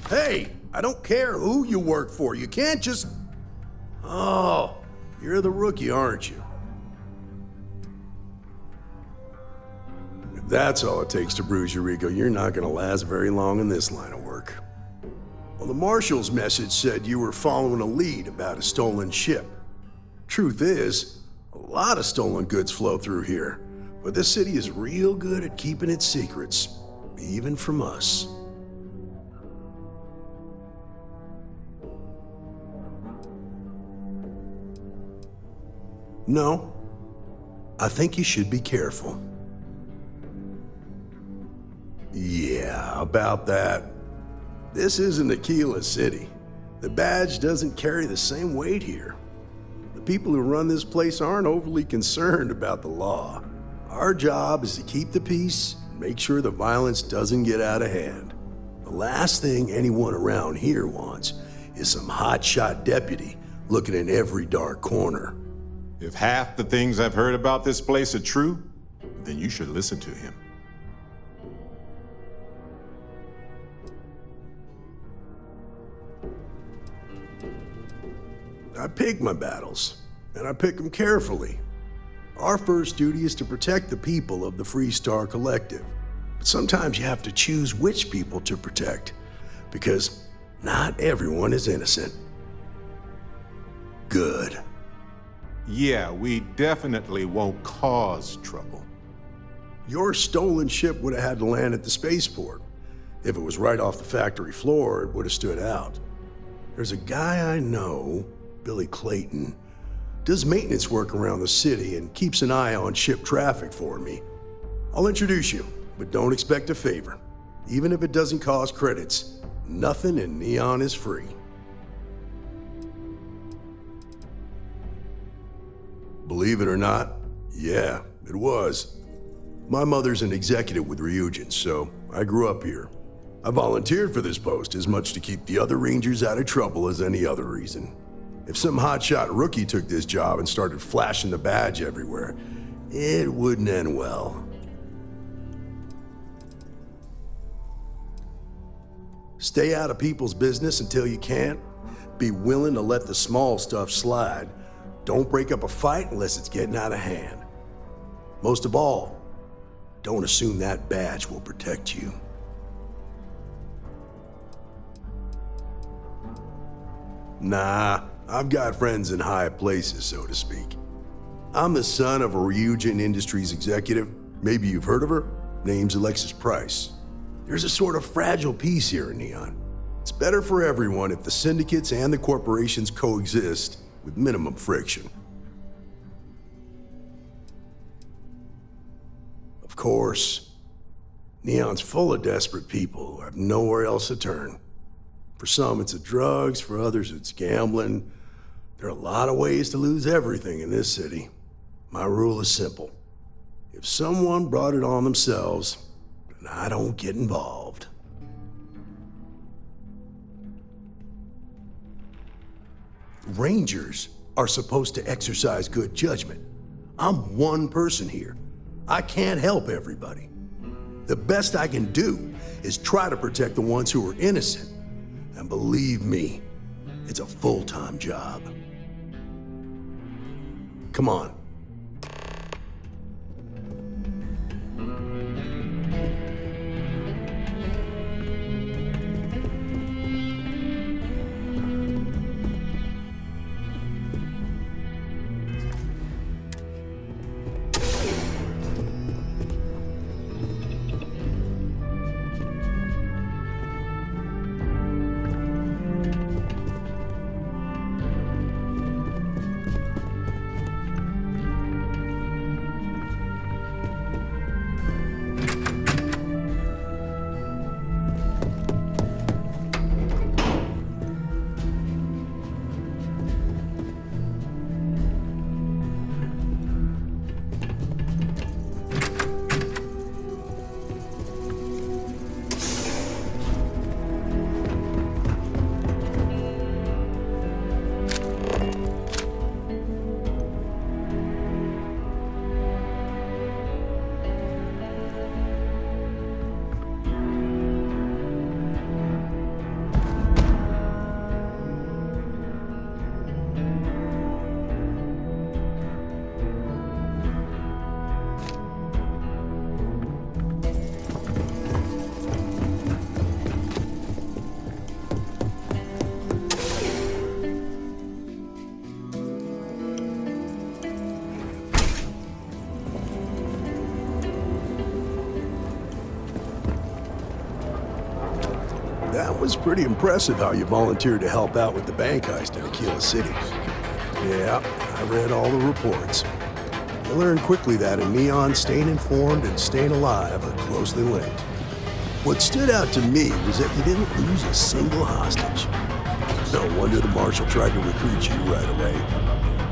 Hey, I don't care who you work for. You can't just... Oh, you're the rookie, aren't you? If that's all it takes to bruise your ego, you're not gonna last very long in this line of work. Well, the Marshal's message said you were following a lead about a stolen ship. Truth is, a lot of stolen goods flow through here, but this city is real good at keeping its secrets, even from us. No, I think you should be careful. Yeah, about that. This isn't Aquila City. The badge doesn't carry the same weight here. The people who run this place aren't overly concerned about the law. Our job is to keep the peace and make sure the violence doesn't get out of hand. The last thing anyone around here wants is some hotshot deputy looking in every dark corner. If half the things I've heard about this place are true, then you should listen to him. I pick my battles, and I pick them carefully. Our first duty is to protect the people of the Freestar Collective. But sometimes you have to choose which people to protect, because not everyone is innocent. Good. Yeah, we definitely won't cause trouble. Your stolen ship would have had to land at the spaceport. If it was right off the factory floor, it would have stood out. There's a guy I know, Billy Clayton, does maintenance work around the city and keeps an eye on ship traffic for me. I'll introduce you, but don't expect a favor. Even if it doesn't cost credits, nothing in Neon is free. Believe it or not, yeah, it was. My mother's an executive with Ryujin, so I grew up here. I volunteered for this post as much to keep the other Rangers out of trouble as any other reason. If some hotshot rookie took this job and started flashing the badge everywhere, it wouldn't end well. Stay out of people's business until you can. Be willing to let the small stuff slide. Don't break up a fight unless it's getting out of hand. Most of all, don't assume that badge will protect you. Nah, I've got friends in high places, so to speak. I'm the son of a Ryujin Industries executive. Maybe you've heard of her. Name's Alexis Price. There's a sort of fragile peace here in Neon. It's better for everyone if the syndicates and the corporations coexist with minimum friction. Of course, Neon's full of desperate people who have nowhere else to turn. For some, it's the drugs. For others, it's gambling. There are a lot of ways to lose everything in this city. My rule is simple. If someone brought it on themselves, then I don't get involved. Rangers are supposed to exercise good judgment. I'm one person here. I can't help everybody. The best I can do is try to protect the ones who are innocent. And believe me, it's a full-time job. Come on. That was pretty impressive how you volunteered to help out with the bank heist in Aquila City. Yeah, I read all the reports. I learned quickly that in Neon, staying informed and staying alive are closely linked. What stood out to me was that you didn't lose a single hostage. No wonder the marshal tried to recruit you right away.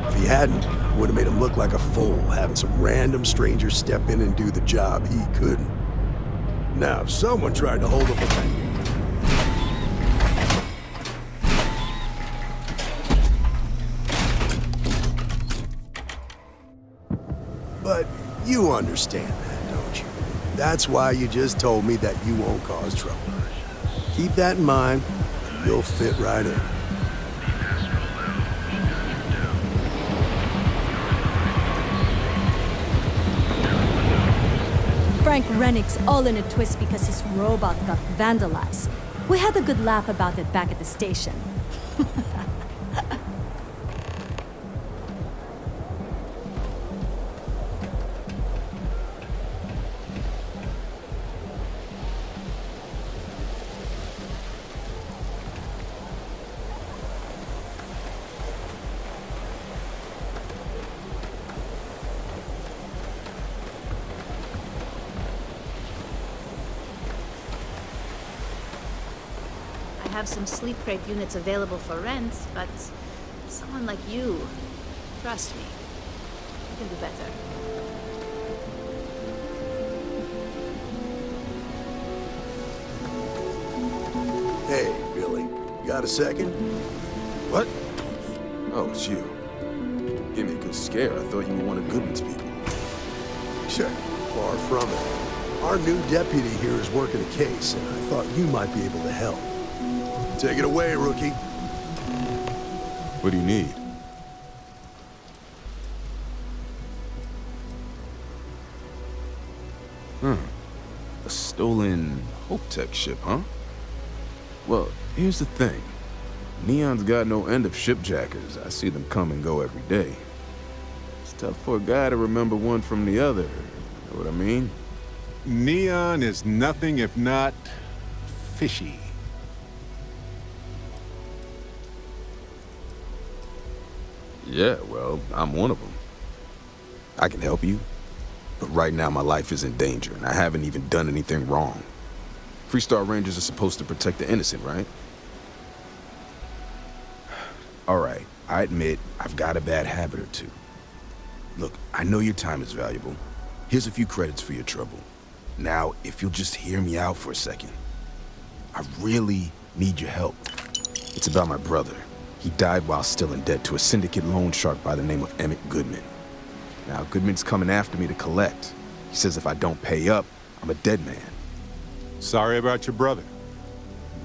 If he hadn't, it would have made him look like a fool, having some random stranger step in and do the job he couldn't. Now, if someone tried to hold up a bank, but you understand that, don't you? That's why you just told me that you won't cause trouble. Keep that in mind, and you'll fit right in. Frank Rennick's all in a twist because his robot got vandalized. We had a good laugh about it back at the station. I have some sleep crate units available for rent, but someone like you, trust me, you can do better. Hey, Billy, you got a second? What? Oh, it's you. Gave me a good scare. I thought you were one of Goodman's people. Sure, far from it. Our new deputy here is working a case, and I thought you might be able to help. Take it away, rookie. What do you need? A stolen Hope-Tech ship, huh? Well, here's the thing. Neon's got no end of shipjackers. I see them come and go every day. It's tough for a guy to remember one from the other. You know what I mean? Neon is nothing if not fishy. Yeah, well, I'm one of them. I can help you, but right now my life is in danger, and I haven't even done anything wrong. Freestar Rangers are supposed to protect the innocent, right? I admit I've got a bad habit or two. Look, I know your time is valuable. Here's a few credits for your trouble. Now, if you'll just hear me out for a second. I really need your help. It's about my brother. He died while still in debt to a syndicate loan shark by the name of Emmett Goodman. Now, Goodman's coming after me to collect. He says if I don't pay up, I'm a dead man. Sorry about your brother.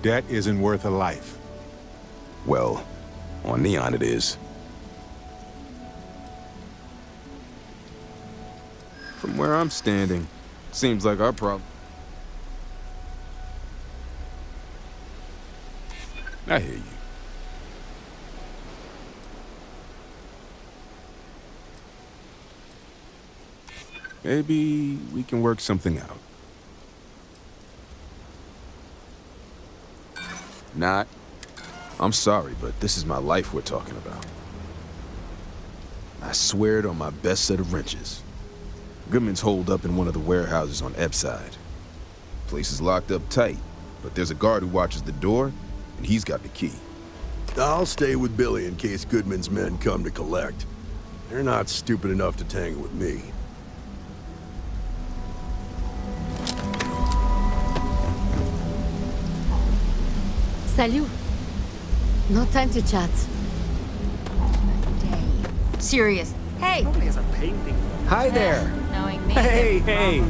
Debt isn't worth a life. Well, on Neon it is. From where I'm standing, seems like our problem. I hear you. Maybe we can work something out. Not. I'm sorry, but this is my life we're talking about. I swear it on my best set of wrenches. Goodman's holed up in one of the warehouses on Epside. Place is locked up tight, but there's a guard who watches the door, and he's got the key. I'll stay with Billy in case Goodman's men come to collect. They're not stupid enough to tangle with me. Salut. No time to chat. Serious. Hey! Probably has a painting. Hi there. Knowing me. Hey, hey.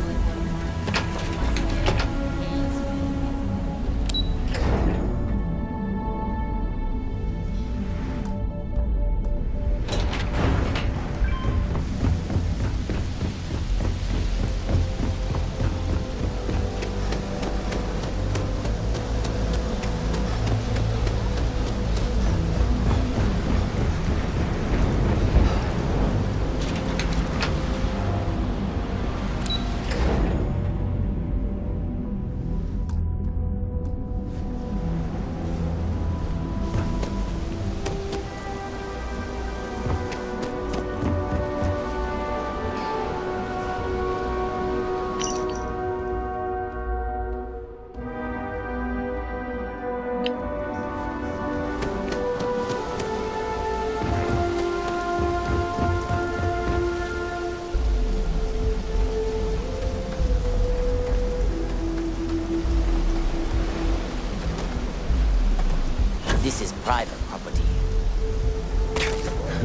This is private property.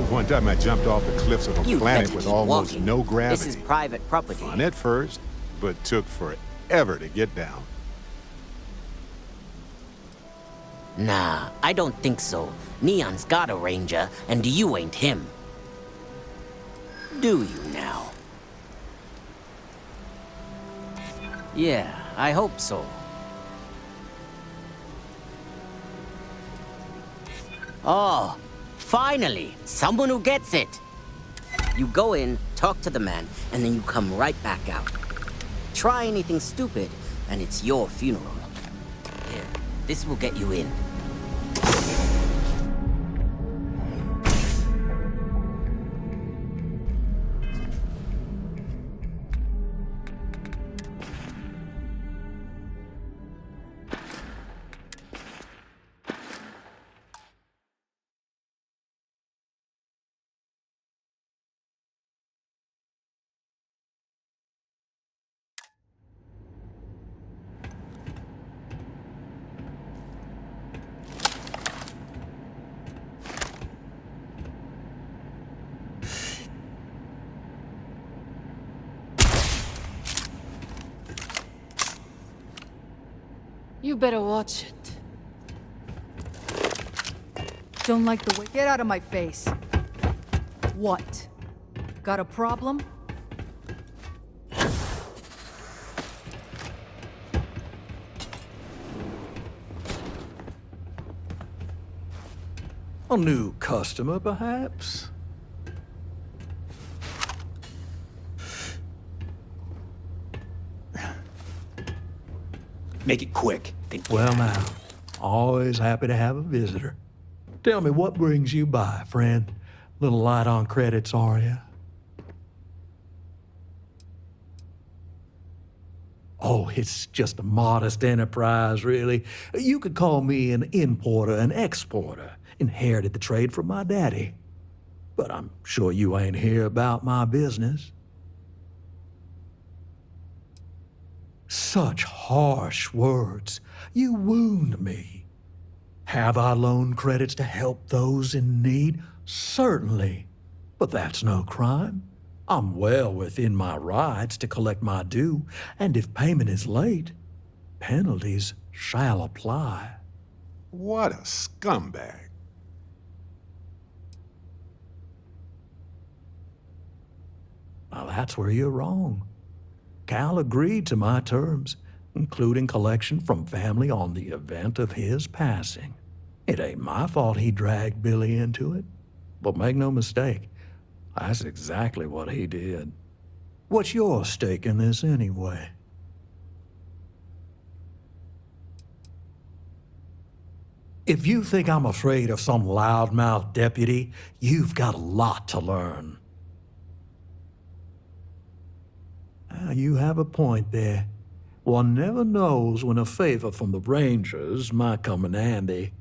One time I jumped off the cliffs of a You planet better with keep almost walking. no gravity. This is private property. Fun at first, but took forever to get down. Nah, I don't think so. Neon's got a ranger, and you ain't him. Do you now? Yeah, I hope so. Oh, finally! Someone who gets it! You go in, talk to the man, and then you come right back out. Try anything stupid, and it's your funeral. Here, this will get you in. You better watch it. Don't like the way. Get out of my face. What? Got a problem? A new customer, perhaps? Make it quick. Well now, always happy to have a visitor. Tell me, what brings you by, friend? Little light on credits, are you? Oh, it's just a modest enterprise, really. You could call me an importer and exporter. Inherited the trade from my daddy. But I'm sure you ain't here about my business. Such harsh words. You wound me. Have I loaned credits to help those in need? Certainly. But that's no crime. I'm well within my rights to collect my due, and if payment is late, penalties shall apply. What a scumbag. Now that's where you're wrong. Cal agreed to my terms, including collection from family on the event of his passing. It ain't my fault he dragged Billy into it, but make no mistake, that's exactly what he did. What's your stake in this anyway? If you think I'm afraid of some loudmouth deputy, you've got a lot to learn. You have a point there. One never knows when a favor from the Rangers might come in handy.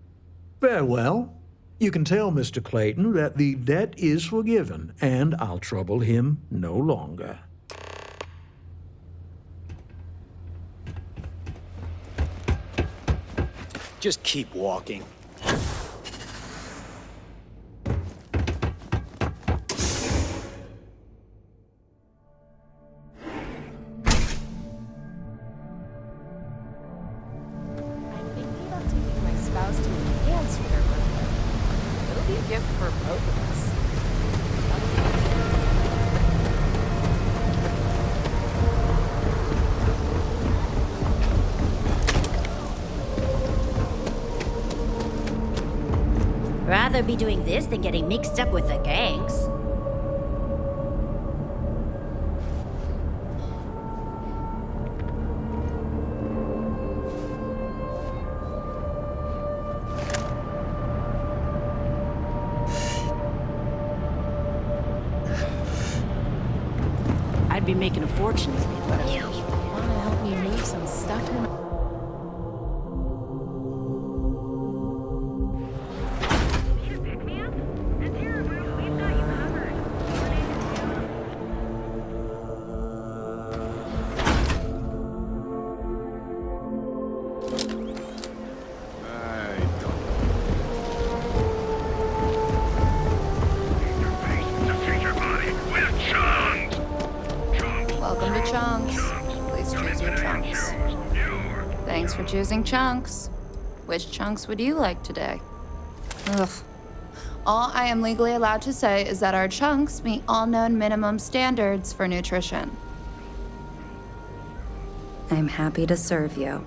Very well. You can tell Mr. Clayton that the debt is forgiven, and I'll trouble him no longer. Just keep walking. Rather be doing this than getting mixed up with the gangs. I'd be making a fortune if they'd let us. You wanna help me move some stuff in? Welcome to Chunks. Please choose your chunks. Thanks for choosing Chunks. Which chunks would you like today? Ugh. All I am legally allowed to say is that our chunks meet all known minimum standards for nutrition. I'm happy to serve you.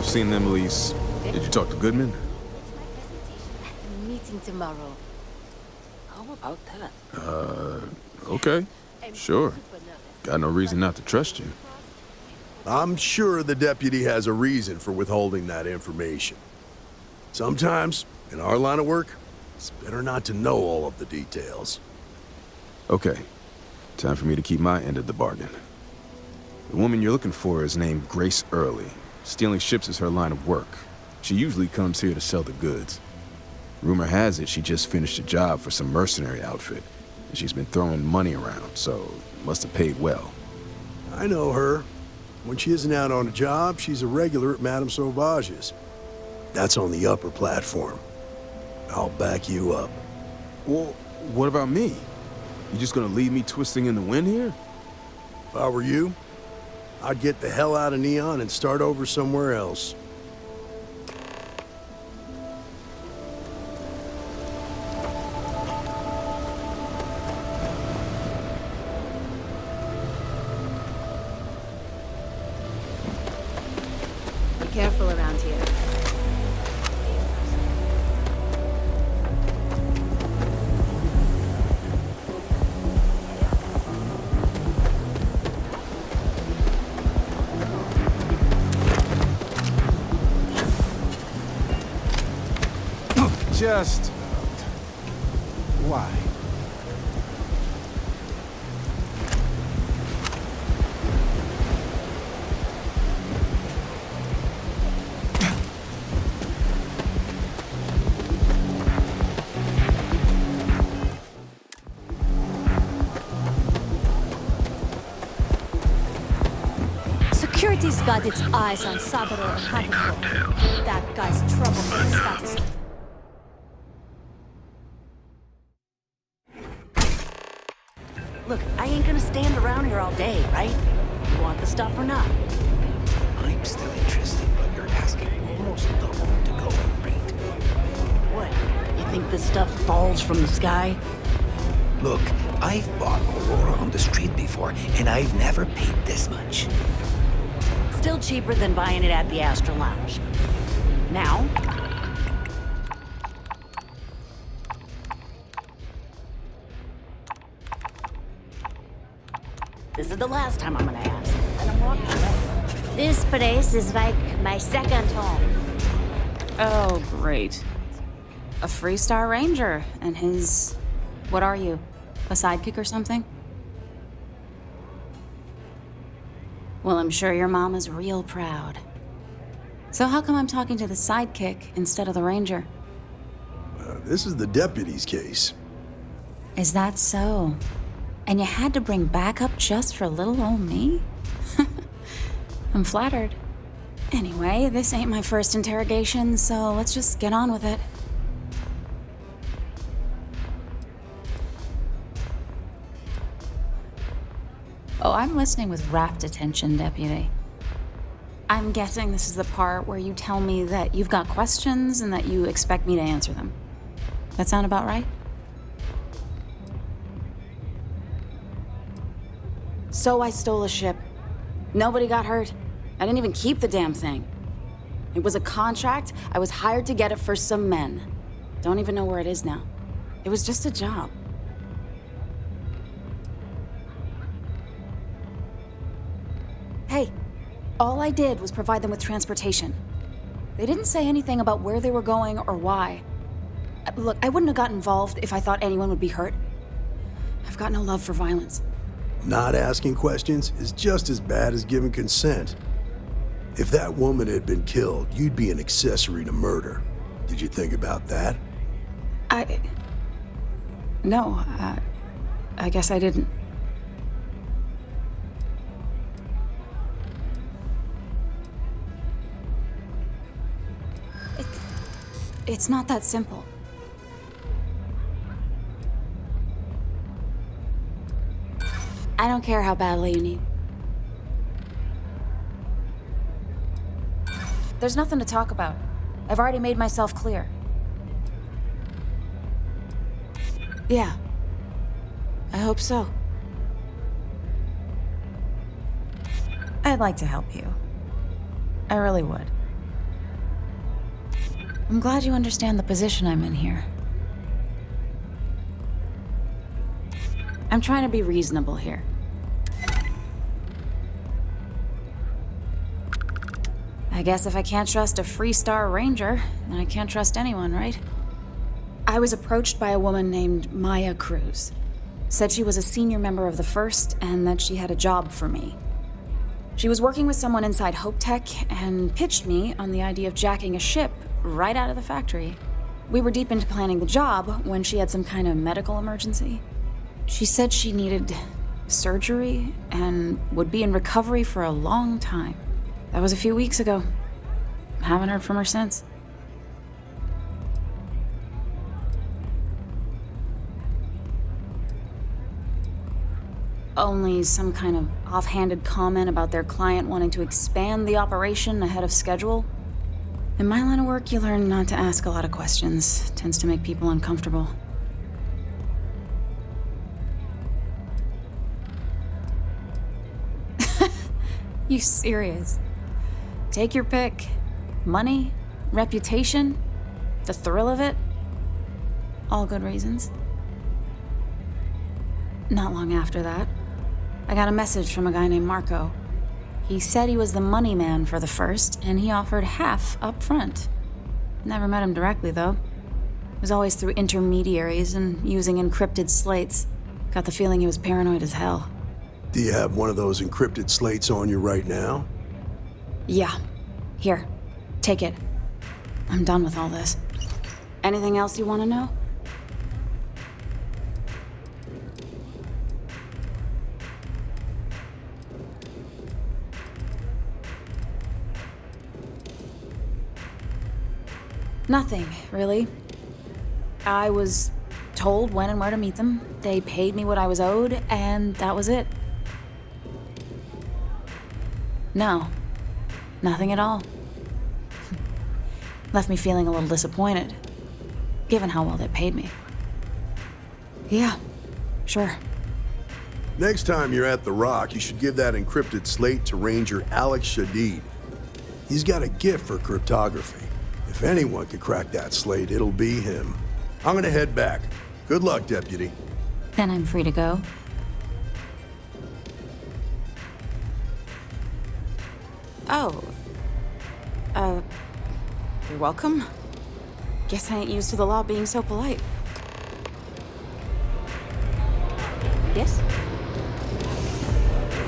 Seen them, Elise. Did you talk to Goodman? Meeting tomorrow. How about that? Okay. Sure. Got no reason not to trust you. I'm sure the deputy has a reason for withholding that information. Sometimes, in our line of work, it's better not to know all of the details. Okay, time for me to keep my end of the bargain. The woman you're looking for is named Grace Early. Stealing ships is her line of work. She usually comes here to sell the goods. Rumor has it she just finished a job for some mercenary outfit, and she's been throwing money around, so must have paid well. I know her. When she isn't out on a job, she's a regular at Madame Sauvage's. That's on the upper platform. I'll back you up. Well, what about me? You just gonna leave me twisting in the wind here? If I were you, I'd get the hell out of Neon and start over somewhere else. Be careful around here. Just... why? Security's got its eyes on Salvador Ocampo. That guy's trouble for his status. Look, I ain't gonna stand around here all day, right? You want the stuff or not? I'm still interested, but you're asking almost double to go and rate. What? You think this stuff falls from the sky? Look, I've bought Aurora on the street before, and I've never paid this much. Still cheaper than buying it at the Astra Lounge. Now, this is the last time I'm gonna ask, and I'm walking away. This place is like my second home. Oh, great. A Freestar Ranger and his... What are you? A sidekick or something? Well, I'm sure your mom is real proud. So how come I'm talking to the sidekick instead of the ranger? This is the deputy's case. Is that so? And you had to bring backup just for little old me? I'm flattered. Anyway, this ain't my first interrogation, so let's just get on with it. Oh, I'm listening with rapt attention, Deputy. I'm guessing this is the part where you tell me that you've got questions and that you expect me to answer them. That sound about right? So I stole a ship. Nobody got hurt. I didn't even keep the damn thing. It was a contract. I was hired to get it for some men. Don't even know where it is now. It was just a job. Hey, all I did was provide them with transportation. They didn't say anything about where they were going or why. Look, I wouldn't have got involved if I thought anyone would be hurt. I've got no love for violence. Not asking questions is just as bad as giving consent. If that woman had been killed, you'd be an accessory to murder. Did you think about that? No, I guess I didn't. It's not that simple. I don't care how badly you need. There's nothing to talk about. I've already made myself clear. Yeah. I hope so. I'd like to help you. I really would. I'm glad you understand the position I'm in here. I'm trying to be reasonable here. I guess if I can't trust a Freestar Ranger, then I can't trust anyone, right? I was approached by a woman named Maya Cruz. Said she was a senior member of the First and that she had a job for me. She was working with someone inside Hope Tech and pitched me on the idea of jacking a ship right out of the factory. We were deep into planning the job when she had some kind of medical emergency. She said she needed surgery and would be in recovery for a long time. That was a few weeks ago. Haven't heard from her since. Only some kind of offhanded comment about their client wanting to expand the operation ahead of schedule. In my line of work, you learn not to ask a lot of questions. It tends to make people uncomfortable. You serious? Take your pick. Money, reputation, the thrill of it. All good reasons. Not long after that, I got a message from a guy named Marco. He said he was the money man for the First, and he offered half up front. Never met him directly, though. It was always through intermediaries and using encrypted slates. Got the feeling he was paranoid as hell. Do you have one of those encrypted slates on you right now? Yeah. Here. Take it. I'm done with all this. Anything else you want to know? Nothing, really. I was told when and where to meet them. They paid me what I was owed, and that was it. No. Nothing at all. Left me feeling a little disappointed, given how well they paid me. Yeah, sure. Next time you're at the Rock, you should give that encrypted slate to Ranger Alex Shadid. He's got a gift for cryptography. If anyone could crack that slate, it'll be him. I'm gonna head back. Good luck, Deputy. Then I'm free to go. Oh. You're welcome. Guess I ain't used to the law being so polite. Yes?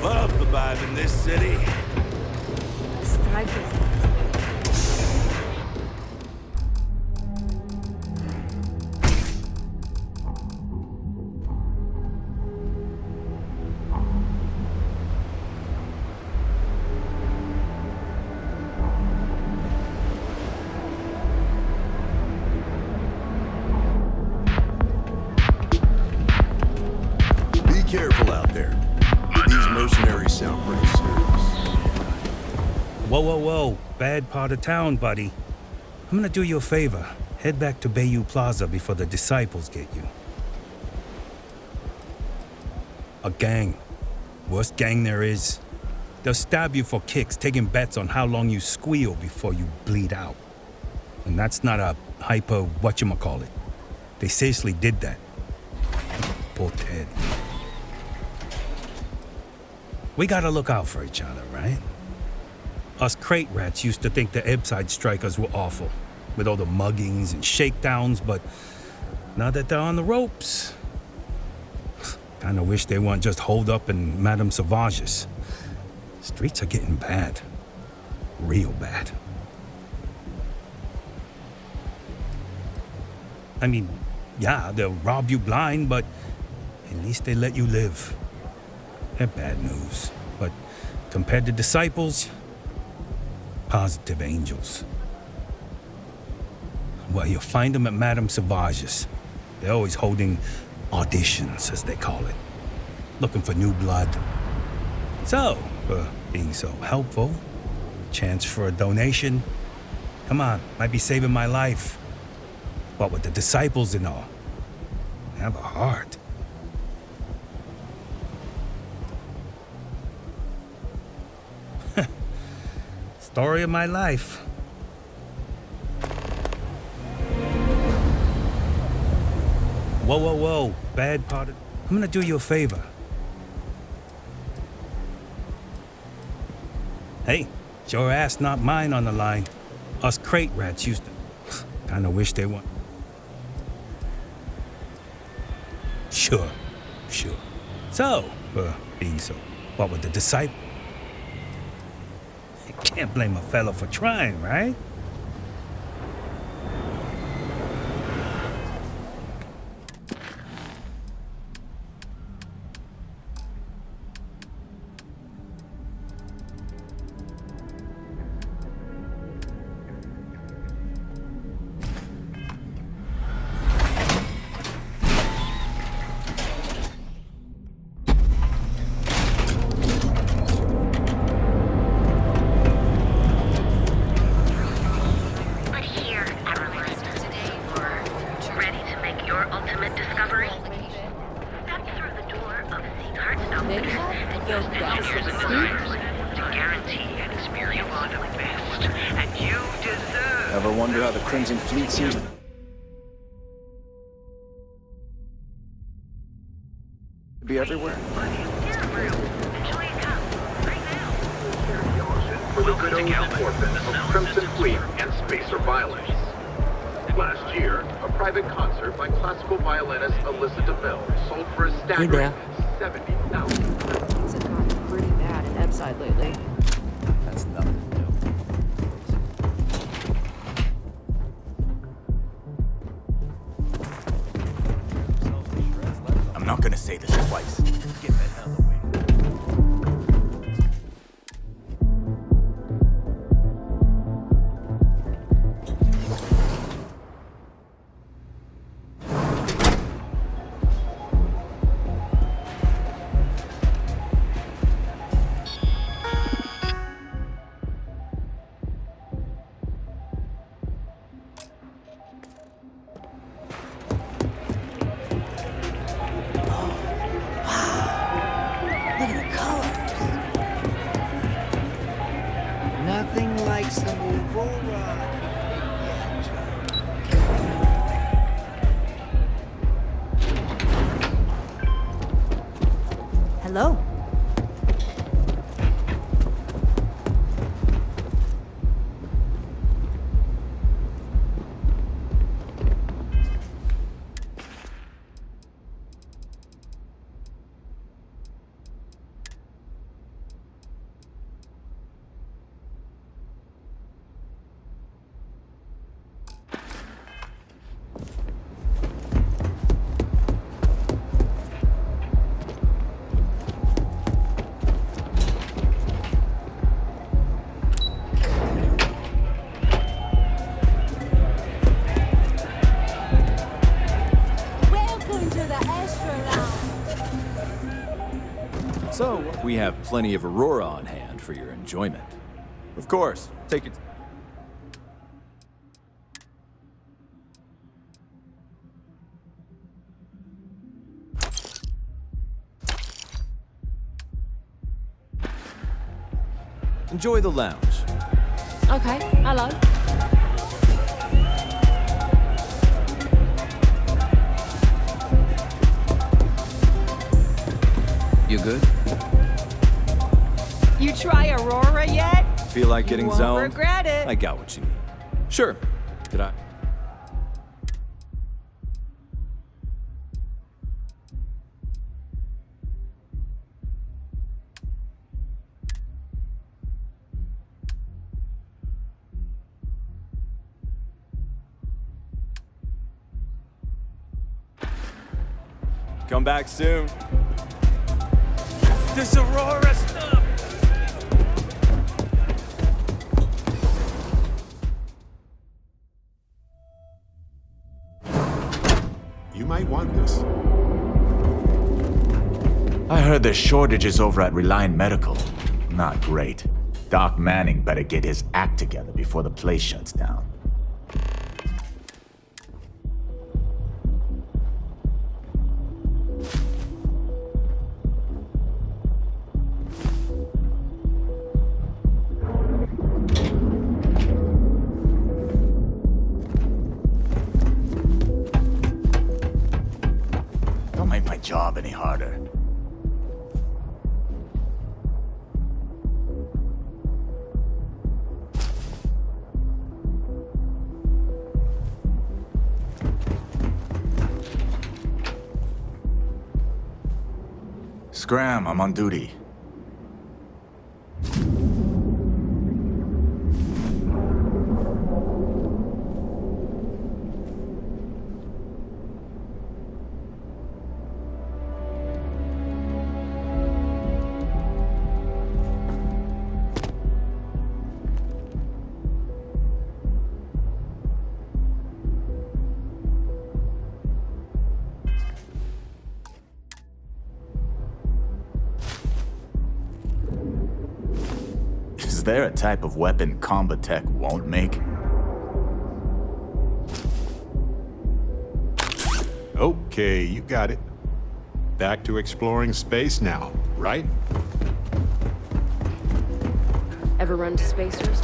Love the vibe in this city. Starfield. Be careful out there. These mercenaries sound pretty serious. Whoa, whoa, whoa. Bad part of town, buddy. I'm gonna do you a favor. Head back to Bayou Plaza before the disciples get you. A gang. Worst gang there is. They'll stab you for kicks, taking bets on how long you squeal before you bleed out. And that's not a hyper whatchamacallit. They seriously did that. Poor Ted. We gotta look out for each other, right? Us crate rats used to think the Ebbside strikers were awful, with all the muggings and shakedowns, but now that they're on the ropes, kinda wish they weren't just holed up in Madame Sauvage's. Streets are getting bad. Real bad. I mean, yeah, they'll rob you blind, but at least they let you live. They're bad news, but compared to disciples, positive angels. Well, you'll find them at Madame Sauvage's. They're always holding auditions, as they call it, looking for new blood. So, for being so helpful, chance for a donation. Come on, might be saving my life. What with the disciples and all. Have a heart. Story of my life. Whoa, whoa, whoa. Bad part of... I'm gonna do you a favor. Hey, Your ass, not mine on the line. Us crate rats used to... Kinda wish they weren't. Sure. So, being so, what with the disciple? Can't blame a fellow for trying, right? Ever wonder how the Crimson Fleet seems to be everywhere? For the widows and orphans of Crimson Fleet and spacer violence. Last year, a private concert by classical violinist Alyssa DeMille sold for a staggering $70,000. Things have gotten pretty bad in Ebside lately. That's nothing new. I'm not gonna say this twice. Get the hell away. Look at the colors. Nothing like some Aurora. Hello. So, we have plenty of Aurora on hand for your enjoyment. Of course, take it. Enjoy the lounge. Okay, hello. You good? You try Aurora yet? Feel like getting You won't zoned? regret it. I got what you need. Sure. Did I? Come back soon. This Aurora stuff! You might want this. I heard there's shortages over at Reliant Medical. Not great. Doc Manning better get his act together before the place shuts down. Don't make my job any harder. Scram, I'm on duty. Is there a type of weapon combat tech won't make? Okay, you got it. Back to exploring space now, right? Ever run to spacers?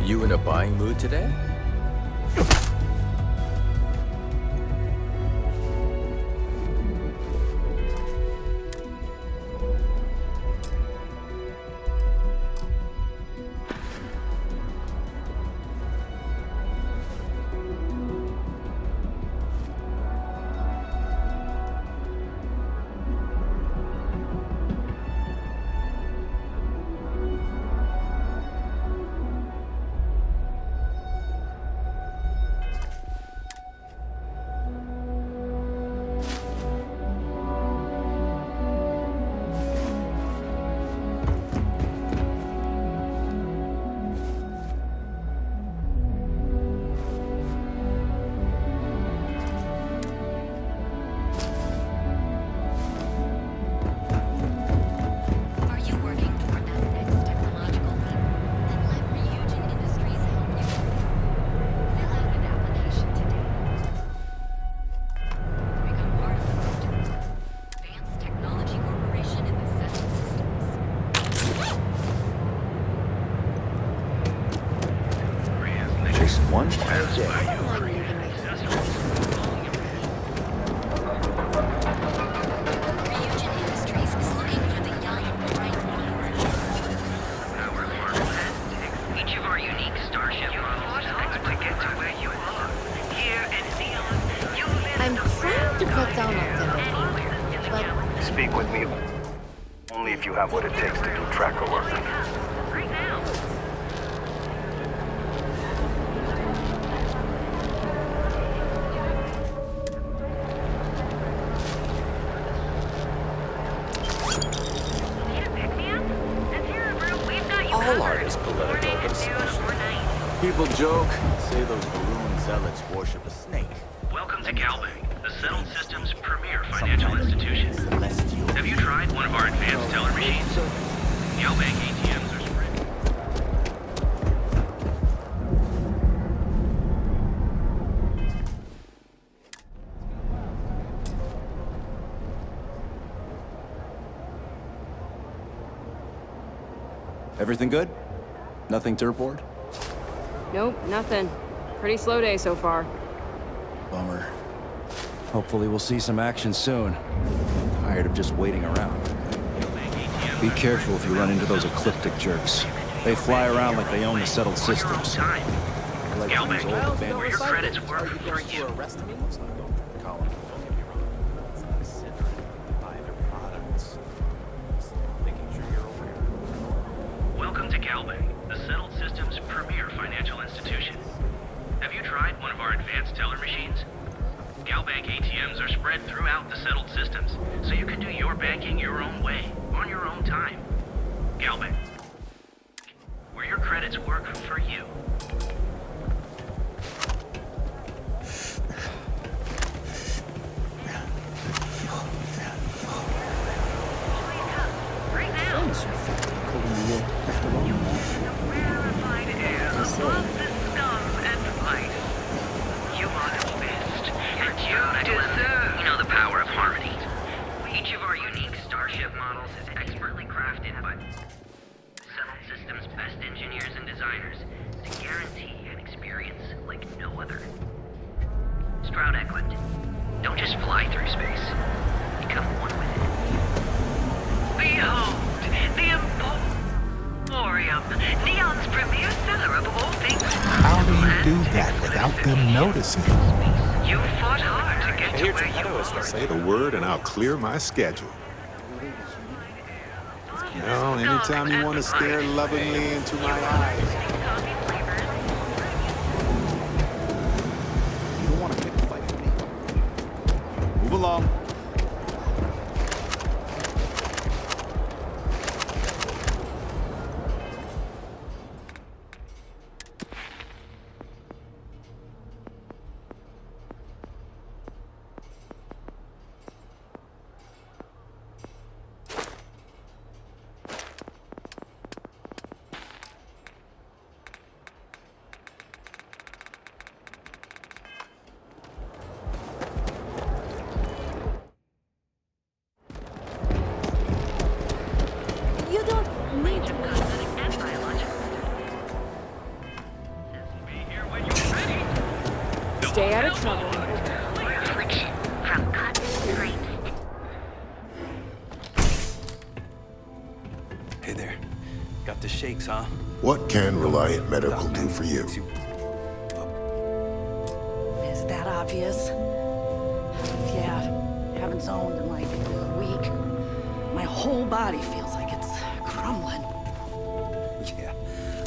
You in a buying mood today? Speak with me only if you have what it takes to do tracker work. All art is political, but especially. People joke, say those balloon zealots worship a snake. Welcome to Galbank, the Settled Systems' premier financial institution. Have you tried one of our advanced teller machines? Galbank ATMs are spread. Everything good? Nothing to report? Nope, nothing. Pretty slow day so far. Bummer. Hopefully we'll see some action soon. Tired of just waiting around. Be careful if you run into those ecliptic jerks. They fly around like they own the settled systems. Like these old abandoned Where your credits work for you. Welcome to Galbank, the Settled Systems' premier financial institution. Have you tried one of our advanced teller machines? Galbank ATMs are spread throughout the Settled Systems, so you can do your banking your own way, on your own time. Galbank, where your credits work for you. You are the best, and you deserve. You know the power of harmony. Each of our unique starship models is expertly crafted by Settled Systems' best engineers and designers to guarantee an experience like no other. Stroud Eklund, don't just fly through space. Become one with it. Behold, the Emporium, Neon's premier seller of all things. How do you do that without them noticing? You fought hard to get to where you are. Say the word and I'll clear my schedule. You know, anytime you want to stare lovingly into my eyes. You don't want to pick a fight with me. Move along. You don't need to Stay out of trouble. Hey there. Got the shakes, huh? What can Reliant Medical do for you? Is that obvious? Yeah, haven't zoned in like a week. My whole body feels like it's crumbling. Yeah.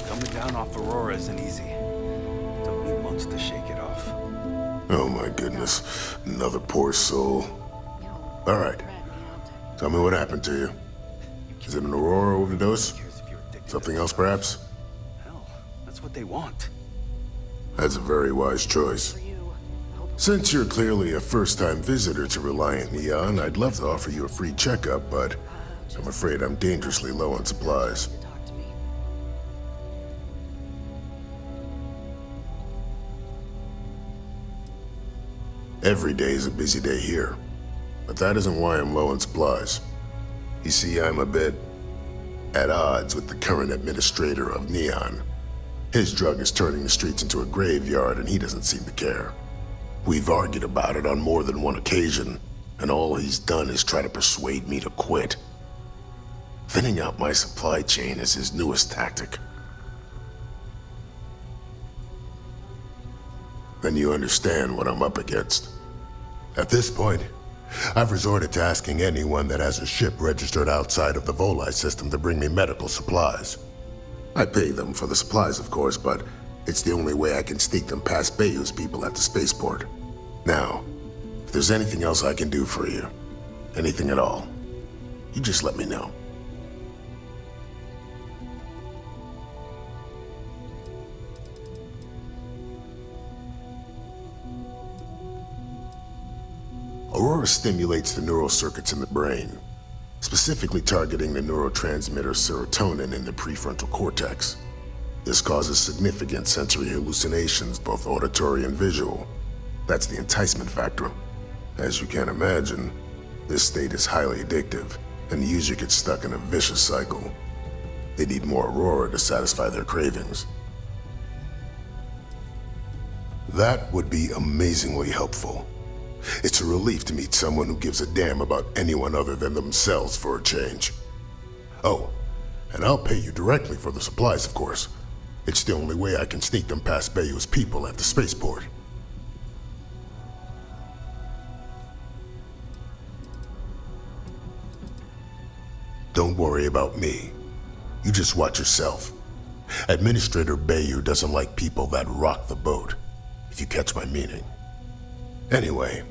Coming down off Aurora isn't easy. Took me months to shake it off. Oh my goodness, another poor soul. All right, tell me what happened to you. Is it an Aurora overdose? Something else, perhaps? Hell, that's what they want. That's a very wise choice. Since you're clearly a first-time visitor to Reliant Neon, I'd love to offer you a free checkup, but I'm afraid I'm dangerously low on supplies. Every day is a busy day here, but that isn't why I'm low on supplies. You see, I'm a bit at odds with the current administrator of Neon. His drug is turning the streets into a graveyard, and he doesn't seem to care. We've argued about it on more than one occasion, and all he's done is try to persuade me to quit. Thinning out my supply chain is his newest tactic. Then you understand what I'm up against. At this point, I've resorted to asking anyone that has a ship registered outside of the Volii system to bring me medical supplies. I pay them for the supplies, of course, but it's the only way I can sneak them past Bayou's people at the spaceport. Now, if there's anything else I can do for you, anything at all, you just let me know. Aurora stimulates the neural circuits in the brain, specifically targeting the neurotransmitter serotonin in the prefrontal cortex. This causes significant sensory hallucinations, both auditory and visual. That's the enticement factor. As you can imagine, this state is highly addictive, and the user gets stuck in a vicious cycle. They need more Aurora to satisfy their cravings. That would be amazingly helpful. It's a relief to meet someone who gives a damn about anyone other than themselves for a change. Oh, and I'll pay you directly for the supplies, of course. It's the only way I can sneak them past Bayou's people at the spaceport. Don't worry about me. You just watch yourself. Administrator Bayou doesn't like people that rock the boat, if you catch my meaning. Anyway,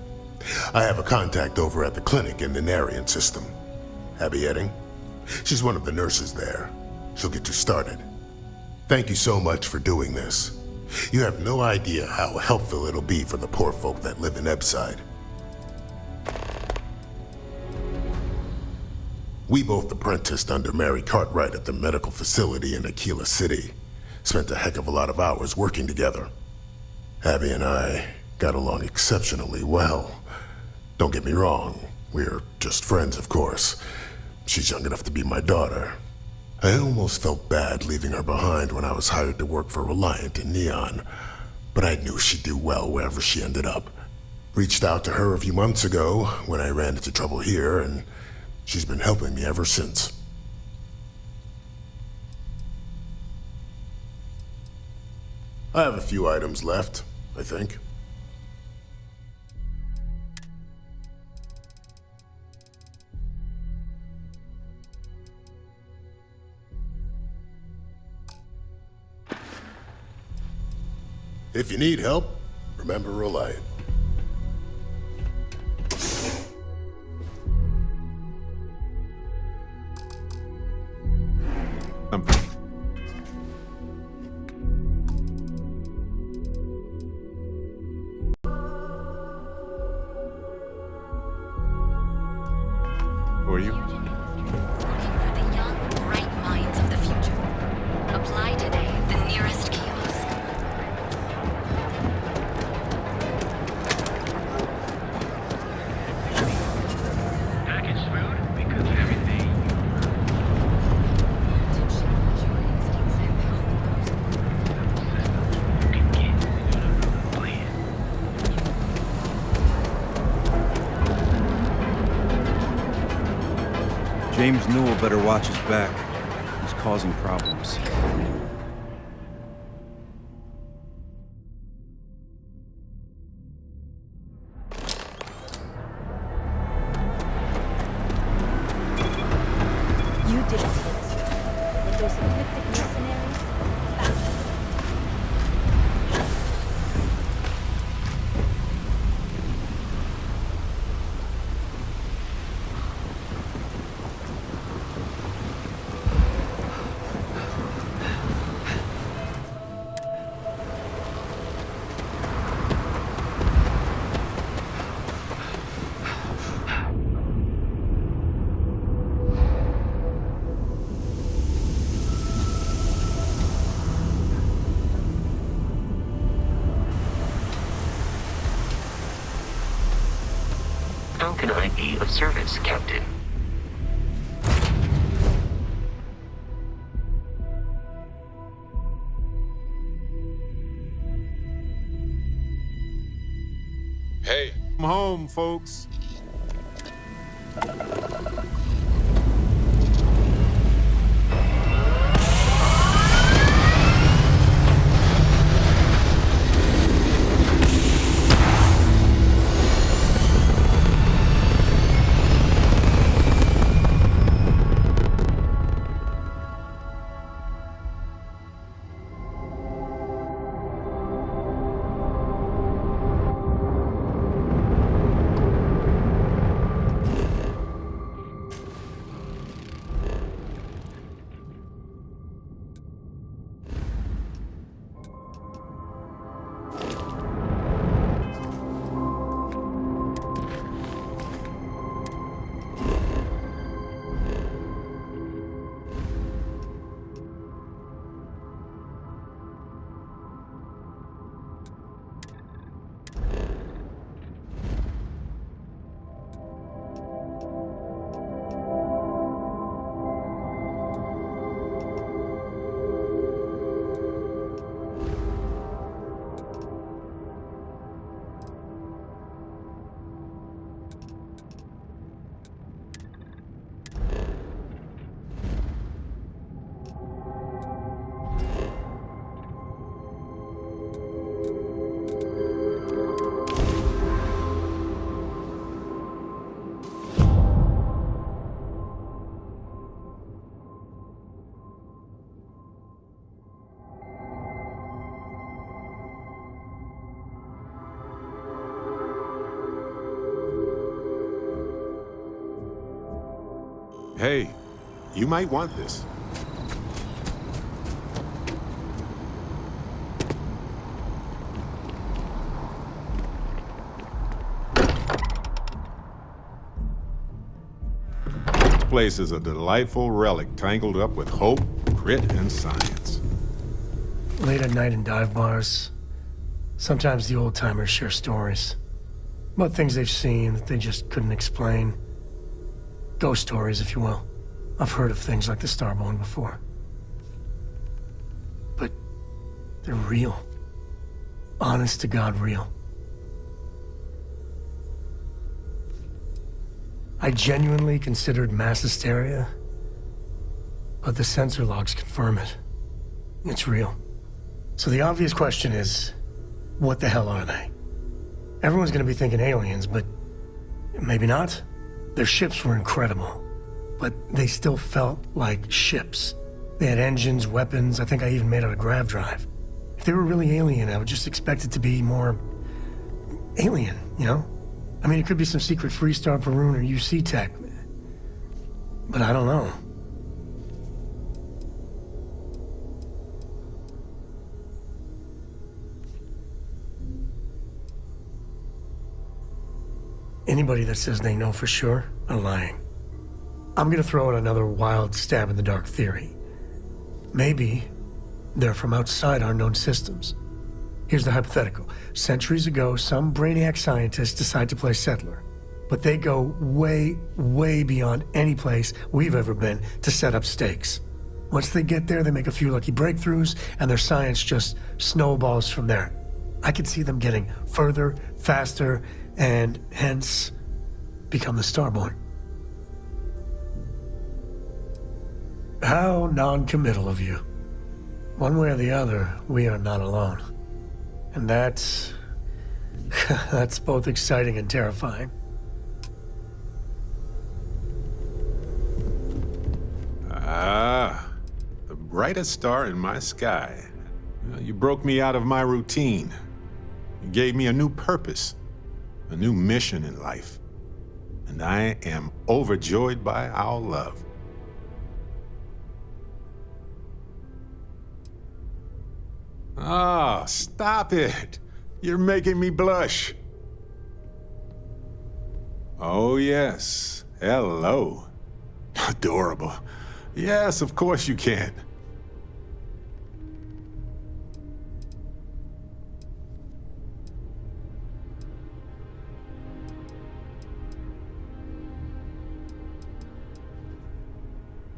I have a contact over at the clinic in the Narian system. Abby Edding? She's one of the nurses there. She'll get you started. Thank you so much for doing this. You have no idea how helpful it'll be for the poor folk that live in Ebside. We both apprenticed under Mary Cartwright at the medical facility in Aquila City. Spent a heck of a lot of hours working together. Abby and I got along exceptionally well. Don't get me wrong, we're just friends, of course. She's young enough to be my daughter. I almost felt bad leaving her behind when I was hired to work for Reliant in Neon, but I knew she'd do well wherever she ended up. Reached out to her a few months ago when I ran into trouble here, and she's been helping me ever since. I have a few items left, I think. If you need help, remember Reliant. Who are you? For the young, bright minds of the future. Apply today at the nearest kiosk. Packaged food because everything. James Newell better watch his back. He's causing problems. You did it. If there's a cryptic mercenary, bastard. How can I be of service, Captain? Hey, I'm home, folks. Hey, you might want this. place is a delightful relic tangled up with hope, grit, and science. Late at night in dive bars, sometimes the old-timers share stories about things they've seen that they just couldn't explain. Ghost stories, if you will. I've heard of things like the Starborn before. But they're real. Honest to God real. I genuinely considered mass hysteria, but the sensor logs confirm it. It's real. So the obvious question is, what the hell are they? Everyone's gonna be thinking aliens, but maybe not. Their ships were incredible, but they still felt like ships. They had engines, weapons, I think I even made out a grav drive. If they were really alien, I would just expect it to be more alien, you know? I mean, it could be some secret Freestar, Varun, or UC tech, but I don't know. Anybody that says they know for sure are lying. I'm gonna throw out another wild stab in the dark theory. Maybe they're from outside our known systems. Here's the hypothetical. Centuries ago, some brainiac scientists decide to play settler, but they go way, way beyond any place we've ever been to set up stakes. Once they get there, they make a few lucky breakthroughs, and their science just snowballs from there. I could see them getting further, faster, and hence become the Starborn. How non-committal of you. One way or the other, we are not alone. And that's both exciting and terrifying. Ah, the brightest star in my sky. You broke me out of my routine. You gave me a new purpose, a new mission in life. And I am overjoyed by our love. Ah, stop it. You're making me blush. Oh, yes. Hello. Adorable. Yes, of course you can.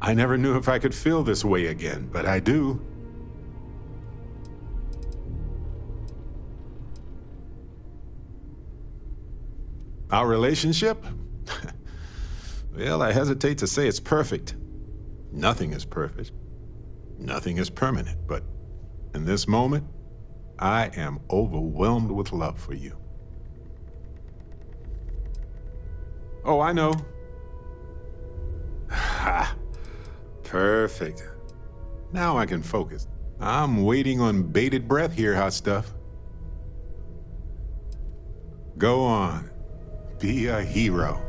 I never knew if I could feel this way again, but I do. Our relationship? Well, I hesitate to say it's perfect. Nothing is perfect. Nothing is permanent, but in this moment, I am overwhelmed with love for you. Oh, I know. Ha! Perfect. Now I can focus. I'm waiting on bated breath here, hot stuff. Go on. Be a hero.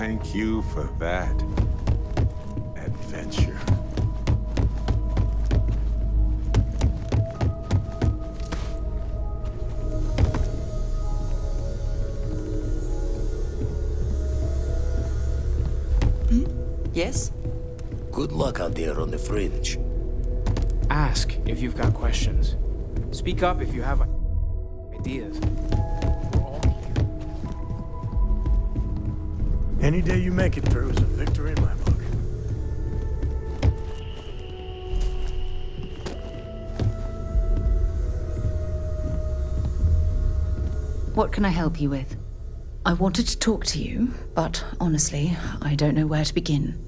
Thank you for that adventure. Yes? Good luck out there on the fringe. Ask if you've got questions. Speak up if you have ideas. Any day you make it through is a victory in my book. What can I help you with? I wanted to talk to you, but honestly, I don't know where to begin.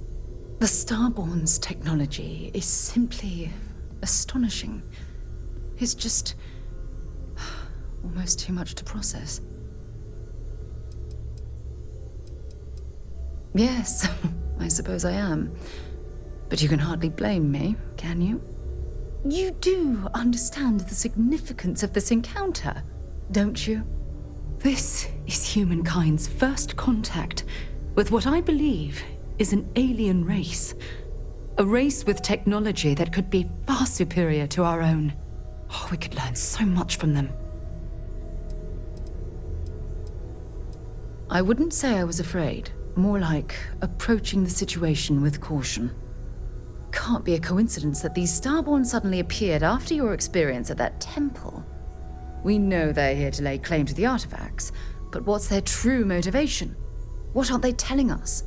The Starborn's technology is simply astonishing. It's just almost too much to process. Yes, I suppose I am. But you can hardly blame me, can you? You do understand the significance of this encounter, don't you? This is humankind's first contact with what I believe is an alien race. A race with technology that could be far superior to our own. Oh, we could learn so much from them. I wouldn't say I was afraid. More like approaching the situation with caution. Can't be a coincidence that these Starborn suddenly appeared after your experience at that temple. We know they're here to lay claim to the artifacts, but what's their true motivation? What aren't they telling us?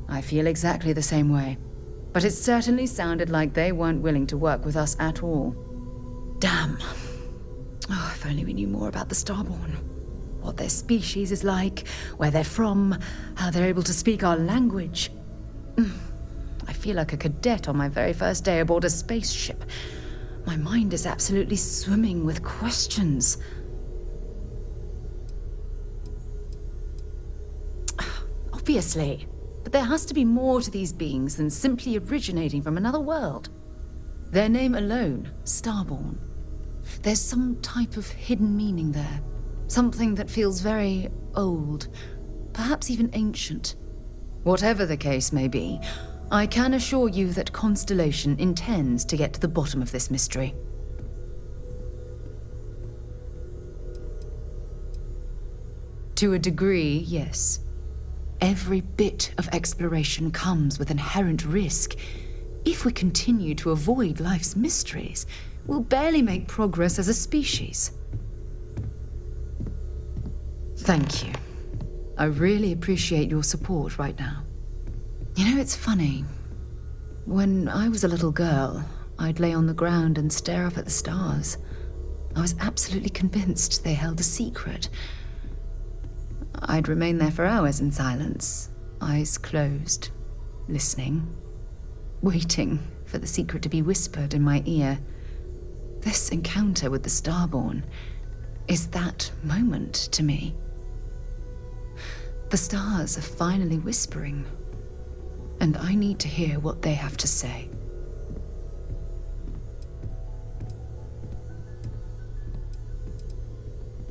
I feel exactly the same way, but it certainly sounded like they weren't willing to work with us at all. Damn. Oh, if only we knew more about the Starborn. What their species is like, where they're from, how they're able to speak our language. I feel like a cadet on my very first day aboard a spaceship. My mind is absolutely swimming with questions. Obviously, but there has to be more to these beings than simply originating from another world. Their name alone, Starborn. There's some type of hidden meaning there. Something that feels very old, perhaps even ancient. Whatever the case may be, I can assure you that Constellation intends to get to the bottom of this mystery. To a degree, yes. Every bit of exploration comes with inherent risk. If we continue to avoid life's mysteries, we'll barely make progress as a species. Thank you. I really appreciate your support right now. You know, it's funny. When I was a little girl, I'd lay on the ground and stare up at the stars. I was absolutely convinced they held a secret. I'd remain there for hours in silence, eyes closed, listening, waiting for the secret to be whispered in my ear. This encounter with the Starborn is that moment to me. The stars are finally whispering, and I need to hear what they have to say.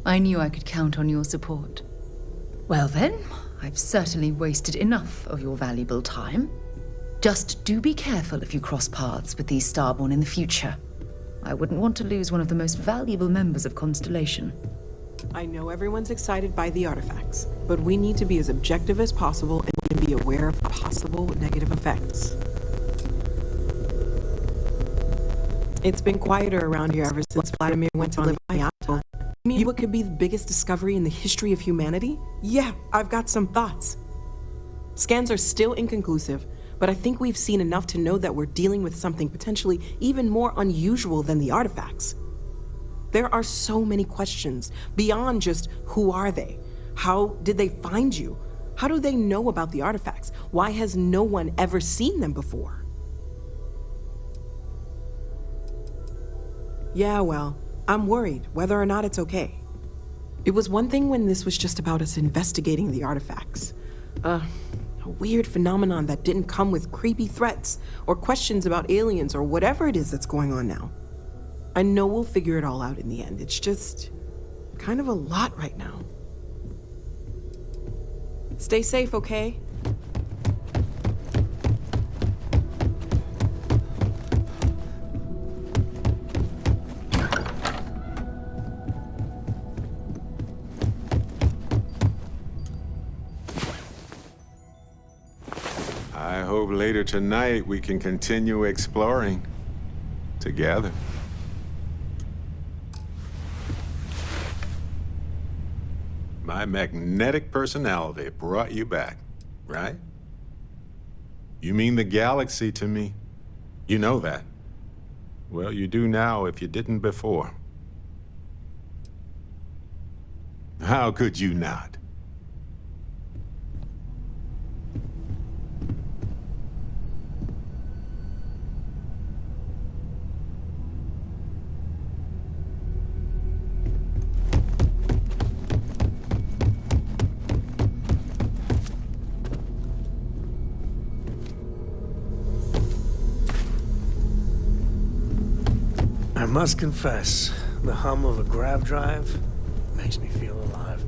I knew I could count on your support. Well then, I've certainly wasted enough of your valuable time. Just do be careful if you cross paths with these Starborn in the future. I wouldn't want to lose one of the most valuable members of Constellation. I know everyone's excited by the artifacts, but we need to be as objective as possible and be aware of possible negative effects. It's been quieter around here ever since Vladimir went to live on the atoll. You mean what could be the biggest discovery in the history of humanity? Yeah, I've got some thoughts. Scans are still inconclusive, but I think we've seen enough to know that we're dealing with something potentially even more unusual than the artifacts. There are so many questions beyond just who are they? How did they find you? How do they know about the artifacts? Why has no one ever seen them before? Yeah, well, I'm worried whether or not it's okay. It was one thing when this was just about us investigating the artifacts. A weird phenomenon that didn't come with creepy threats or questions about aliens or whatever it is that's going on now. I know we'll figure it all out in the end. It's just kind of a lot right now. Stay safe, okay? I hope later tonight we can continue exploring together. My magnetic personality brought you back, right? You mean the galaxy to me. You know that. Well, you do now if you didn't before. How could you not? I must confess, the hum of a grav drive makes me feel alive.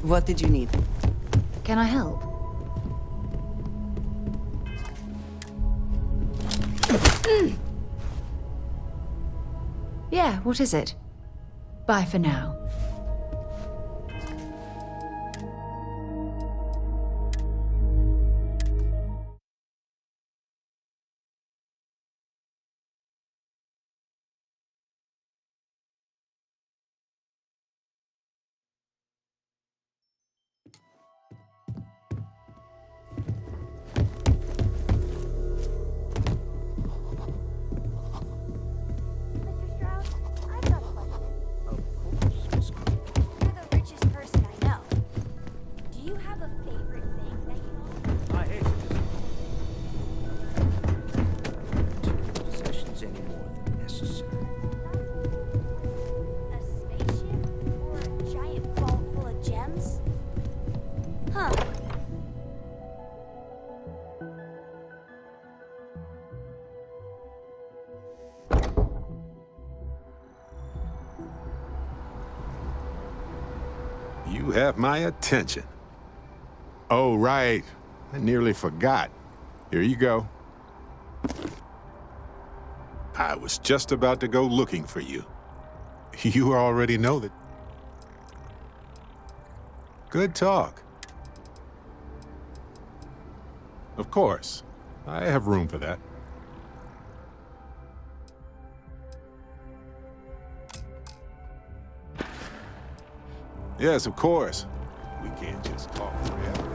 What did you need? Can I help? Yeah, what is it? Bye for now. You have my attention. Oh, right. I nearly forgot. Here you go. I was just about to go looking for you. You already know that. Good talk. Of course. I have room for that. Yes, of course. We can't just talk forever.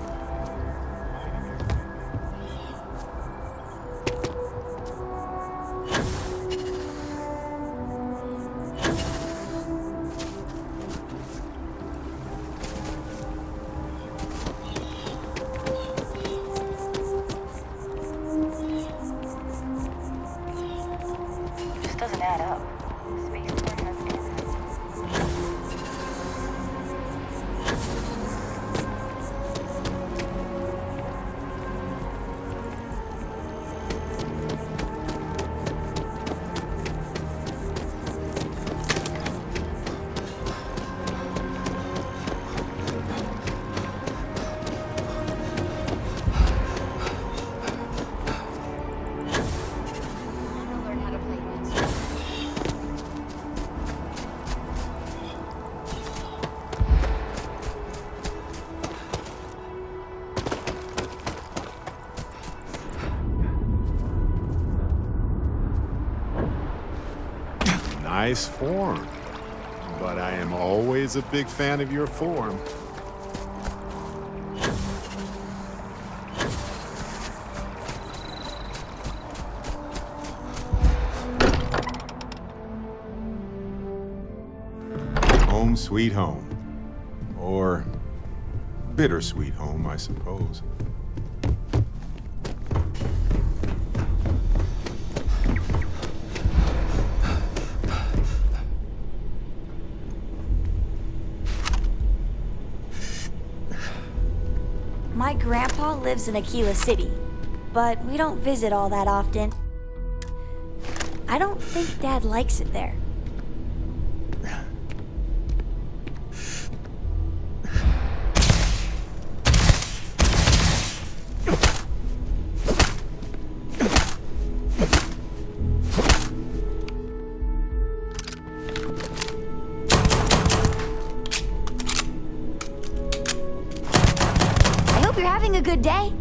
This doesn't add up. Spaceport has Nice form. But I am always a big fan of your form. home sweet home. Or bittersweet home, I suppose. My grandpa lives in Aquila City, but we don't visit all that often. I don't think Dad likes it there. I hope you're having a good day.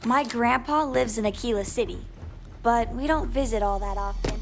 My grandpa lives in Aquila City, but we don't visit all that often.